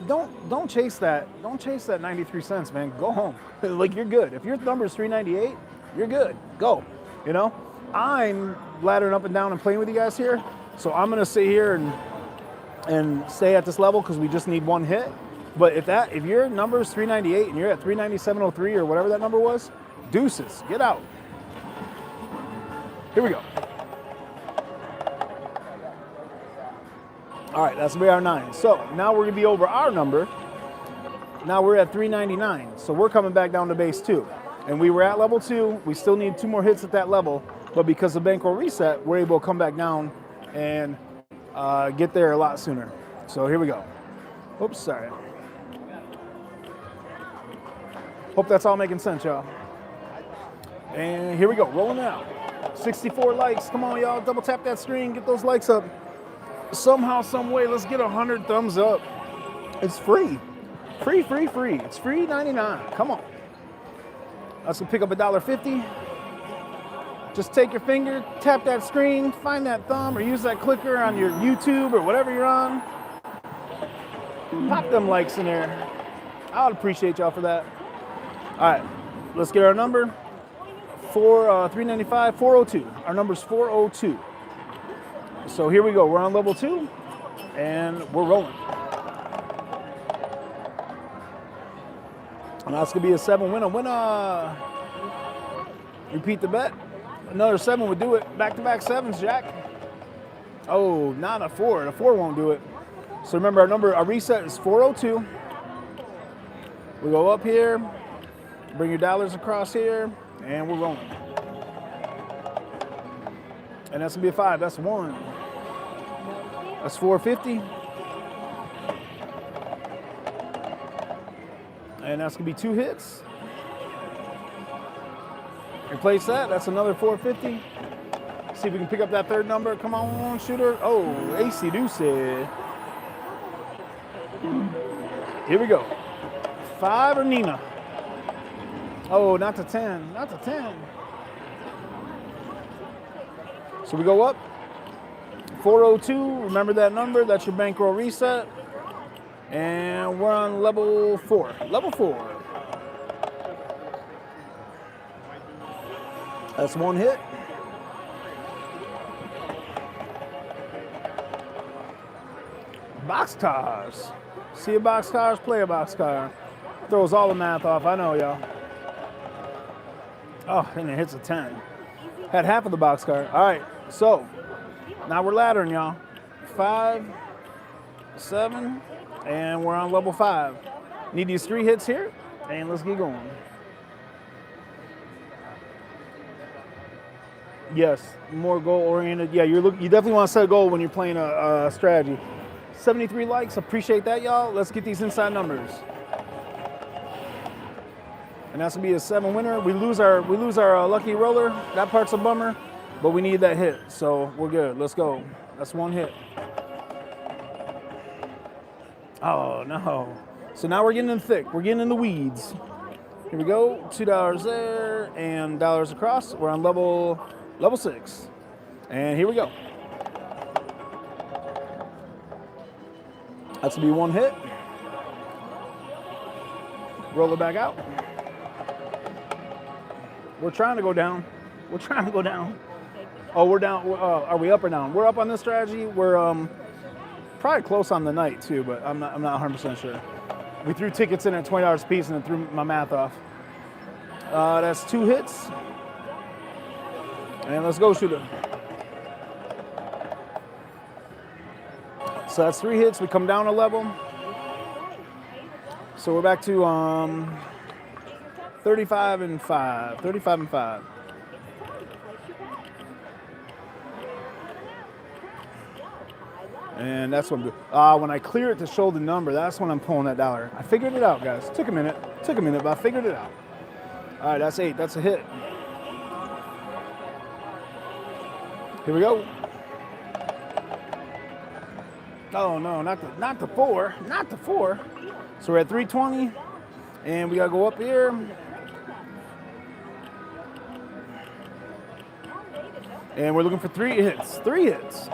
don't chase that. Don't chase that 93 cents, man. Go home. Like, you're good. If your number is 398, you're good. Go. You know, I'm laddering up and down and playing with you guys here, so I'm gonna sit here and stay at this level because we just need 1 hit. But if your number is 398 and you're at 397.03 or whatever that number was, deuces, get out. Here we go. All right, that's gonna be our 9. So now we're gonna be over our number. Now we're at 399. So we're coming back down to base 2. And we were at level 2. We still need 2 more hits at that level. But because of bankroll reset, we're able to come back down and get there a lot sooner. So here we go. Oops, sorry. Hope that's all making sense, y'all. And here we go, rolling out. 64 likes, come on, y'all, double tap that screen, get those likes up. Somehow, some way, let's get 100 thumbs up. It's free. Free. It's free 99, come on. Let's pick up $1.50. Just take your finger, tap that screen, find that thumb, or use that clicker on your YouTube or whatever you're on. Pop them likes in there. I would appreciate y'all for that. All right, let's get our number. 395, 402. Our number's 402. So here we go. We're on level 2, and we're rolling. And that's gonna be a 7 winner. Repeat the bet. Another 7 would do it. Back-to-back 7s, Jack. Oh, not a 4. The 4 won't do it. So remember, our reset is 402. We go up here, bring your dollars across here, and we're rolling. And that's gonna be a 5. That's 1. That's 450. And that's gonna be 2 hits. Replace that. That's another 450. See if we can pick up that third number. Come on, shooter. Oh, AC Deuce. Here we go. 5 or Nina. Oh, not to 10. Not to 10. So we go up. 402. Remember that number. That's your bankroll reset. And we're on level 4. Level 4. That's 1 hit. Boxcars. See a boxcars, play a boxcar. Throws all the math off, I know, y'all. Oh, and it hits a 10. Had half of the boxcar. All right, so now we're laddering, y'all. 5, 7, and we're on level 5. Need these 3 hits here, and let's get going. Yes, more goal-oriented. Yeah, you definitely want to set a goal when you're playing a strategy. 73 likes, appreciate that, y'all. Let's get these inside numbers. And that's gonna be a 7 winner. We lose our lucky roller. That part's a bummer, but we need that hit, so we're good. Let's go. That's 1 hit. Oh no! So now we're getting in thick. We're getting in the weeds. Here we go. $2 there and dollars across. We're on level 6, and here we go. That's gonna be 1 hit. Roll it back out. We're trying to go down. We're trying to go down. Oh, we're down. Are we up or down? We're up on this strategy. We're probably close on the night too, but I'm not 100% sure. We threw tickets in at $20 a piece and it threw my math off. That's 2 hits. And let's go, shooter. So that's 3 hits. We come down a level. So we're back to 35 and 5. 35 and 5. And that's what I'm doing. When I clear it to show the number, that's when I'm pulling that dollar. I figured it out, guys. Took a minute, but I figured it out. All right, that's 8. That's a hit. Here we go. Oh no, not the 4, not the 4. So we're at 320, and we gotta go up here. And we're looking for 3 hits. 3 hits.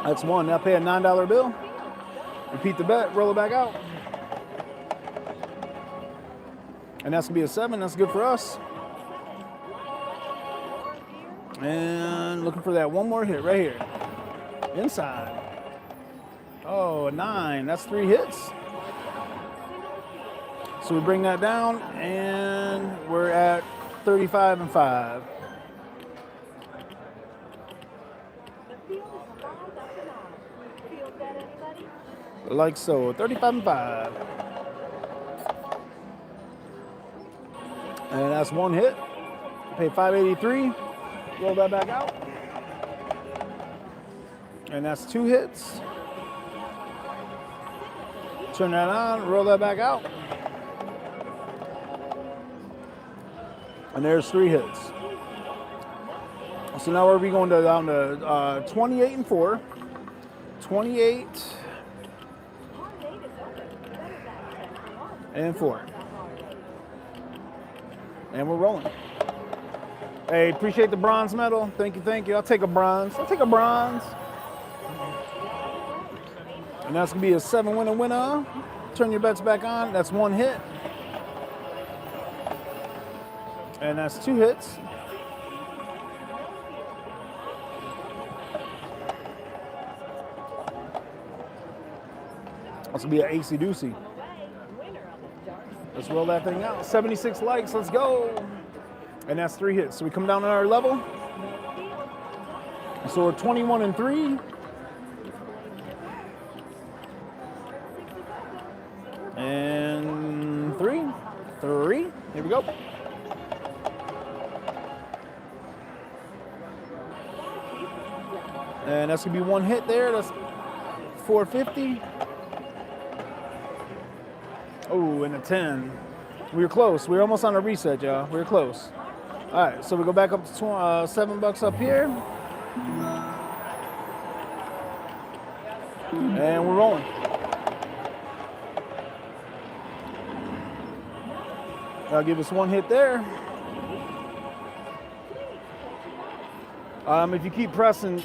That's 1. Now pay a $9 bill. Repeat the bet. Roll it back out. And that's gonna be a 7. That's good for us. And looking for that 1 more hit right here. Inside. Oh, a 9. That's 3 hits. So we bring that down, and we're at 35 and 5. Like so, 35 and 5. And that's 1 hit. Pay $5.83. Roll that back out. And that's 2 hits. Turn that on, roll that back out. And there's 3 hits. So now we're going down to 28 and 4. 28 and 4. And we're rolling. Hey, appreciate the bronze medal. Thank you. I'll take a bronze. And that's gonna be a 7 winner. Turn your bets back on. That's 1 hit. And that's 2 hits. That's gonna be an AC Deucey. Let's roll that thing out. 76 likes, let's go. And that's 3 hits. So we come down on our level. So we're 21 and 3. And 3. Here we go. And that's gonna be 1 hit there. That's 450. Oh, and a 10. We were close. We were almost on a reset, y'all. We were close. All right, so we go back up to $7 up here. And we're rolling. That'll give us 1 hit there. If you keep pressing,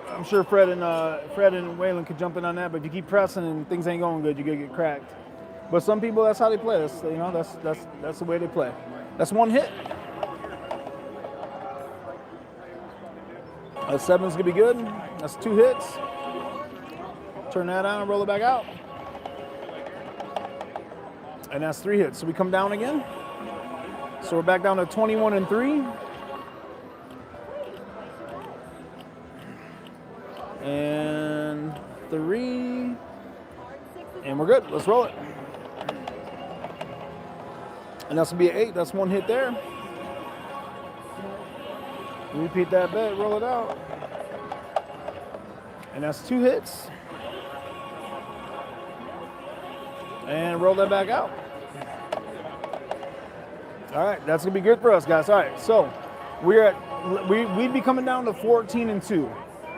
I'm sure Fred and Waylon could jump in on that, but if you keep pressing and things ain't going good, you're gonna get cracked. But some people, that's how they play. That's the way they play. That's 1 hit. That 7's gonna be good. That's 2 hits. Turn that on and roll it back out. And that's 3 hits. So we come down again. So we're back down to 21 and 3. And 3. And we're good. Let's roll it. And that's gonna be an 8. That's 1 hit there. Repeat that bet, roll it out. And that's 2 hits. And roll that back out. All right, that's gonna be good for us, guys. All right, so we'd be coming down to 14 and 2,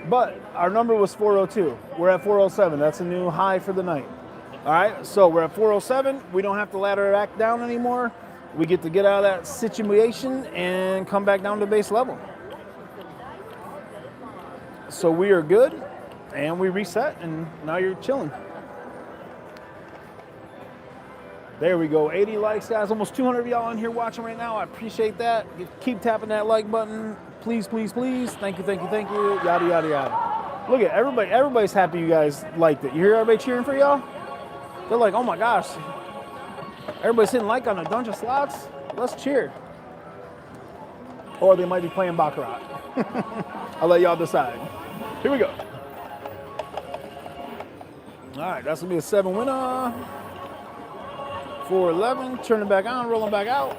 but our number was 402. We're at 407. That's a new high for the night. All right, so we're at 407. We don't have to ladder back down anymore. We get to get out of that situation and come back down to base level. So we are good, and we reset, and now you're chilling. There we go, 80 likes, guys. Almost 200 of y'all in here watching right now. I appreciate that. Keep tapping that like button. Please, please, please. Thank you, thank you, thank you. Yada, yada, yada. Look at everybody. Everybody's happy you guys liked it. You hear everybody cheering for y'all? They're like, oh my gosh. Everybody's hitting like on Adunja slots. Let's cheer. Or they might be playing Baccarat. I'll let y'all decide. Here we go. All right, that's gonna be a 7 winner. 411, turn it back on, rolling back out.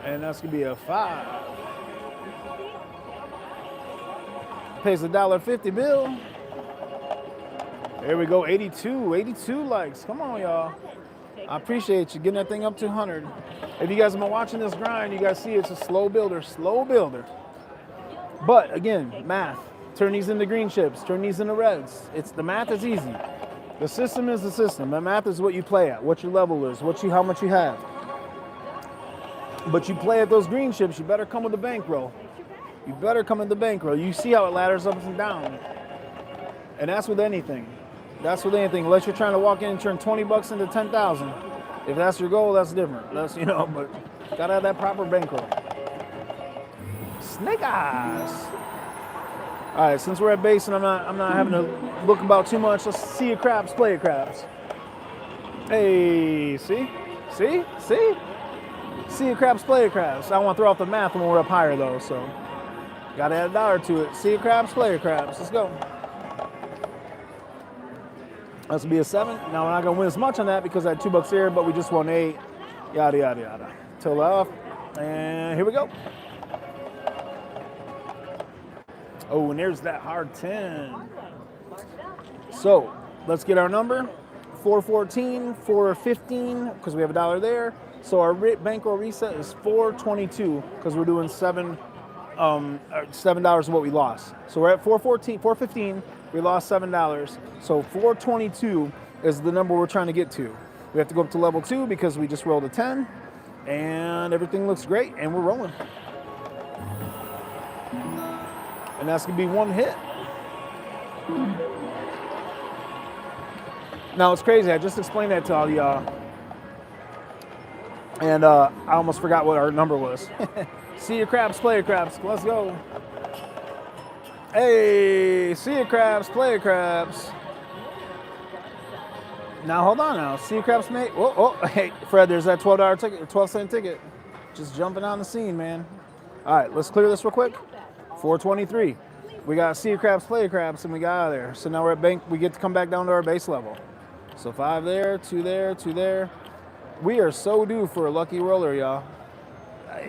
And that's gonna be a 5. Pays a $1.50 bill. There we go, 82 likes. Come on, y'all. I appreciate you getting that thing up to 100. If you guys have been watching this grind, you guys see it's a slow builder. But again, math. Turn these into green chips, turn these into reds. The math is easy. The system is the system. The math is what you play at, what your level is, how much you have. But you play at those green chips, you better come with the bankroll. You better come with the bankroll. You see how it ladders up and down. And that's with anything. Unless you're trying to walk in and turn 20 bucks into 10,000. If that's your goal, that's different. But gotta have that proper bankroll. Snake eyes. All right, since we're at base and I'm not having to look about too much, let's see your craps, play your craps. Hey, see your craps, play your craps. I don't want to throw off the math when we're up higher though, so gotta add $1 to it. See your craps, play your craps. Let's go. That's gonna be a 7. Now we're not gonna win as much on that because I had $2 here, but we just won 8. Yada yada yada. Till off, and here we go. Oh, and there's that hard 10. So let's get our number. 414, 415, because we have $1 there. So our bankroll reset is 422, because we're doing $7 of what we lost. So we're at 415, we lost $7. So 422 is the number we're trying to get to. We have to go up to level 2 because we just rolled a 10, and everything looks great, and we're rolling. And that's gonna be 1 hit. Now it's crazy, I just explained that to all y'all. And I almost forgot what our number was. See your craps, play your craps, let's go. Hey, see your craps, play your craps. Now hold on now. Sea Crabs mate. Oh, hey, Fred, there's that $12 ticket, 12-cent ticket. Just jumping on the scene, man. All right, let's clear this real quick. 423. We got Sea Crabs, Play Crabs, and we got out of there. So now we're at bank. We get to come back down to our base level. So 5 there, 2 there, 2 there. We are so due for a lucky roller, y'all.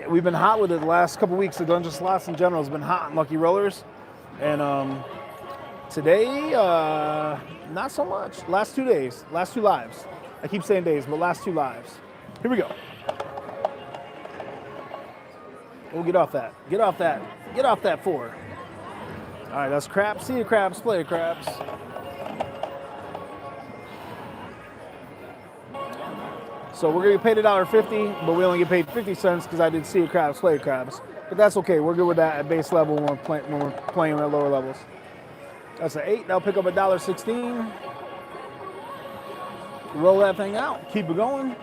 We've been hot with it the last couple weeks. The Adunja slots in general has been hot on lucky rollers. And today, not so much. Last 2 days, last 2 lives. I keep saying days, but last 2 lives. Here we go. We'll get off that. Get off that. Get off that 4. All right, that's crabs, Sea Crabs, Play Crabs. So we're gonna get paid $1.50, but we only get paid 50 cents because I did Sea Crabs, Play Crabs. But that's okay. We're good with that at base level when we're playing at lower levels. That's an 8. That'll pick up $1.16. Roll that thing out. Keep it going.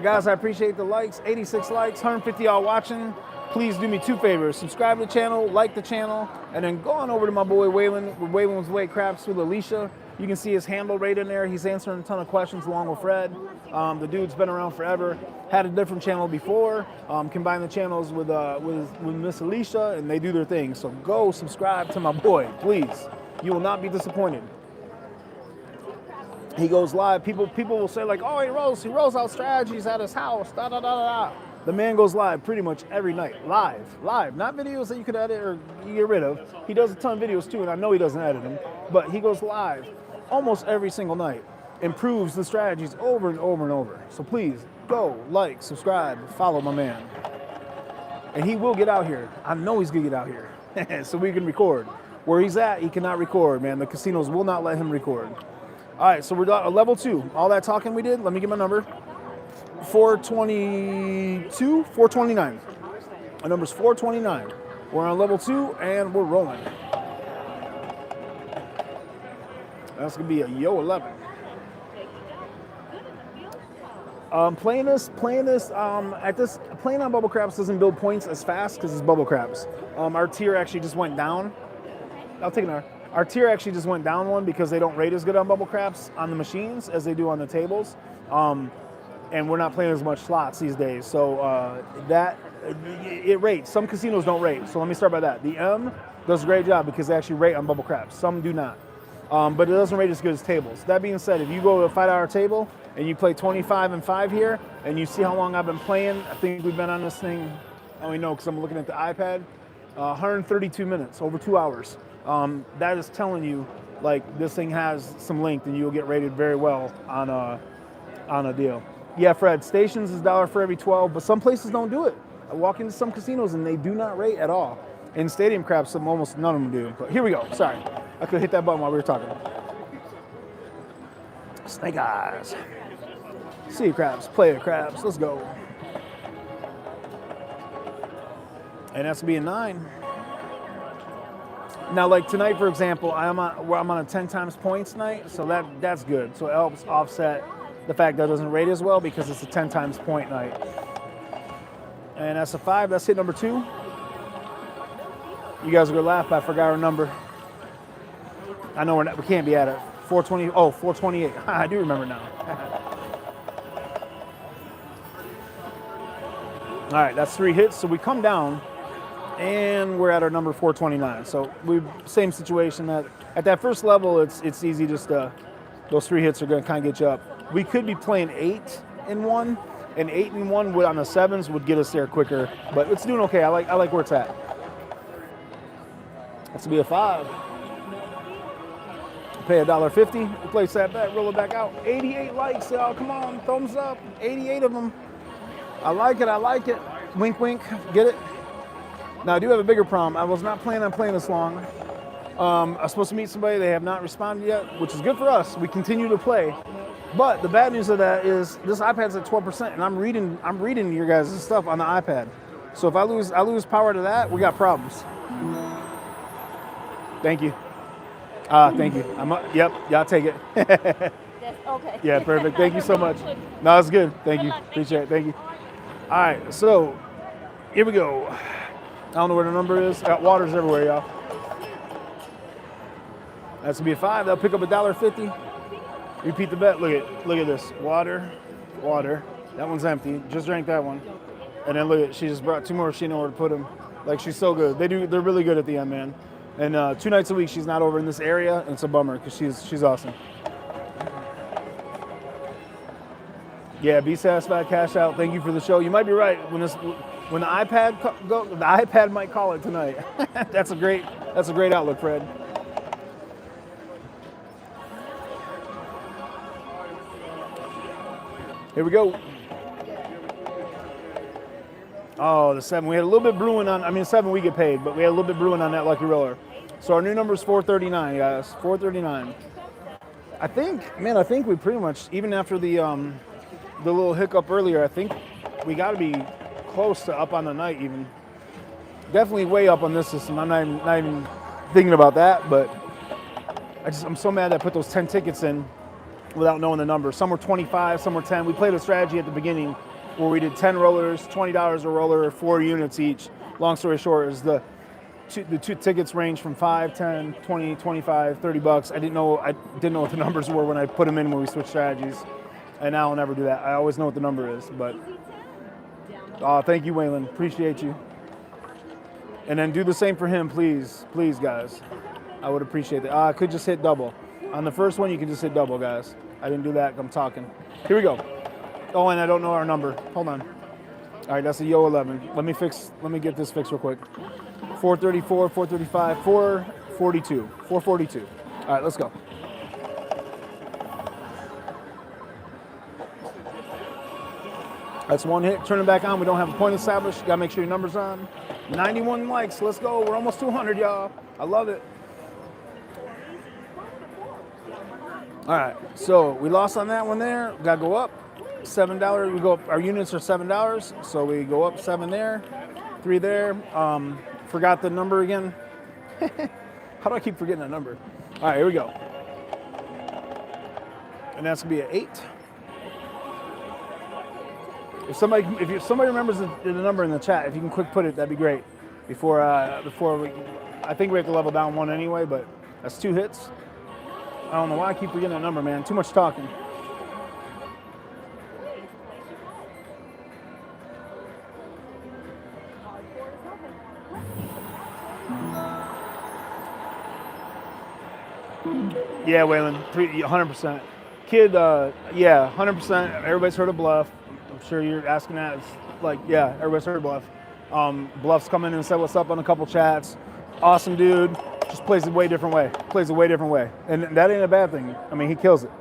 Guys, I appreciate the likes. 86 likes, 150 y'all watching. Please do me 2 favors. Subscribe to the channel, like the channel, and then go on over to my boy Waylon, Waylon's Way Crafts with Alicia. You can see his handle right in there. He's answering a ton of questions along with Fred. The dude's been around forever. Had a different channel before. Combined the channels with Miss Alicia, and they do their thing. So go subscribe to my boy, please. You will not be disappointed. He goes live. People will say like, oh, he rolls out strategies at his house. Da da da da. The man goes live pretty much every night. Live. Not videos that you could edit or you get rid of. He does a ton of videos too, and I know he doesn't edit them. But he goes live almost every single night. Improves the strategies over and over and over. So please go, like, subscribe, follow my man. And he will get out here. I know he's gonna get out here. So we can record. Where he's at, he cannot record, man. The casinos will not let him record. All right, so we're done at level 2. All that talking we did, let me get my number. 422, 429. My number's 429. We're on level 2 and we're rolling. That's gonna be a yo 11. Playing on bubble crabs doesn't build points as fast because it's bubble crabs. Our tier actually just went down. I'll take an R. Our tier actually just went down 1 because they don't rate as good on bubble crabs on the machines as they do on the tables. And we're not playing as much slots these days. So it rates. Some casinos don't rate. So let me start by that. The M does a great job because they actually rate on bubble crabs. Some do not. But it doesn't rate as good as tables. That being said, if you go to a $5 table and you play 25 and 5 here, and you see how long I've been playing, I think we've been on this thing, I only know because I'm looking at the iPad, 132 minutes, over 2 hours. That is telling you, like, this thing has some length and you'll get rated very well on a deal. Yeah, Fred, stations is $1 for every 12, but some places don't do it. I walk into some casinos and they do not rate at all. In stadium crabs, almost none of them do. But here we go. Sorry, I could hit that button while we were talking. Snake eyes. Sea crabs, Play Crabs. Let's go. And that's gonna be a 9. Now, like tonight, for example, I'm on a 10 times points night, so that's good. So it helps offset the fact that it doesn't rate as well because it's a 10 times point night. And that's a 5. That's hit number 2. You guys are gonna laugh, but I forgot our number. I know we can't be at it. 420. Oh, 428. I do remember now. All right, that's 3 hits. So we come down, and we're at our number 429. So same situation. At that first level, it's easy. Just those 3 hits are gonna kind of get you up. We could be playing 8 and 1, and 8 and 1 on the 7s would get us there quicker. But it's doing okay. I like where it's at. That's gonna be a 5. Pay $1.50. Place that bet. Roll it back out. 88 likes, y'all. Come on, thumbs up. 88 of them. I like it. Wink, wink. Get it? Now I do have a bigger problem. I was not planning on playing this long. I was supposed to meet somebody. They have not responded yet, which is good for us. We continue to play. But the bad news of that is this iPad's at 12%, and I'm reading your guys' stuff on the iPad. So if I lose power to that, we got problems. Thank you. Thank you. Yep, y'all take it. Yes, okay. Yeah, perfect. Thank you so much. No, it's good. Thank you. Appreciate it. Thank you. All right, so here we go. I don't know where the number is. Got waters everywhere, y'all. That's gonna be a 5. That'll pick up $1.50. Repeat the bet. Look at this. Water. That one's empty. Just drank that one. And then look at, she just brought 2 more. She know where to put them. Like, she's so good. They're really good at the end, man. And 2 nights a week she's not over in this area, and it's a bummer because she's awesome. Yeah, be satisfied, cash out. Thank you for the show. You might be right. When the iPad the iPad might call it tonight. That's a great outlook, Fred. Here we go. Oh, the 7. We had a little bit brewing on. I mean, 7 we get paid, but we had a little bit brewing on that lucky roller. So our new number is 439, guys. 439. I think we pretty much, even after the little hiccup earlier, I think we got to be close to up on the night even. Definitely way up on this system. I'm not even thinking about that, but I'm so mad that I put those 10 tickets in without knowing the number. Some were 25, some were 10. We played a strategy at the beginning where we did 10 rollers, $20 a roller, 4 units each. Long story short is the 2 tickets range from 5, 10, 20, 25, $30. I didn't know what the numbers were when I put them in when we switched strategies. And now I'll never do that. I always know what the number is, but thank you, Waylon. Appreciate you. And then do the same for him, please, guys. I would appreciate that. I could just hit double. On the first one, you can just hit double, guys. I didn't do that. I'm talking. Here we go. Oh, and I don't know our number. Hold on. All right, that's a Yo 11. Let me get this fixed real quick. 434, 435, 442. 442. All right, let's go. That's 1 hit. Turn it back on. We don't have a point established. Got to make sure your number's on. 91 likes. Let's go. We're almost 200, y'all. I love it. All right. So we lost on that one there. Got to go up. $7. We go up. Our units are $7. So we go up 7 there. 3 there. Forgot the number again. How do I keep forgetting that number? All right. Here we go. And that's going to be an 8. If somebody remembers the number in the chat, if you can quick put it, that'd be great. Before we, I think we have to level down 1 anyway, but that's 2 hits. I don't know why I keep forgetting that number, man. Too much talking. Yeah, Waylon, 100%. Kid, yeah, 100%. Everybody's heard of Bluff. I'm sure you're asking that. It's like, yeah, everybody's heard of Bluff. Bluff's come in and said what's up on a couple chats. Awesome dude. Just plays a way different way. And that ain't a bad thing. I mean, he kills it.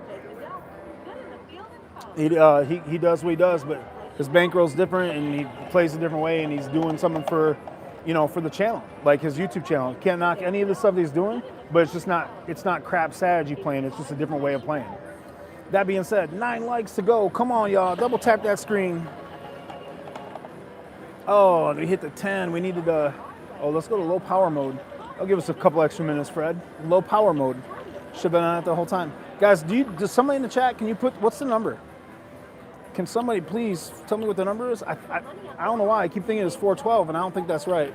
He does what he does, but his bankroll's different and he plays a different way and he's doing something for the channel, like his YouTube channel. Can't knock any of the stuff he's doing, but it's not crap strategy playing. It's just a different way of playing. That being said, 9 likes to go. Come on, y'all. Double tap that screen. Oh, we hit the 10. We needed let's go to low power mode. That'll give us a couple extra minutes, Fred. Low power mode. Should have been on it the whole time. Guys, does somebody in the chat, can you put, what's the number? Can somebody please tell me what the number is? I don't know why. I keep thinking it's 412, and I don't think that's right.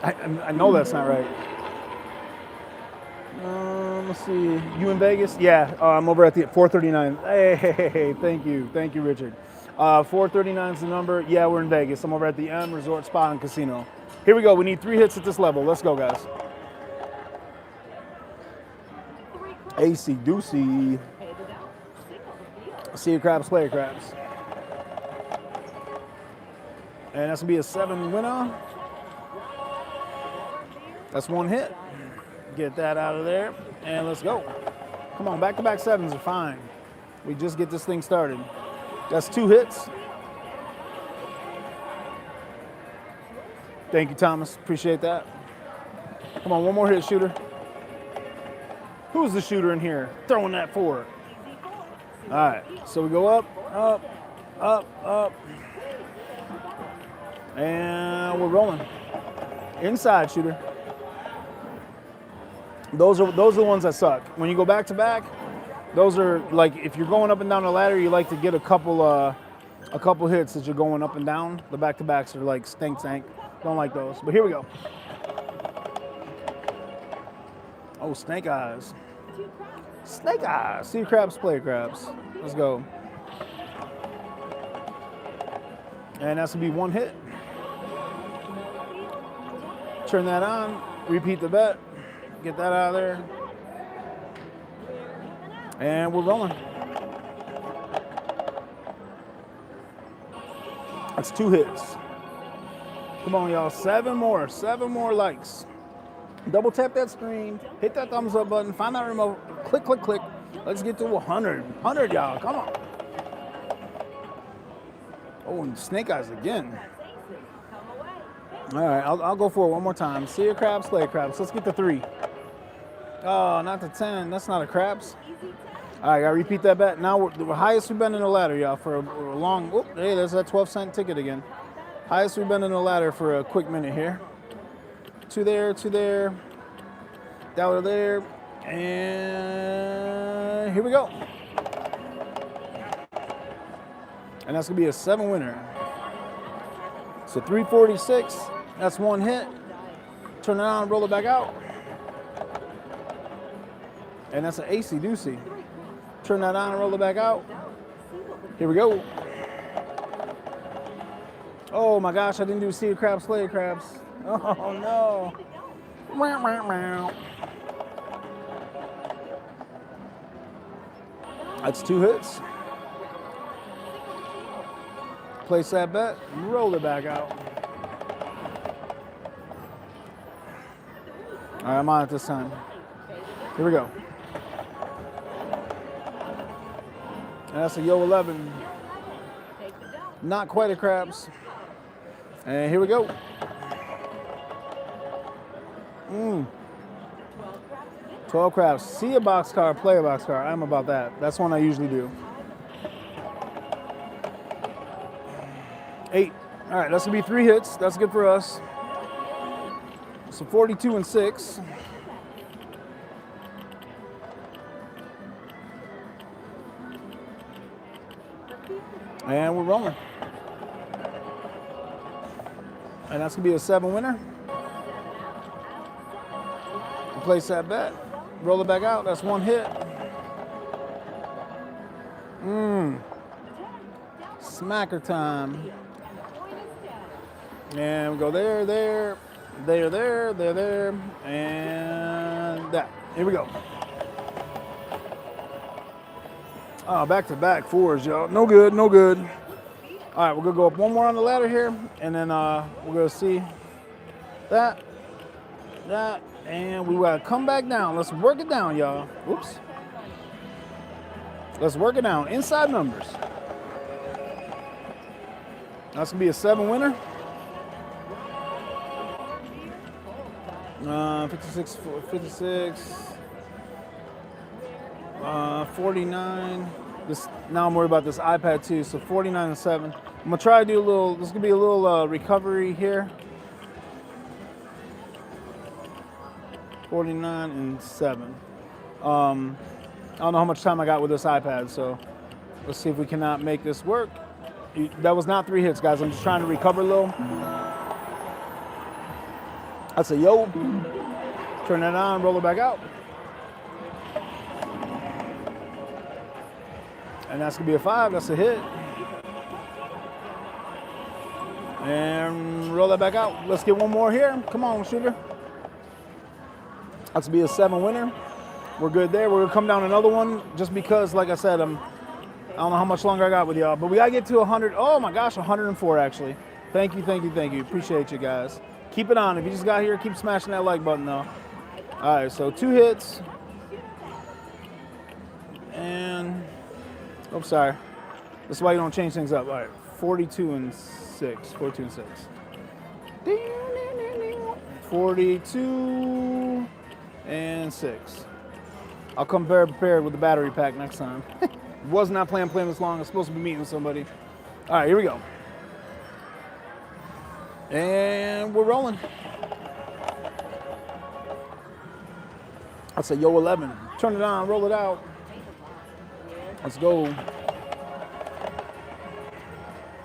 I know that's not right. Let's see. You in Vegas? Yeah, I'm over at the 439. Hey, thank you, Richard. 439 is the number. Yeah, we're in Vegas. I'm over at the M Resort Spa and Casino. Here we go. We need 3 hits at this level. Let's go, guys. AC Doocy. See your crabs, player crabs. And that's gonna be a 7 winner. That's 1 hit. Get that out of there, and let's go. Come on, back-to-back 7s are fine. We just get this thing started. That's 2 hits. Thank you, Thomas. Appreciate that. Come on, 1 more hit, shooter. Who's the shooter in here? Throwing that forward. All right, so we go up, and we're rolling. Inside shooter. Those are the ones that suck. When you go back to back, those are like, if you're going up and down the ladder, you like to get a couple hits as you're going up and down. The back to backs are like stank. Don't like those. But here we go. Oh, snake eyes. Snake eyes. Sea crabs, play crabs. Let's go. And that's going to be one hit. Turn that on. Repeat the bet. Get that out of there. And we're rolling. That's 2 hits. Come on, y'all. 7 more. 7 more likes. Double tap that screen. Hit that thumbs up button. Find that remote. Click, click, click. Let's get to 100. 100, y'all. Come on. Oh, and snake eyes again. All right, I'll go for it one more time. Sea crabs, slay crabs. Let's get to 3. Oh, not to 10. That's not a crabs. All right, I gotta repeat that bet. Now the highest we've been in the ladder, y'all, for a long. Whoop, hey, there's that 12-cent ticket again. Highest we've been in the ladder for a quick minute here. 2 there, 2 there. $1 there, and here we go. And that's gonna be a 7 winner. So 346. That's 1 hit. Turn it on, roll it back out. And that's an AC doozy. Turn that on and roll it back out. Here we go. Oh my gosh, I didn't do sea crabs, slay crabs. Oh no. That's 2 hits. Place that bet, roll it back out. All right, I'm on it this time. Here we go. And that's a Yo 11. Not quite a crabs. And here we go. 12 crabs. See a boxcar, play a boxcar. I'm about that. That's one I usually do. 8. All right, that's gonna be 3 hits. That's good for us. So 42 and 6. And we're rolling. And that's gonna be a 7 winner. Place that bet. Roll it back out. That's 1 hit. Smacker time. And we go there, there, there, there, there, there, and that. Here we go. Oh, back-to-back 4s, y'all. No good, no good. All right, we're gonna go up one more on the ladder here, and then we're gonna see that, and we gotta come back down. Let's work it down, y'all. Oops. Let's work it down. Inside numbers. That's gonna be a 7 winner. 56, 49. Now I'm worried about this iPad too. So 49 and 7. I'm gonna try to do a little. This is gonna be a little recovery here. 49 and 7. I don't know how much time I got with this iPad, so let's see if we cannot make this work. That was not 3 hits, guys. I'm just trying to recover a little. That's a yo. Turn that on, roll it back out. And that's gonna be a 5, that's a hit. And roll that back out. Let's get one more here. Come on, shooter. That's gonna be a 7 winner. We're good there. We're gonna come down another one just because, like I said, I don't know how much longer I got with y'all, but we gotta get to 100. Oh my gosh, 104 actually. Thank you, thank you, thank you. Appreciate you guys. Keep it on. If you just got here, keep smashing that like button though. All right, so 2 hits. And, oh, sorry. This is why you don't change things up. All right, 42 and 6. 42 and 6. 42 and 6. I'll come very prepared with the battery pack next time. Was not playing this long. I was supposed to be meeting with somebody. All right, here we go. And we're rolling. That's a Yo 11. Turn it on, roll it out. Let's go.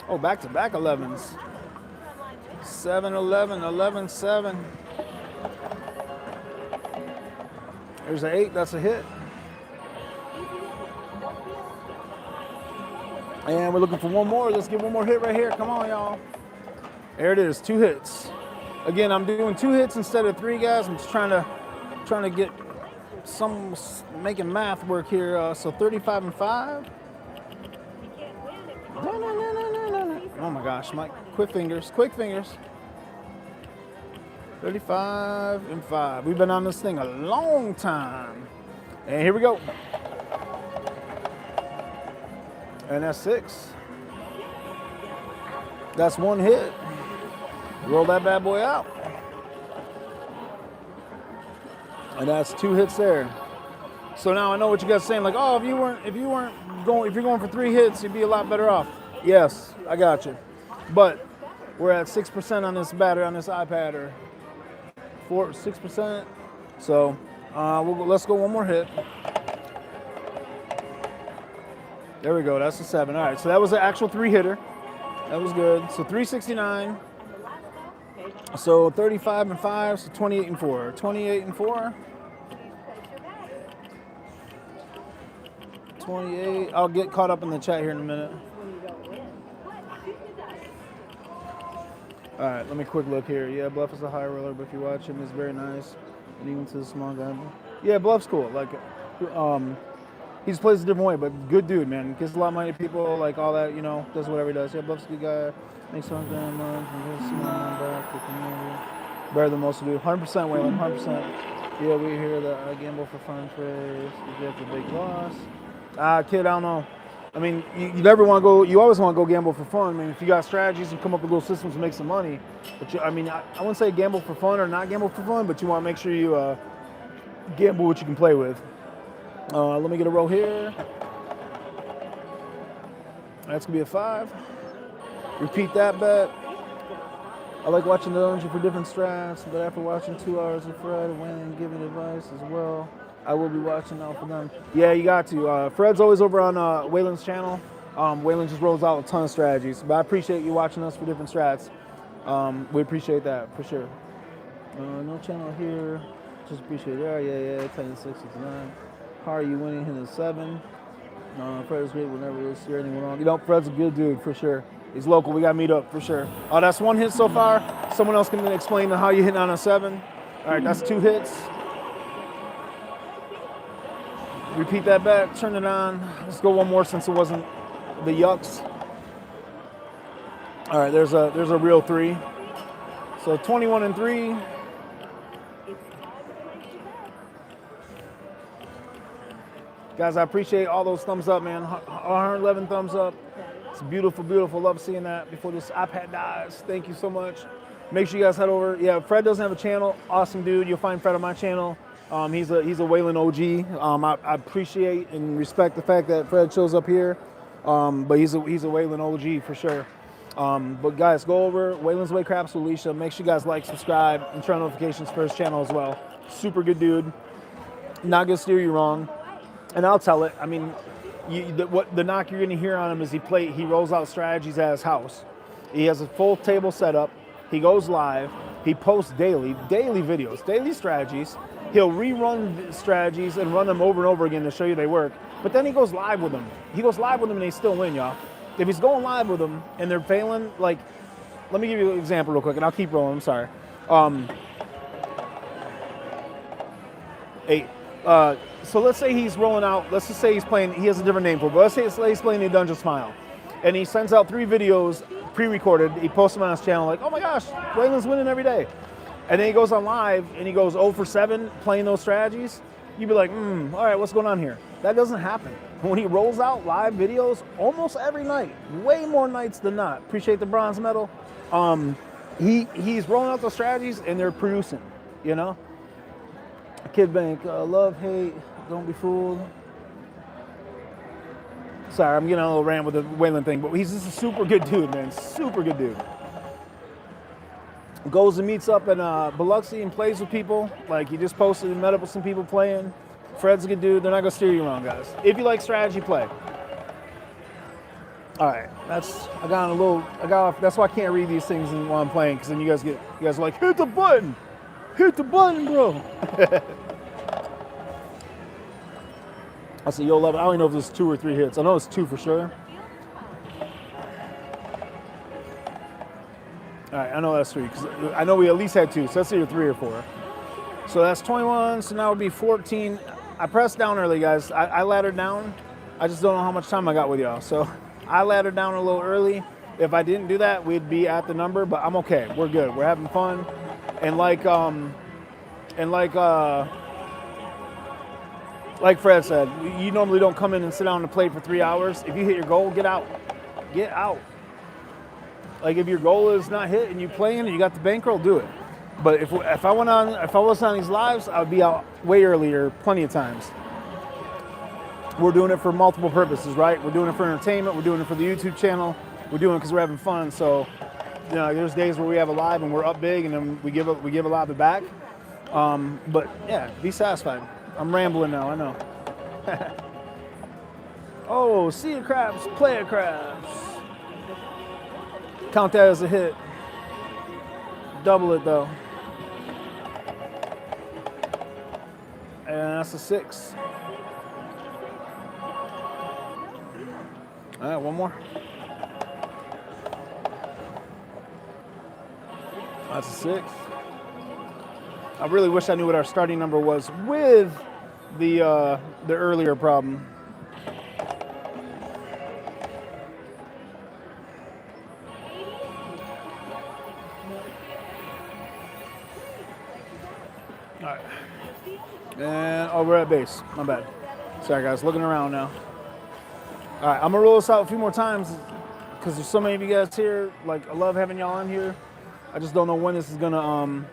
Oh, back-to-back 11s. 7, 11, 11, 7. There's an 8. That's a hit. And we're looking for one more. Let's get one more hit right here. Come on, y'all. There it is. 2 hits. Again, I'm doing 2 hits instead of 3, guys. I'm just trying to get some making math work here. So 35 and 5. No. Oh my gosh, Mike. Quick fingers. 35 and 5. We've been on this thing a long time. And here we go. And that's 6. That's 1 hit. Roll that bad boy out. And that's 2 hits there. So now I know what you guys are saying, like, oh, if you're going for 3 hits, you'd be a lot better off. Yes, I got you. But we're at 6% on this battery, on this iPad, or 6%. So let's go one more hit. There we go. That's a 7. All right. So that was an actual 3-hitter. That was good. So 369. So 35 and 5. So 28 and 4. 28 and 4. 28. I'll get caught up in the chat here in a minute. All right. Let me quick look here. Yeah, Bluff is a high roller, but if you watch him, he's very nice. And even to the small guy. Yeah, Bluff's cool. Like, he just plays a different way, but good dude, man. Gets a lot of money to people, like all that, you know, does whatever he does. Yeah, Bluff's a good guy. Makes some grand money. Better than most do. 100% Waylon, 100%. Yeah, we hear that I gamble for fun phrase. You get the big loss. Kid, I don't know. I mean, you never want to go, you always want to go gamble for fun. I mean, if you got strategies and come up with little systems to make some money, but I wouldn't say gamble for fun or not gamble for fun, but you want to make sure you gamble what you can play with. Let me get a roll here. That's going to be a 5. Repeat that bet. I like watching Adunja for different strats, but after watching 2 hours of Fred and giving advice as well, I will be watching out for them. Yeah, you got to. Fred's always over on Waylon's channel. Waylon just rolls out a ton of strategies, but I appreciate you watching us for different strats. We appreciate that for sure. No channel here. Just appreciate it. Yeah. 10, 6, 9. How are you winning? Hitting 7. Fred is great whenever we steer anyone wrong. You know, Fred's a good dude for sure. He's local. We got to meet up for sure. That's 1 hit so far. Someone else can explain how you hitting on a 7. All right, that's 2 hits. Repeat that back. Turn it on. Let's go one more since it wasn't the yucks. All right, there's a real 3. So 21 and 3. Guys, I appreciate all those thumbs up, man. 111 thumbs up. It's beautiful, beautiful. Love seeing that before this iPad dies. Thank you so much. Make sure you guys head over. Yeah, Fred doesn't have a channel. Awesome dude. You'll find Fred on my channel. He's a Waylon OG. I appreciate and respect the fact that Fred shows up here. But he's a Waylon OG for sure. But guys, go over Waylon's Way Craps with Alicia. Make sure you guys like, subscribe, and turn on notifications for his channel as well. Super good dude. Not gonna steer you wrong. And I'll tell it. I mean, the knock you're gonna hear on him is he rolls out strategies at his house. He has a full table set up. He goes live. He posts daily videos, daily strategies. He'll rerun strategies and run them over and over again to show you they work. But then he goes live with them. He goes live with them and they still win, y'all. If he's going live with them and they're failing, like, let me give you an example real quick and I'll keep rolling. I'm sorry. 8. So let's say he's rolling out, let's just say he's playing, he has a different name for it, but let's say he's playing the Adunja Smile. And he sends out 3 videos pre-recorded, he posts them on his channel like, oh my gosh, Waylon's winning every day. And then he goes on live and he goes 0 for 7 playing those strategies. You'd be like, all right, what's going on here? That doesn't happen. When he rolls out live videos almost every night, way more nights than not. Appreciate the bronze medal. He's rolling out those strategies and they're producing, you know? Kid Bank, love, hate, don't be fooled. Sorry, I'm getting a little rant with the Waylon thing, but he's just a super good dude, man. Super good dude. Goes and meets up in Biloxi and plays with people. Like, he just posted and met up with some people playing. Fred's a good dude. They're not going to steer you wrong, guys. If you like strategy, play. All right, that's why I can't read these things while I'm playing, because then you guys are like, hit the button, bro. I said, yo, 11. I don't even know if there's 2 or 3 hits. I know it's 2 for sure. All right, I know that's 3 because I know we at least had 2. So that's either 3 or 4. So that's 21. So now it would be 14. I pressed down early, guys. I laddered down. I just don't know how much time I got with y'all. So I laddered down a little early. If I didn't do that, we'd be at the number. But I'm okay. We're good. We're having fun. And like Fred said, you normally don't come in and sit down on the plate for 3 hours. If you hit your goal, get out. Get out. Like if your goal is not hit and you playing and you got the bankroll, do it. But if I was on these lives, I would be out way earlier, plenty of times. We're doing it for multiple purposes, right? We're doing it for entertainment. We're doing it for the YouTube channel. We're doing it because we're having fun. So, you know, there's days where we have a live and we're up big, and then we give a lot of it back. But yeah, be satisfied. I'm rambling now. I know. Oh, see a crabs, play a crabs. Count that as a hit. Double it though. And that's a 6. All right, one more. That's a 6. I really wish I knew what our starting number was with the earlier problem. All right. And we're at base. My bad. Sorry, guys. Looking around now. All right, I'm gonna roll this out a few more times because there's so many of you guys here. Like, I love having y'all on here. I just don't know when this is gonna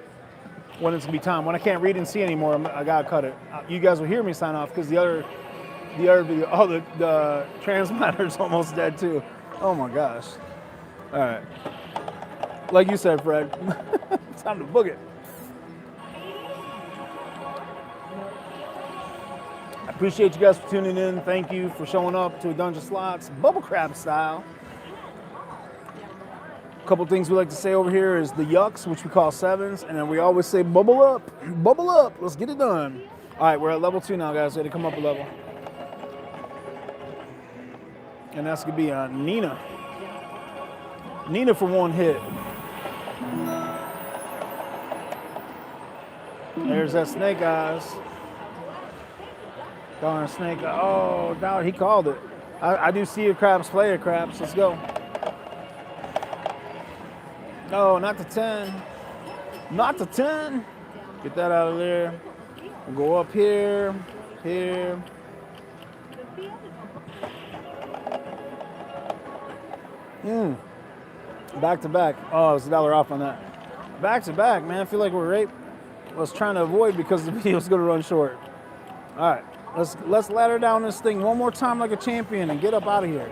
when it's gonna be time. When I can't read and see anymore, I gotta cut it. You guys will hear me sign off because the other video, the transmitter's almost dead too. Oh my gosh. All right. Like you said, Fred, time to book it. I appreciate you guys for tuning in. Thank you for showing up to Adunja Slots, bubble crab style. A couple things we like to say over here is the yucks, which we call 7s, and then we always say bubble up, let's get it done. All right, we're at level 2 now, guys. Ready to come up a level. And that's gonna be Nina. Nina for 1 hit. There's that snake eyes. Darn snake. Oh, darn, he called it. I do see a crabs, play a crabs. Let's go. No, not the 10. Not the 10. Get that out of there. We'll go up here, here. Back to back. Oh, it's $1 off on that. Back to back, man. I feel like we're right. I was trying to avoid because the video's gonna run short. All right. Let's ladder down this thing one more time like a champion and get up out of here.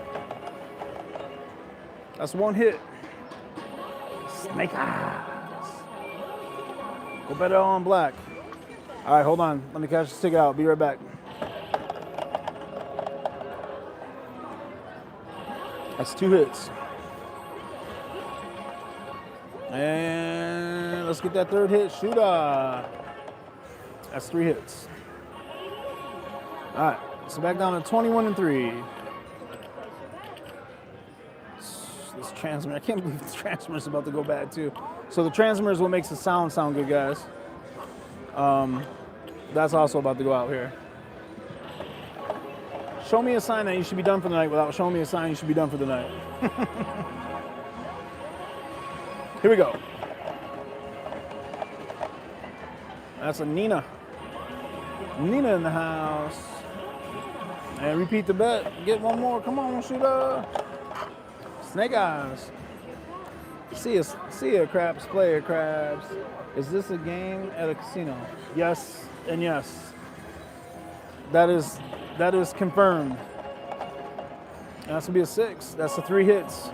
That's 1 hit. Snake eyes. Go better on black. All right, hold on. Let me catch this ticket out. Be right back. That's 2 hits. And let's get that 3rd hit. Shooter. That's 3 hits. All right, so back down to 21 and 3. This transmitter, I can't believe this transmitter's about to go bad too. So the transmitter is what makes the sound good, guys. That's also about to go out here. Show me a sign that you should be done for the night without showing me a sign you should be done for the night. Here we go. That's a Nina. Nina in the house. And repeat the bet. Get 1 more. Come on, shooter. Snake eyes. See a crabs, player crabs. Is this a game at a casino? Yes and yes. That is confirmed. That's gonna be a 6. That's the 3 hits.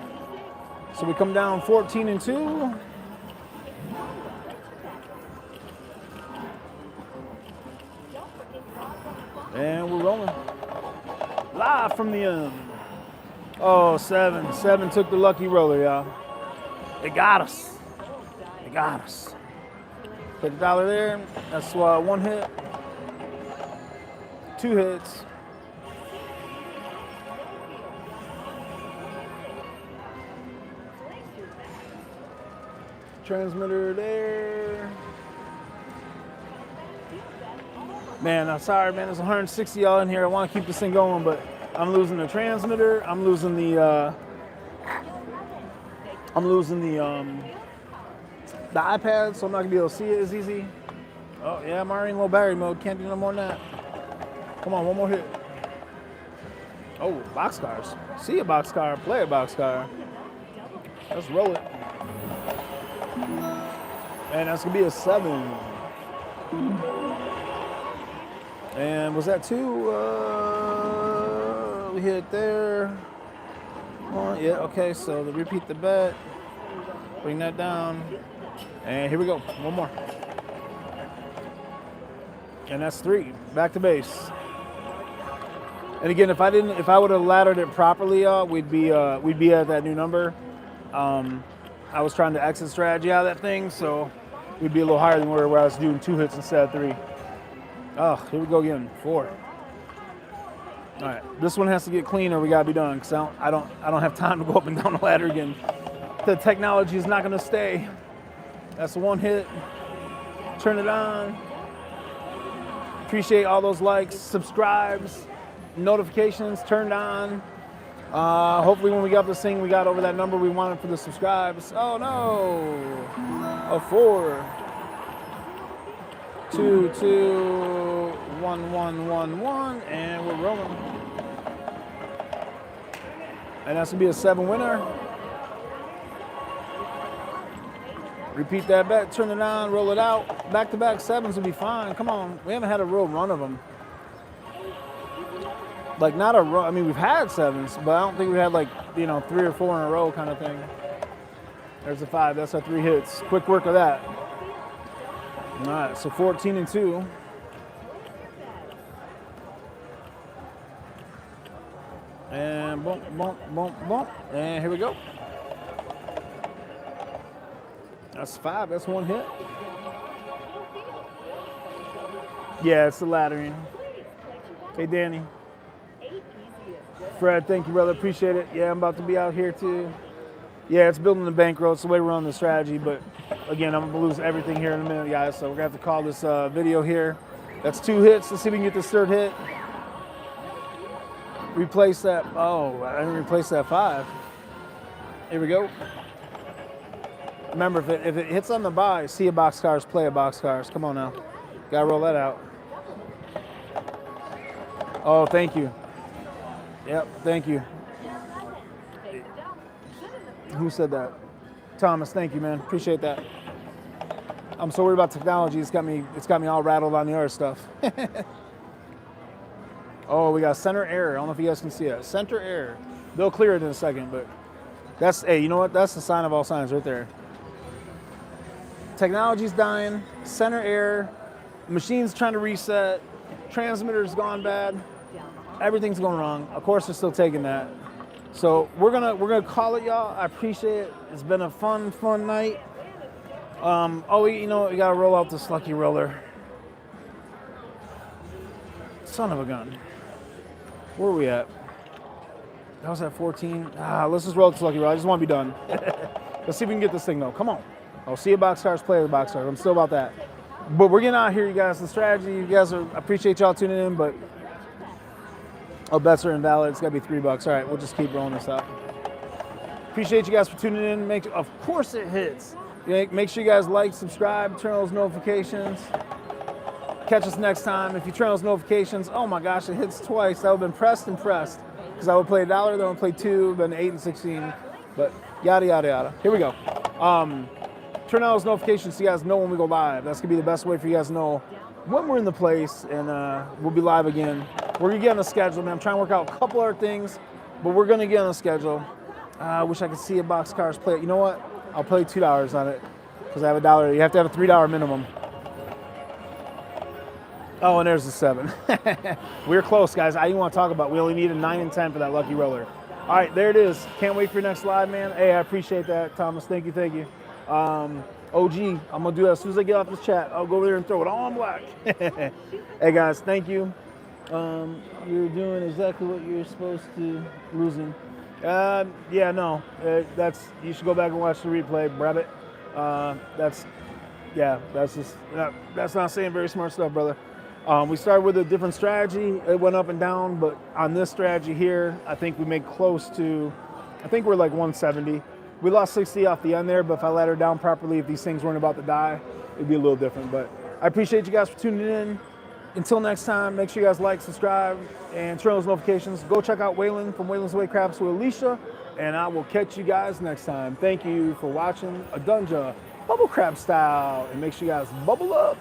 So we come down 14 and 2. And we're rolling. Live from the end. Oh, 7. 7 took the lucky roller, y'all. They got us. They got us. Put $1 there. That's 1 hit. 2 hits. transmitter there. Man, I'm sorry, man. There's 160 y'all in here. I want to keep this thing going, but I'm losing the transmitter. I'm losing the iPad, so I'm not gonna be able to see it as easy. Oh yeah, I'm already in low battery mode. Can't do no more than that. Come on, one more hit. Oh, boxcars. See a boxcar, play a boxcar. Let's roll it. And that's gonna be a 7. And was that 2? We hit there. Yeah, okay, so to repeat the bet. Bring that down. And here we go. One more. And that's 3. Back to base. And again, if I would have laddered it properly, we'd be at that new number. I was trying to exit strategy out of that thing, so we'd be a little higher than where I was doing 2 hits instead of 3. Oh, here we go again. 4. All right, this one has to get clean or we gotta be done, because I don't have time to go up and down the ladder again. The technology is not gonna stay. That's 1 hit. Turn it on. Appreciate all those likes, subscribes, notifications turned on. Hopefully when we got this thing, we got over that number we wanted for the subscribes. Oh no, a 4. 2, 2, 1, 1, 1, 1, and we're rolling. And that's gonna be a 7 winner. Repeat that bet, turn it on, roll it out. Back-to-back 7s will be fine. Come on, we haven't had a real run of them. Like not a run, I mean we've had 7s, but I don't think we had like, 3 or 4 in a row kind of thing. There's a 5, that's our 3 hits. Quick work of that. All right, so 14 and 2. And bump, bump, bump, bump. And here we go. That's 5, that's 1 hit. Yeah, it's the laddering. Hey, Danny. Fred, thank you, brother. Appreciate it. Yeah, I'm about to be out here too. Yeah, it's building the bankroll. It's the way we're on the strategy, but again, I'm gonna lose everything here in a minute, guys. So we're gonna have to call this video here. That's 2 hits. Let's see if we can get this 3rd hit. Replace that. Oh, I didn't replace that 5. Here we go. Remember, if it hits on the buy, see a boxcars, play a boxcars. Come on now. Gotta roll that out. Oh, thank you. Yep, thank you. Who said that? Thomas, thank you, man. Appreciate that. I'm so worried about technology. It's got me all rattled on the other stuff. Oh, we got center error. I don't know if you guys can see it. Center error. They'll clear it in a second, but that's, hey, you know what? That's the sign of all signs right there. Technology's dying. Center error. Machine's trying to reset. Transmitter's gone bad. Everything's going wrong. Of course, they're still taking that. So we're gonna call it, y'all. I appreciate it. It's been a fun night. We gotta roll out this lucky roller. Son of a gun. Where are we at? That was at 14. Let's just roll this lucky roller. I just want to be done. Let's see if we can get this thing though. Come on. I'll see a boxcars, play the boxcars. I'm still about that. But we're getting out here, you guys. The strategy, you guys I appreciate y'all tuning in, but bets are invalid. It's got to be $3. All right, we'll just keep rolling this out. Appreciate you guys for tuning in. Of course it hits. Make sure you guys like, subscribe, turn on those notifications. Catch us next time. If you turn on those notifications, oh my gosh, it hits twice. That would have been pressed and pressed. Because I would play $1, then I would play 2, then 8 and 16. But yada, yada, yada. Here we go. Turn on those notifications so you guys know when we go live. That's going to be the best way for you guys to know when we're in the place, and we'll be live again. We're going to get on the schedule, man. I'm trying to work out a couple other things, but we're going to get on the schedule. I wish I could see a boxcars play it. You know what? I'll play $2 on it because I have $1. You have to have a $3 minimum. Oh, and there's the 7. We're close, guys. I didn't want to talk about it. We only need a 9 and 10 for that lucky roller. All right, there it is. Can't wait for your next live, man. Hey, I appreciate that, Thomas. Thank you, thank you. OG, I'm going to do that as soon as I get off this chat. I'll go over there and throw it all on black. Hey, guys, thank you. You're doing exactly what you're supposed to, losing. Yeah, no. You should go back and watch the replay, Brabbit. That's that's not saying very smart stuff, brother. We started with a different strategy. It went up and down, but on this strategy here, I think we made close to, I think we're like 170. We lost 60 off the end there, but if I let her down properly, if these things weren't about to die, it'd be a little different. But I appreciate you guys for tuning in. Until next time, make sure you guys like, subscribe, and turn on those notifications. Go check out Waylon from Waylon's Way Crafts with Alicia, and I will catch you guys next time. Thank you for watching Adunja Bubble Crab Style, and make sure you guys bubble up.